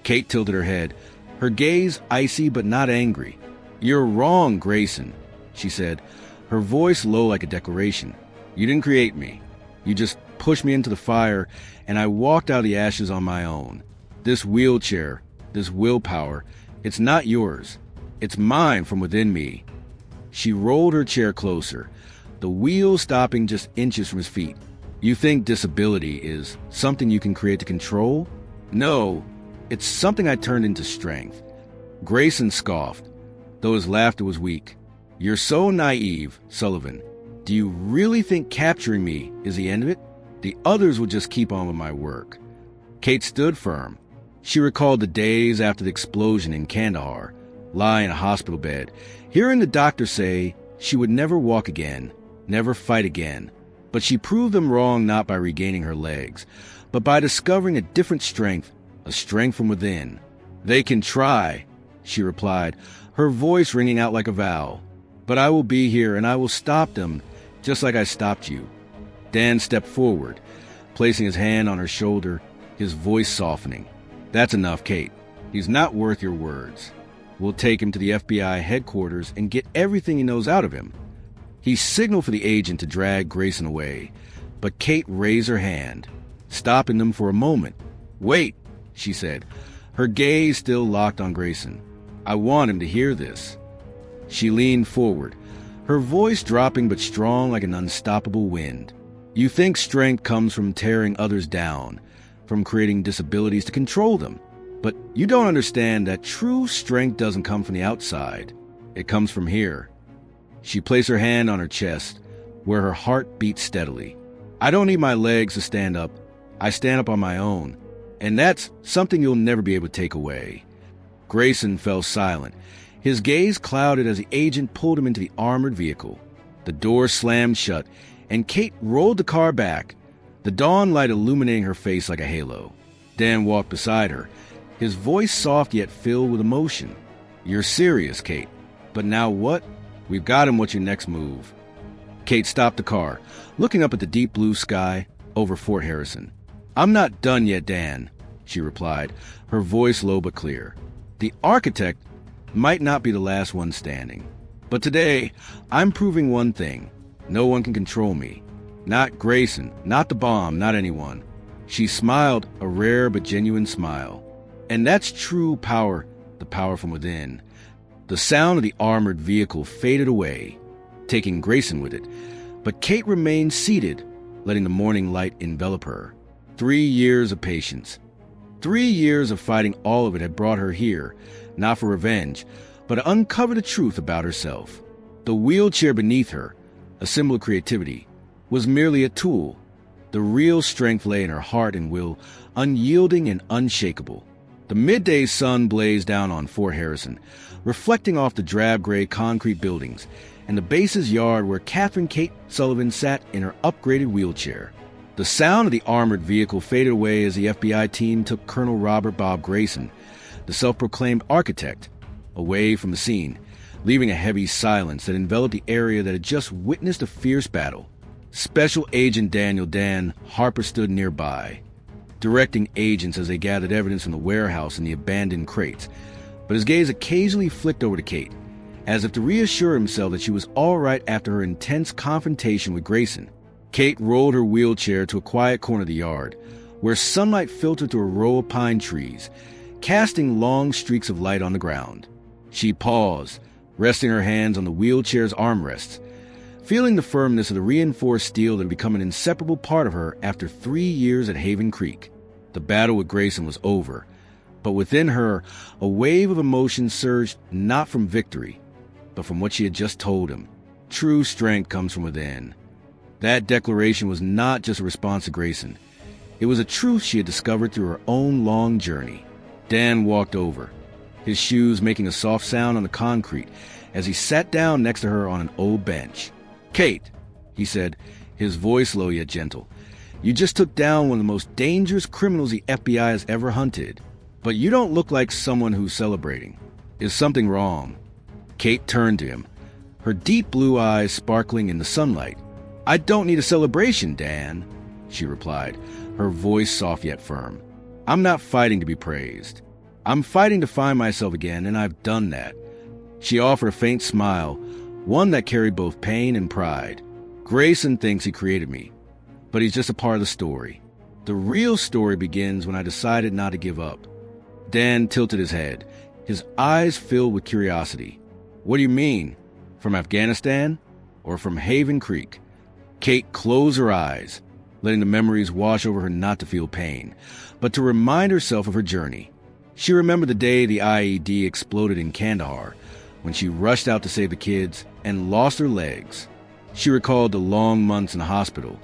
Kate tilted her head, her gaze icy but not angry. "You're wrong, Grayson," she said, her voice low like a declaration. "You didn't create me. You just pushed me into the fire, and I walked out of the ashes on my own. This wheelchair, this willpower, it's not yours. It's mine from within me." She rolled her chair closer, the wheels stopping just inches from his feet. "You think disability is something you can create to control? No, it's something I turned into strength." Grayson scoffed, though his laughter was weak. "You're so naive, Sullivan. Do you really think capturing me is the end of it? The others will just keep on with my work." Kate stood firm. She recalled the days after the explosion in Kandahar, lying in a hospital bed, hearing the doctor say she would never walk again, never fight again. But she proved them wrong not by regaining her legs, but by discovering a different strength, a strength from within. "They can try," she replied, her voice ringing out like a vow. "But I will be here and I will stop them, just like I stopped you." Dan stepped forward, placing his hand on her shoulder, his voice softening. "That's enough, Kate. He's not worth your words. We'll take him to the FBI headquarters and get everything he knows out of him." He signaled for the agent to drag Grayson away, but Kate raised her hand, stopping them for a moment. "Wait," she said, her gaze still locked on Grayson. "I want him to hear this." She leaned forward, her voice dropping but strong like an unstoppable wind. "You think strength comes from tearing others down, from creating disabilities to control them. But you don't understand that true strength doesn't come from the outside. It comes from here. She placed her hand on her chest, where her heart beat steadily. I don't need my legs to stand up. I stand up on my own. And that's something you'll never be able to take away. Grayson fell silent. His gaze clouded as the agent pulled him into the armored vehicle. The door slammed shut, and Kate rolled the car back, the dawn light illuminating her face like a halo. Dan walked beside her, his voice soft yet filled with emotion. You're serious, Kate. But now what? We've got him. What's your next move? Kate stopped the car, looking up at the deep blue sky over Fort Harrison. I'm not done yet, Dan, she replied, her voice low but clear. The architect might not be the last one standing. But today, I'm proving one thing. No one can control me. Not Grayson, not the bomb, not anyone. She smiled, a rare but genuine smile. And that's true power, the power from within. The sound of the armored vehicle faded away, taking Grayson with it. But Kate remained seated, letting the morning light envelop her. 3 years of patience. 3 years of fighting all of it had brought her here, not for revenge, but to uncover the truth about herself. The wheelchair beneath her, a symbol of creativity, was merely a tool. The real strength lay in her heart and will, unyielding and unshakable. The midday sun blazed down on Fort Harrison, reflecting off the drab gray concrete buildings and the base's yard where Catherine Kate Sullivan sat in her upgraded wheelchair. The sound of the armored vehicle faded away as the FBI team took Colonel Robert Bob Grayson, the self-proclaimed architect, away from the scene, leaving a heavy silence that enveloped the area that had just witnessed a fierce battle. Special Agent Daniel Dan Harper stood nearby, directing agents as they gathered evidence from the warehouse and the abandoned crates, but his gaze occasionally flicked over to Kate, as if to reassure himself that she was all right after her intense confrontation with Grayson. Kate rolled her wheelchair to a quiet corner of the yard, where sunlight filtered through a row of pine trees, casting long streaks of light on the ground. She paused, resting her hands on the wheelchair's armrests, feeling the firmness of the reinforced steel that had become an inseparable part of her after 3 years at Haven Creek. The battle with Grayson was over, but within her, a wave of emotion surged not from victory, but from what she had just told him. True strength comes from within. That declaration was not just a response to Grayson. It was a truth she had discovered through her own long journey. Dan walked over, his shoes making a soft sound on the concrete as he sat down next to her on an old bench. Kate, he said, his voice low yet gentle, you just took down one of the most dangerous criminals the FBI has ever hunted. But you don't look like someone who's celebrating. Is something wrong? Kate turned to him, her deep blue eyes sparkling in the sunlight. I don't need a celebration, Dan, she replied, her voice soft yet firm. I'm not fighting to be praised. I'm fighting to find myself again, and I've done that. She offered a faint smile, one that carried both pain and pride. Grayson thinks he created me, but he's just a part of the story. The real story begins when I decided not to give up. Dan tilted his head, his eyes filled with curiosity. What do you mean? From Afghanistan or from Haven Creek? Kate closed her eyes, letting the memories wash over her not to feel pain, but to remind herself of her journey. She remembered the day the IED exploded in Kandahar, when she rushed out to save the kids and lost her legs. She recalled the long months in the hospital,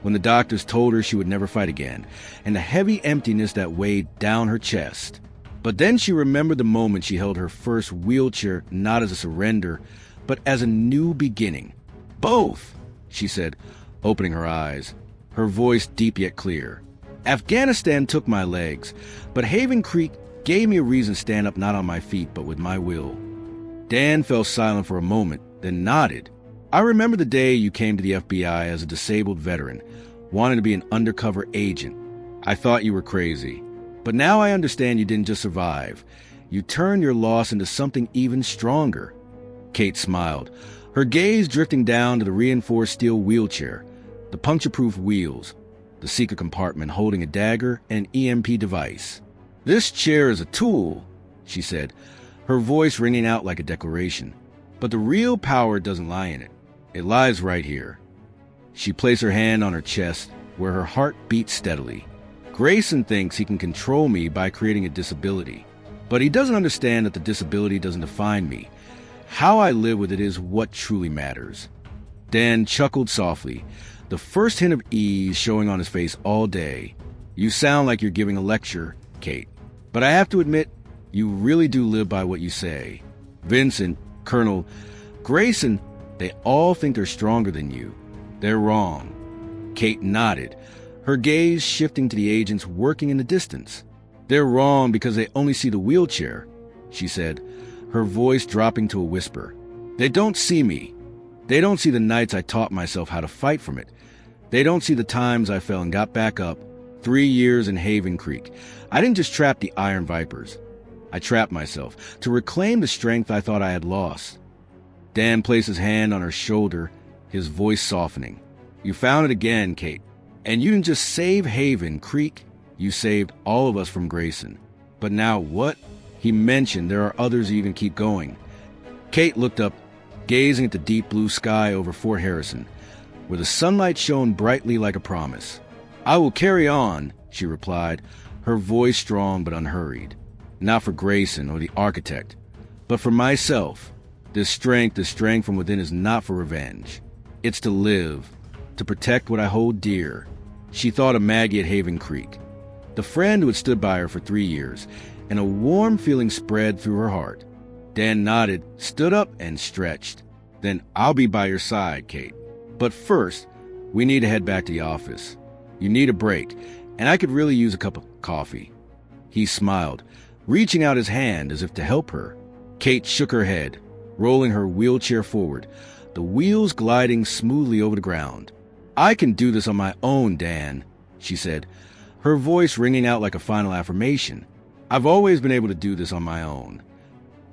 when the doctors told her she would never fight again, and the heavy emptiness that weighed down her chest. But then she remembered the moment she held her first wheelchair not as a surrender, but as a new beginning. Both, she said, opening her eyes, her voice deep yet clear. Afghanistan took my legs, but Haven Creek gave me a reason to stand up not on my feet, but with my will. Dan fell silent for a moment, then nodded. I remember the day you came to the FBI as a disabled veteran, wanting to be an undercover agent. I thought you were crazy. But now I understand you didn't just survive. You turned your loss into something even stronger. Kate smiled, her gaze drifting down to the reinforced steel wheelchair, the puncture-proof wheels, the secret compartment holding a dagger and an EMP device. This chair is a tool, she said, her voice ringing out like a declaration. But the real power doesn't lie in it. It lies right here. She placed her hand on her chest, where her heart beat steadily. Grayson thinks he can control me by creating a disability, but he doesn't understand that the disability doesn't define me. How I live with it is what truly matters. Dan chuckled softly, the first hint of ease showing on his face all day. You sound like you're giving a lecture, Kate. But I have to admit, you really do live by what you say. Vincent, Colonel, Grayson, they all think they're stronger than you. They're wrong. Kate nodded, her gaze shifting to the agents working in the distance. They're wrong because they only see the wheelchair, she said, her voice dropping to a whisper. They don't see me. They don't see the nights I taught myself how to fight from it. They don't see the times I fell and got back up. 3 years in Haven Creek. I didn't just trap the Iron Vipers. I trapped myself to reclaim the strength I thought I had lost. Dan placed his hand on her shoulder, his voice softening. You found it again, Kate. And you didn't just save Haven Creek, you saved all of us from Grayson. But now what? He mentioned there are others who even keep going. Kate looked up, gazing at the deep blue sky over Fort Harrison, where the sunlight shone brightly like a promise. I will carry on, she replied, her voice strong but unhurried. Not for Grayson or the architect, but for myself. This strength from within is not for revenge. It's to live, to protect what I hold dear. She thought of Maggie at Haven Creek, the friend who had stood by her for 3 years, and a warm feeling spread through her heart. Dan nodded, stood up, and stretched. Then I'll be by your side, Kate. But first, we need to head back to the office. You need a break, and I could really use a cup of coffee. He smiled, reaching out his hand as if to help her. Kate shook her head, rolling her wheelchair forward, the wheels gliding smoothly over the ground. I can do this on my own, Dan, she said, her voice ringing out like a final affirmation. I've always been able to do this on my own.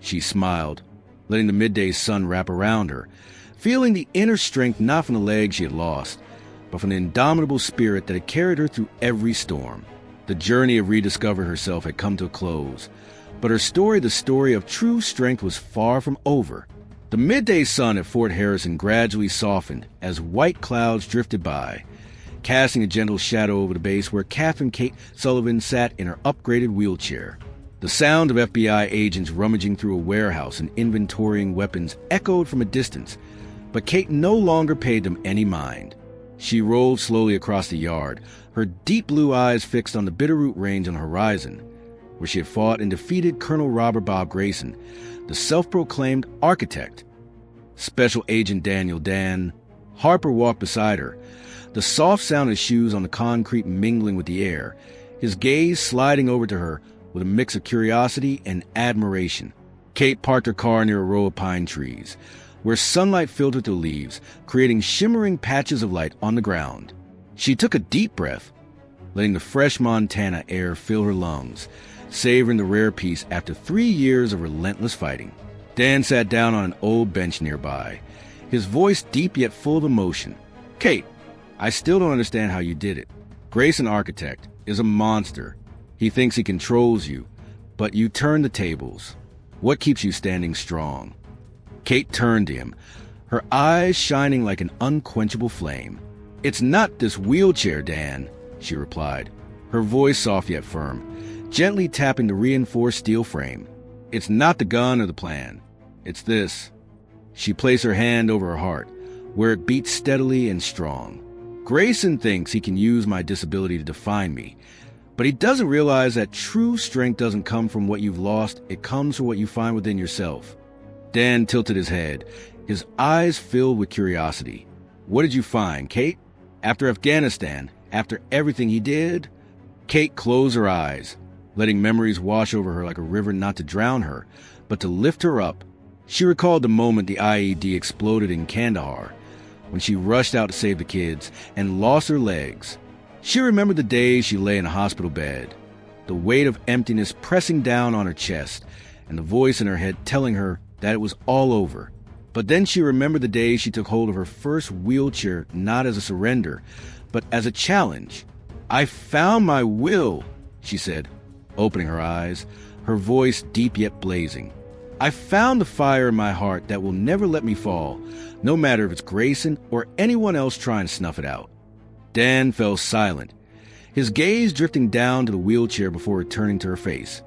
She smiled, letting the midday sun wrap around her, feeling the inner strength not from the legs she had lost, but from the indomitable spirit that had carried her through every storm. The journey of rediscovering herself had come to a close, but her story, the story of true strength, was far from over. The midday sun at Fort Harrison gradually softened as white clouds drifted by, casting a gentle shadow over the base where Catherine Kate Sullivan sat in her upgraded wheelchair. The sound of FBI agents rummaging through a warehouse and inventorying weapons echoed from a distance, but Kate no longer paid them any mind. She rolled slowly across the yard, her deep blue eyes fixed on the Bitterroot Range on the horizon, where she had fought and defeated Colonel Robert Bob Grayson, the self-proclaimed architect. Special Agent Daniel Dan Harper walked beside her, the soft sound of his shoes on the concrete mingling with the air, his gaze sliding over to her with a mix of curiosity and admiration. Kate parked her car near a row of pine trees, where sunlight filtered through leaves, creating shimmering patches of light on the ground. She took a deep breath, letting the fresh Montana air fill her lungs, savoring the rare peace after 3 years of relentless fighting. Dan sat down on an old bench nearby, his voice deep yet full of emotion. Kate, I still don't understand how you did it. Grayson Architect is a monster. He thinks he controls you, but you turn the tables. What keeps you standing strong? Kate turned to him, her eyes shining like an unquenchable flame. It's not this wheelchair, Dan, she replied, her voice soft yet firm, gently tapping the reinforced steel frame. It's not the gun or the plan. It's this. She placed her hand over her heart, where it beat steadily and strong. Grayson thinks he can use my disability to define me, but he doesn't realize that true strength doesn't come from what you've lost, it comes from what you find within yourself. Dan tilted his head, his eyes filled with curiosity. What did you find, Kate? After Afghanistan, after everything he did? Kate closed her eyes, letting memories wash over her like a river, not to drown her, but to lift her up. She recalled the moment the IED exploded in Kandahar, when she rushed out to save the kids and lost her legs. She remembered the days she lay in a hospital bed, the weight of emptiness pressing down on her chest, and the voice in her head telling her that it was all over. But then she remembered the day she took hold of her first wheelchair, not as a surrender, but as a challenge. I found my will, she said, opening her eyes, her voice deep yet blazing. I found the fire in my heart that will never let me fall, no matter if it's Grayson or anyone else trying to snuff it out. Dan fell silent, his gaze drifting down to the wheelchair before returning to her face,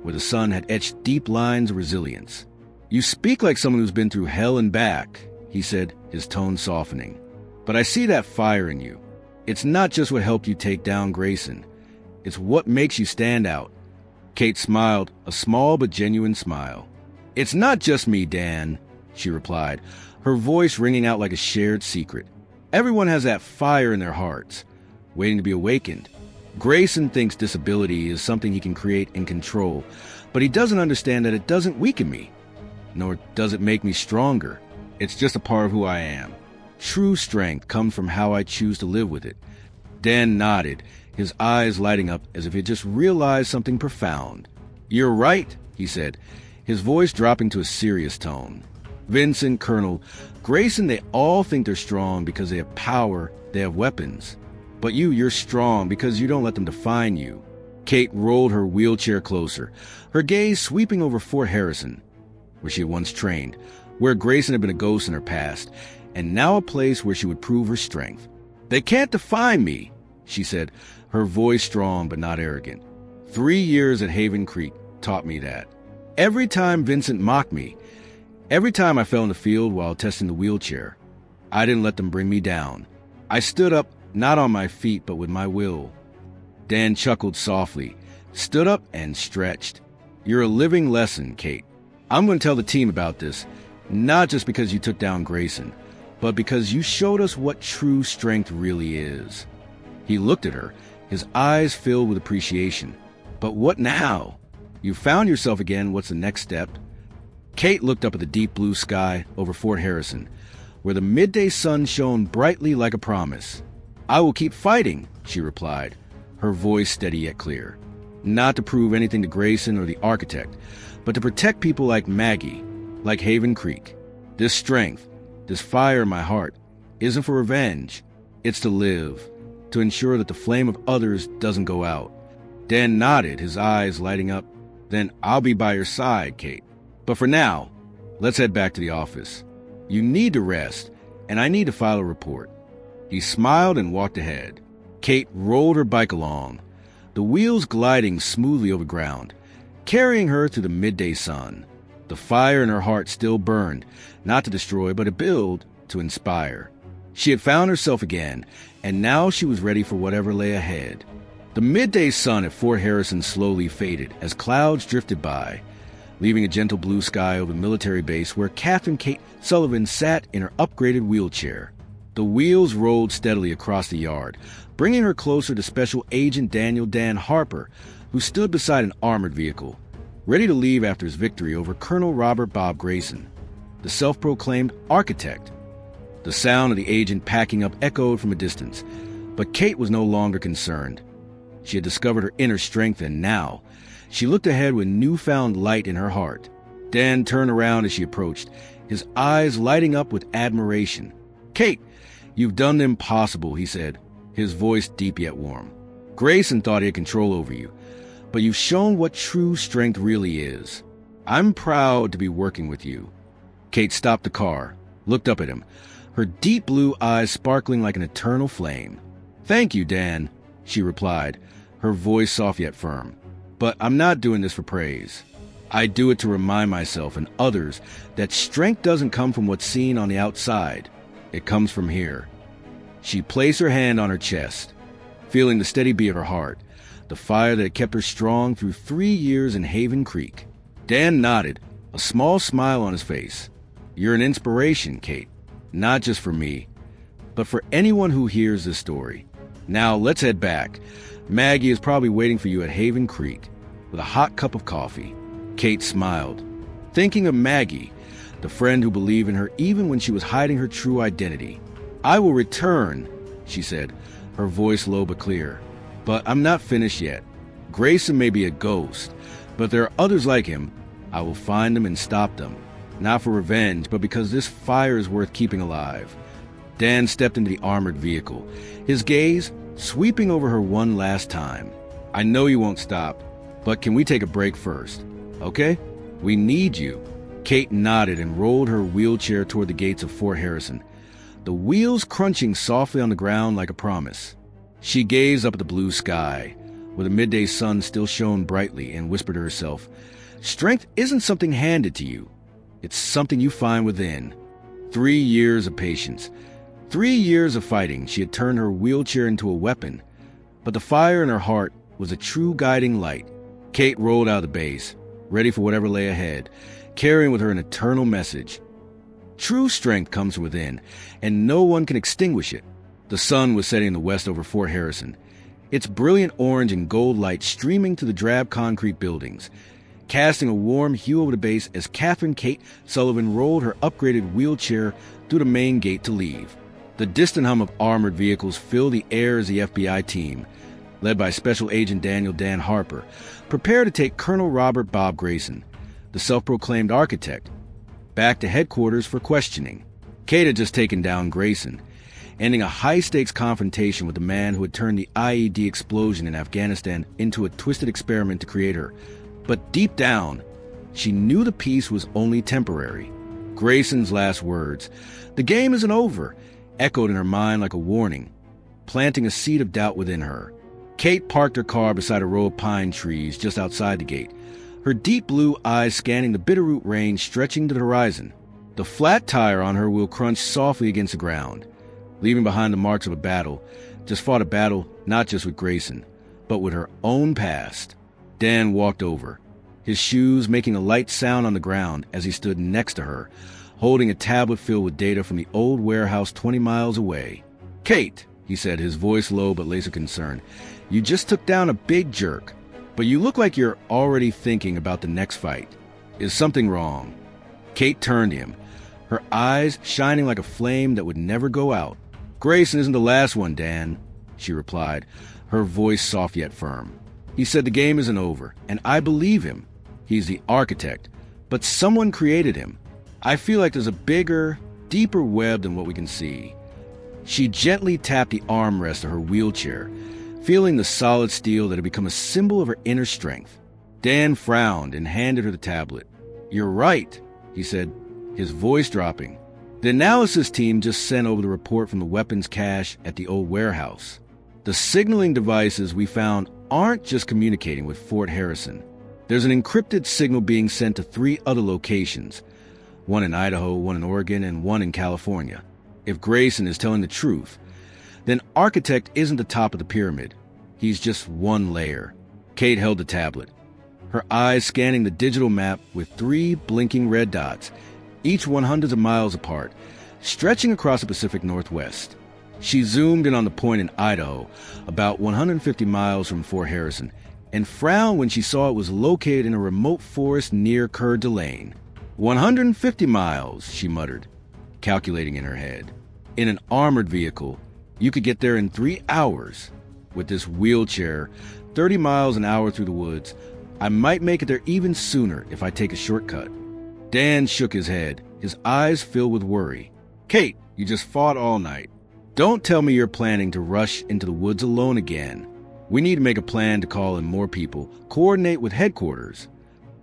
where the sun had etched deep lines of resilience. "You speak like someone who's been through hell and back," he said, his tone softening. "But I see that fire in you. It's not just what helped you take down Grayson. It's what makes you stand out." Kate smiled, a small but genuine smile. "It's not just me, Dan," she replied, her voice ringing out like a shared secret. "Everyone has that fire in their hearts, waiting to be awakened. Grayson thinks disability is something he can create and control, but he doesn't understand that it doesn't weaken me, nor does it make me stronger. It's just a part of who I am. True strength comes from how I choose to live with it." Dan nodded, his eyes lighting up as if he had just realized something profound. "You're right," he said, his voice dropping to a serious tone. "Vincent, Colonel, Grayson, they all think they're strong because they have power, they have weapons. But you're strong because you don't let them define you." Kate rolled her wheelchair closer, her gaze sweeping over Fort Harrison, where she had once trained, where Grayson had been a ghost in her past, and now a place where she would prove her strength. "They can't define me," she said, her voice strong but not arrogant. 3 years at Haven Creek taught me that. Every time Vincent mocked me, every time I fell in the field while testing the wheelchair, I didn't let them bring me down. I stood up, not on my feet, but with my will. Dan chuckled softly, stood up, and stretched. "You're a living lesson, Kate. I'm going to tell the team about this, not just because you took down Grayson, but because you showed us what true strength really is." He looked at her, his eyes filled with appreciation. "But what now? You found yourself again. What's the next step?" Kate looked up at the deep blue sky over Fort Harrison, where the midday sun shone brightly like a promise. "I will keep fighting," she replied, her voice steady yet clear. "Not to prove anything to Grayson or the architect, but to protect people like Maggie, like Haven Creek. This strength, this fire in my heart, isn't for revenge. It's to live, to ensure that the flame of others doesn't go out." Dan nodded, his eyes lighting up. "Then I'll be by your side, Kate. But for now, let's head back to the office. You need to rest, and I need to file a report." He smiled and walked ahead. Kate rolled her bike along, the wheels gliding smoothly over ground, carrying her through the midday sun. The fire in her heart still burned, not to destroy, but to build, to inspire. She had found herself again, and now she was ready for whatever lay ahead. The midday sun at Fort Harrison slowly faded as clouds drifted by, leaving a gentle blue sky over the military base where Catherine Kate Sullivan sat in her upgraded wheelchair. The wheels rolled steadily across the yard, bringing her closer to Special Agent Daniel Dan Harper, who stood beside an armored vehicle, ready to leave after his victory over Colonel Robert Bob Grayson, the self-proclaimed architect. The sound of the agent packing up echoed from a distance, but Kate was no longer concerned. She had discovered her inner strength, and now she looked ahead with newfound light in her heart. Dan turned around as she approached, his eyes lighting up with admiration. "Kate, you've done the impossible," he said, his voice deep yet warm. "Grayson thought he had control over you, but you've shown what true strength really is. I'm proud to be working with you." Kate stopped the car, looked up at him, her deep blue eyes sparkling like an eternal flame. "Thank you, Dan," she replied, her voice soft yet firm. "But I'm not doing this for praise. I do it to remind myself and others that strength doesn't come from what's seen on the outside. It comes from here." She placed her hand on her chest, feeling the steady beat of her heart, the fire that had kept her strong through 3 years in Haven Creek. Dan nodded, a small smile on his face. "You're an inspiration, Kate, not just for me, but for anyone who hears this story. Now let's head back. Maggie is probably waiting for you at Haven Creek with a hot cup of coffee." Kate smiled, thinking of Maggie, the friend who believed in her even when she was hiding her true identity. "I will return," she said, her voice low but clear. "But I'm not finished yet. Grayson may be a ghost, but there are others like him. I will find them and stop them, not for revenge, but because this fire is worth keeping alive." Dan stepped into the armored vehicle, his gaze sweeping over her one last time. "I know you won't stop, but can we take a break first? Okay? We need you." Kate nodded and rolled her wheelchair toward the gates of Fort Harrison, the wheels crunching softly on the ground like a promise. She gazed up at the blue sky, where the midday sun still shone brightly, and whispered to herself, "Strength isn't something handed to you. It's something you find within." 3 years of patience. 3 years of fighting. She had turned her wheelchair into a weapon, but the fire in her heart was a true guiding light. Kate rolled out of the base, ready for whatever lay ahead, carrying with her an eternal message. True strength comes from within, and no one can extinguish it. The sun was setting in the west over Fort Harrison, its brilliant orange and gold light streaming through the drab concrete buildings, casting a warm hue over the base as Catherine Kate Sullivan rolled her upgraded wheelchair through the main gate to leave. The distant hum of armored vehicles filled the air as the FBI team, led by Special Agent Daniel Dan Harper, prepared to take Colonel Robert Bob Grayson, the self-proclaimed architect, back to headquarters for questioning. Kate had just taken down Grayson, ending a high-stakes confrontation with the man who had turned the IED explosion in Afghanistan into a twisted experiment to create her. But deep down, she knew the peace was only temporary. Grayson's last words, "The game isn't over," echoed in her mind like a warning, planting a seed of doubt within her. Kate parked her car beside a row of pine trees just outside the gate, her deep blue eyes scanning the Bitterroot Range stretching to the horizon. The flat tire on her wheel crunched softly against the ground, leaving behind the marks of a battle. Just fought a battle not just with Grayson, but with her own past. Dan walked over, his shoes making a light sound on the ground as he stood next to her, holding a tablet filled with data from the old warehouse 20 miles away. "Kate," he said, his voice low but laser concerned, "you just took down a big jerk, but you look like you're already thinking about the next fight. Is something wrong?" Kate turned to him, her eyes shining like a flame that would never go out. "Grayson isn't the last one, Dan," she replied, her voice soft yet firm. "He said the game isn't over, and I believe him. He's the architect, but someone created him. I feel like there's a bigger, deeper web than what we can see." She gently tapped the armrest of her wheelchair, feeling the solid steel that had become a symbol of her inner strength. Dan frowned and handed her the tablet. "You're right," he said, his voice dropping. "The analysis team just sent over the report from the weapons cache at the old warehouse. The signaling devices we found aren't just communicating with Fort Harrison. There's an encrypted signal being sent to 3 other locations, one in Idaho, one in Oregon, and one in California. If Grayson is telling the truth, then Architect isn't the top of the pyramid. He's just one layer." Kate held the tablet, her eyes scanning the digital map with 3 blinking red dots, each one hundreds of miles apart, stretching across the Pacific Northwest. She zoomed in on the point in Idaho, about 150 miles from Fort Harrison, and frowned when she saw it was located in a remote forest near Coeur d'Alene. 150 miles, she muttered, calculating in her head. In an armored vehicle, you could get there in 3 hours. With this wheelchair, 30 miles an hour through the woods, I might make it there even sooner if I take a shortcut. Dan shook his head, his eyes filled with worry. "Kate, you just fought all night. Don't tell me you're planning to rush into the woods alone again. We need to make a plan to call in more people, coordinate with headquarters."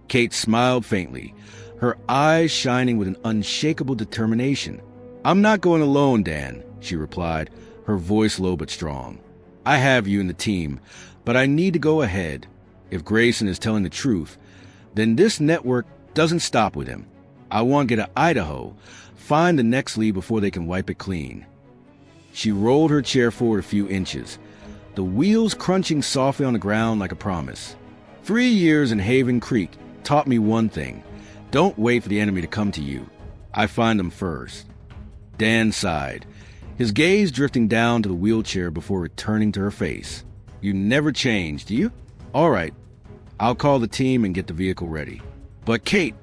Kate smiled faintly, her eyes shining with an unshakable determination. "I'm not going alone, Dan," she replied, her voice low but strong. "I have you in the team, but I need to go ahead. If Grayson is telling the truth, then this network doesn't stop with him. I want to get to Idaho, find the next lead before they can wipe it clean." She rolled her chair forward a few inches, the wheels crunching softly on the ground like a promise. 3 years in Haven Creek taught me one thing. Don't wait for the enemy to come to you. I find them first. Dan sighed, his gaze drifting down to the wheelchair before returning to her face. "You never change, do you? All right. I'll call the team and get the vehicle ready. But Kate,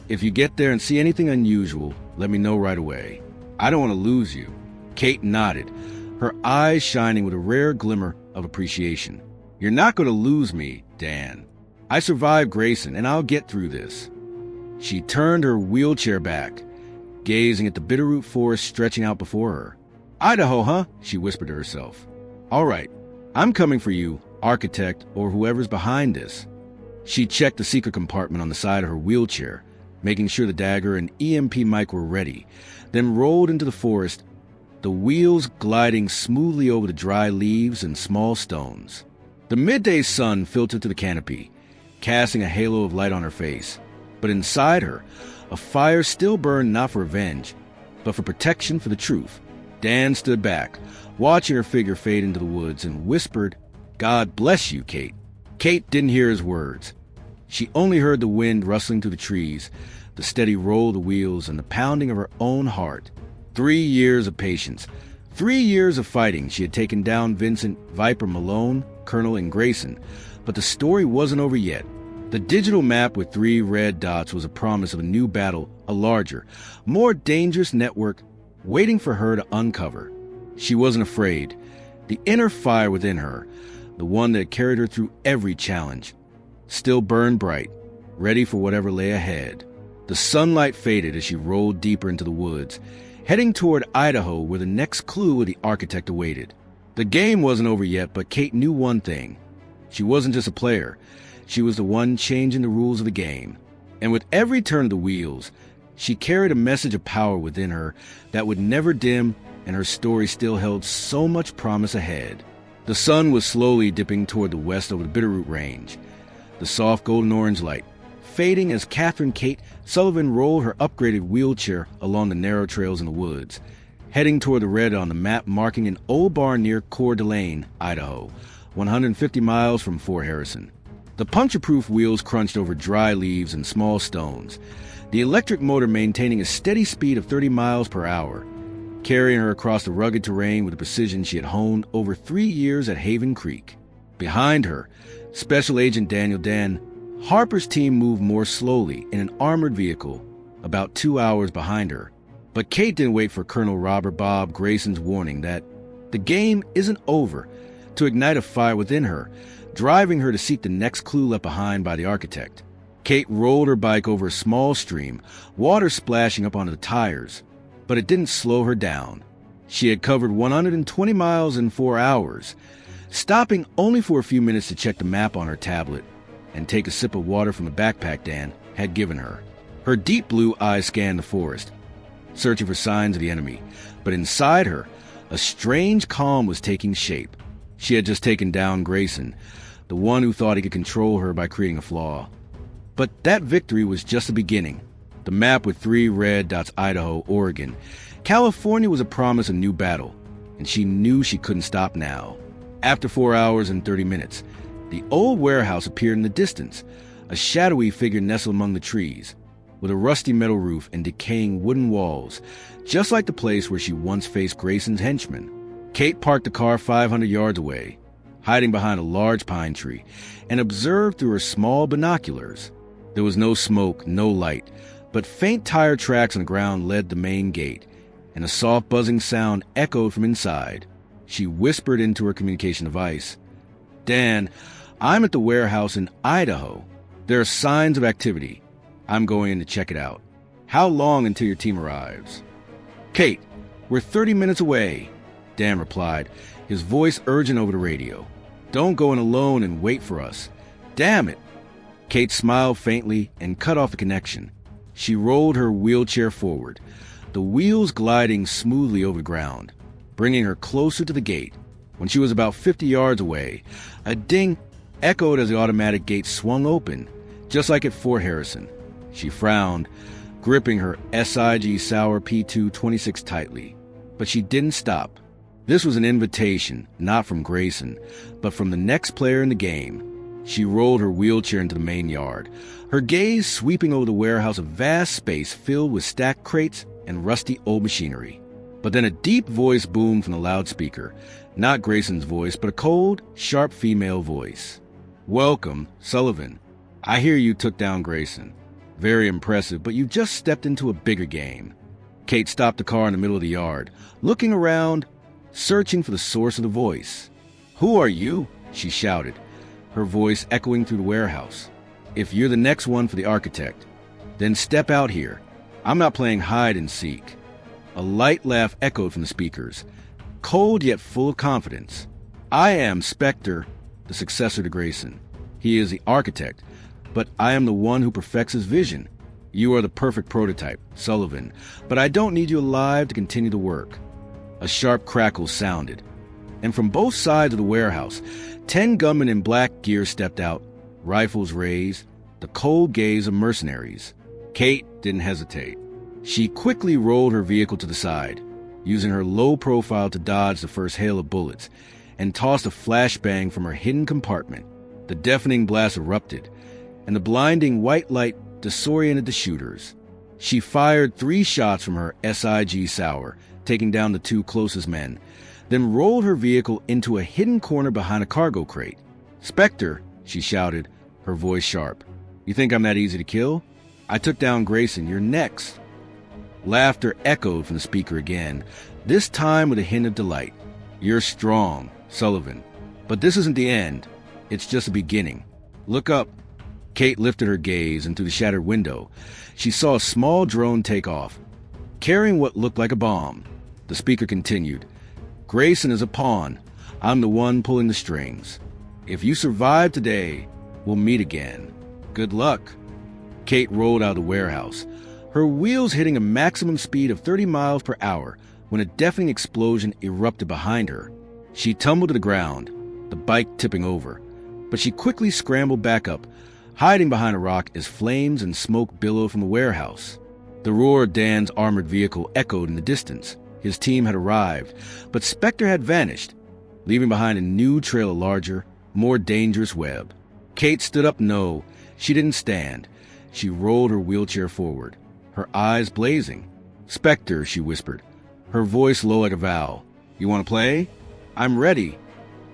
if you get there and see anything unusual, let me know right away. I don't want to lose you." Kate nodded, her eyes shining with a rare glimmer of appreciation. "You're not going to lose me, Dan. I survived Grayson, and I'll get through this." She turned her wheelchair back, gazing at the Bitterroot Forest stretching out before her. "Idaho, huh?" she whispered to herself. "All right, I'm coming for you, architect or whoever's behind this." She checked the secret compartment on the side of her wheelchair, making sure the dagger and EMP mic were ready, then rolled into the forest the wheels gliding smoothly over the dry leaves and small stones. The midday sun filtered through the canopy, casting a halo of light on her face. But inside her, a fire still burned not for revenge, but for protection for the truth. Dan stood back, watching her figure fade into the woods, and whispered, "God bless you, Kate." Kate didn't hear his words. She only heard the wind rustling through the trees, the steady roll of the wheels, and the pounding of her own heart. 3 years of patience. 3 years of fighting. She had taken down Vincent, Viper, Malone, Colonel, and Grayson. But the story wasn't over yet. The digital map with 3 red dots was a promise of a new battle, a larger, more dangerous network waiting for her to uncover. She wasn't afraid. The inner fire within her, the one that carried her through every challenge, still burned bright, ready for whatever lay ahead. The sunlight faded as she rolled deeper into the woods, heading toward Idaho where the next clue of the architect awaited. The game wasn't over yet, but Kate knew one thing. She wasn't just a player. She was the one changing the rules of the game. And with every turn of the wheels, she carried a message of power within her that would never dim, and her story still held so much promise ahead. The sun was slowly dipping toward the west over the Bitterroot Range, the soft golden-orange light fading as Catherine Kate Sullivan rolled her upgraded wheelchair along the narrow trails in the woods, heading toward the red on the map marking an old barn near Coeur d'Alene, Idaho, 150 miles from Fort Harrison. The puncture-proof wheels crunched over dry leaves and small stones, the electric motor maintaining a steady speed of 30 miles per hour, carrying her across the rugged terrain with the precision she had honed over 3 years at Haven Creek. Behind her, Special Agent Daniel Dan, Harper's team moved more slowly in an armored vehicle, about 2 hours behind her. But Kate didn't wait for Colonel Robert Bob Grayson's warning that the game isn't over to ignite a fire within her, driving her to seek the next clue left behind by the architect. Kate rolled her bike over a small stream, water splashing up onto the tires, but it didn't slow her down. She had covered 120 miles in 4 hours, stopping only for a few minutes to check the map on her tablet and take a sip of water from the backpack Dan had given her. Her deep blue eyes scanned the forest, searching for signs of the enemy, but inside her, a strange calm was taking shape. She had just taken down Grayson, the one who thought he could control her by creating a flaw. But that victory was just the beginning. The map with 3 red dots, Idaho, Oregon. California was a promise of new battle, and she knew she couldn't stop now. After 4 hours and 30 minutes, the old warehouse appeared in the distance, a shadowy figure nestled among the trees, with a rusty metal roof and decaying wooden walls, just like the place where she once faced Grayson's henchmen. Kate parked the car 500 yards away, hiding behind a large pine tree, and observed through her small binoculars. There was no smoke, no light, but faint tire tracks on the ground led the main gate, and a soft buzzing sound echoed from inside. She whispered into her communication device, "Dan, I'm at the warehouse in Idaho. There are signs of activity. I'm going in to check it out. How long until your team arrives?" "Kate, we're 30 minutes away," Dan replied, his voice urgent over the radio. "Don't go in alone and wait for us. Damn it." Kate smiled faintly and cut off the connection. She rolled her wheelchair forward, the wheels gliding smoothly over the ground, bringing her closer to the gate. When she was about 50 yards away, a ding echoed as the automatic gate swung open, just like at Fort Harrison. She frowned, gripping her SIG Sauer P226 tightly. But she didn't stop. This was an invitation, not from Grayson, but from the next player in the game. She rolled her wheelchair into the main yard, her gaze sweeping over the warehouse, a vast space filled with stacked crates and rusty old machinery. But then a deep voice boomed from the loudspeaker, not Grayson's voice, but a cold, sharp female voice. "Welcome, Sullivan. I hear you took down Grayson. Very impressive, but you just stepped into a bigger game." Kate stopped the car in the middle of the yard, looking around, searching for the source of the voice. "Who are you?" she shouted, her voice echoing through the warehouse. "If you're the next one for the architect, then step out here. I'm not playing hide and seek." A light laugh echoed from the speakers, cold yet full of confidence. "I am Spectre, the successor to Grayson. He is the architect, but I am the one who perfects his vision. You are the perfect prototype, Sullivan, but I don't need you alive to continue the work." A sharp crackle sounded, and from both sides of the warehouse, 10 gunmen in black gear stepped out, rifles raised, the cold gaze of mercenaries. Kate didn't hesitate. She quickly rolled her vehicle to the side, using her low profile to dodge the first hail of bullets, and tossed a flashbang from her hidden compartment. The deafening blast erupted, and the blinding white light disoriented the shooters. She fired 3 shots from her SIG Sauer, taking down the 2 closest men, then rolled her vehicle into a hidden corner behind a cargo crate. "Spectre," she shouted, her voice sharp. "You think I'm that easy to kill? I took down Grayson. You're next." Laughter echoed from the speaker again, this time with a hint of delight. "You're strong, Sullivan. But this isn't the end. It's just the beginning. Look up." Kate lifted her gaze, and through the shattered window, she saw a small drone take off, carrying what looked like a bomb. The speaker continued, "Grayson is a pawn. I'm the one pulling the strings. If you survive today, we'll meet again. Good luck." Kate rolled out of the warehouse, her wheels hitting a maximum speed of 30 miles per hour when a deafening explosion erupted behind her. She tumbled to the ground, the bike tipping over, but she quickly scrambled back up, hiding behind a rock as flames and smoke billowed from the warehouse. The roar of Dan's armored vehicle echoed in the distance. His team had arrived, but Spectre had vanished, leaving behind a new trail of larger, more dangerous web. Kate stood up. No, she didn't stand. She rolled her wheelchair forward, her eyes blazing. "Spectre," she whispered, her voice low like a vowel. "You want to play?" "I'm ready."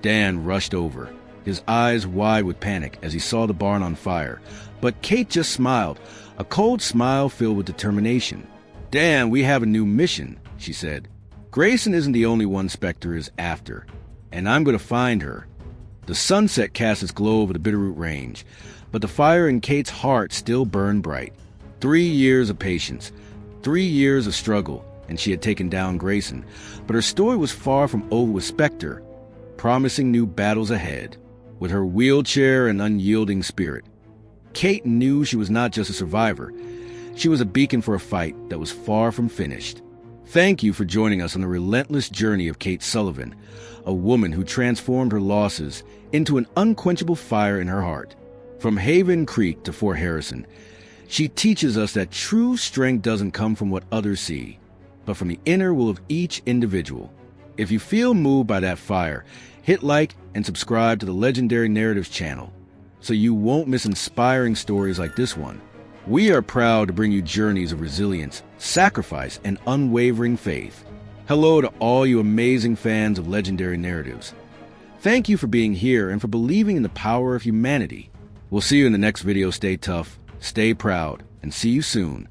Dan rushed over, his eyes wide with panic as he saw the barn on fire. But Kate just smiled, a cold smile filled with determination. "Dan, we have a new mission," she said. "Grayson isn't the only one Spectre is after, and I'm going to find her." The sunset cast its glow over the Bitterroot Range, but the fire in Kate's heart still burned bright. 3 years of patience, 3 years of struggle, and she had taken down Grayson, but her story was far from over with Spectre, promising new battles ahead. With her wheelchair and unyielding spirit, Kate knew she was not just a survivor. She was a beacon for a fight that was far from finished. Thank you for joining us on the relentless journey of Kate Sullivan, a woman who transformed her losses into an unquenchable fire in her heart. From Haven Creek to Fort Harrison, she teaches us that true strength doesn't come from what others see, but from the inner will of each individual. If you feel moved by that fire, hit like and subscribe to the Legendary Narratives channel so you won't miss inspiring stories like this one. We are proud to bring you journeys of resilience, sacrifice, and unwavering faith. Hello to all you amazing fans of Legendary Narratives. Thank you for being here and for believing in the power of humanity. We'll see you in the next video. Stay tough, stay proud, and see you soon.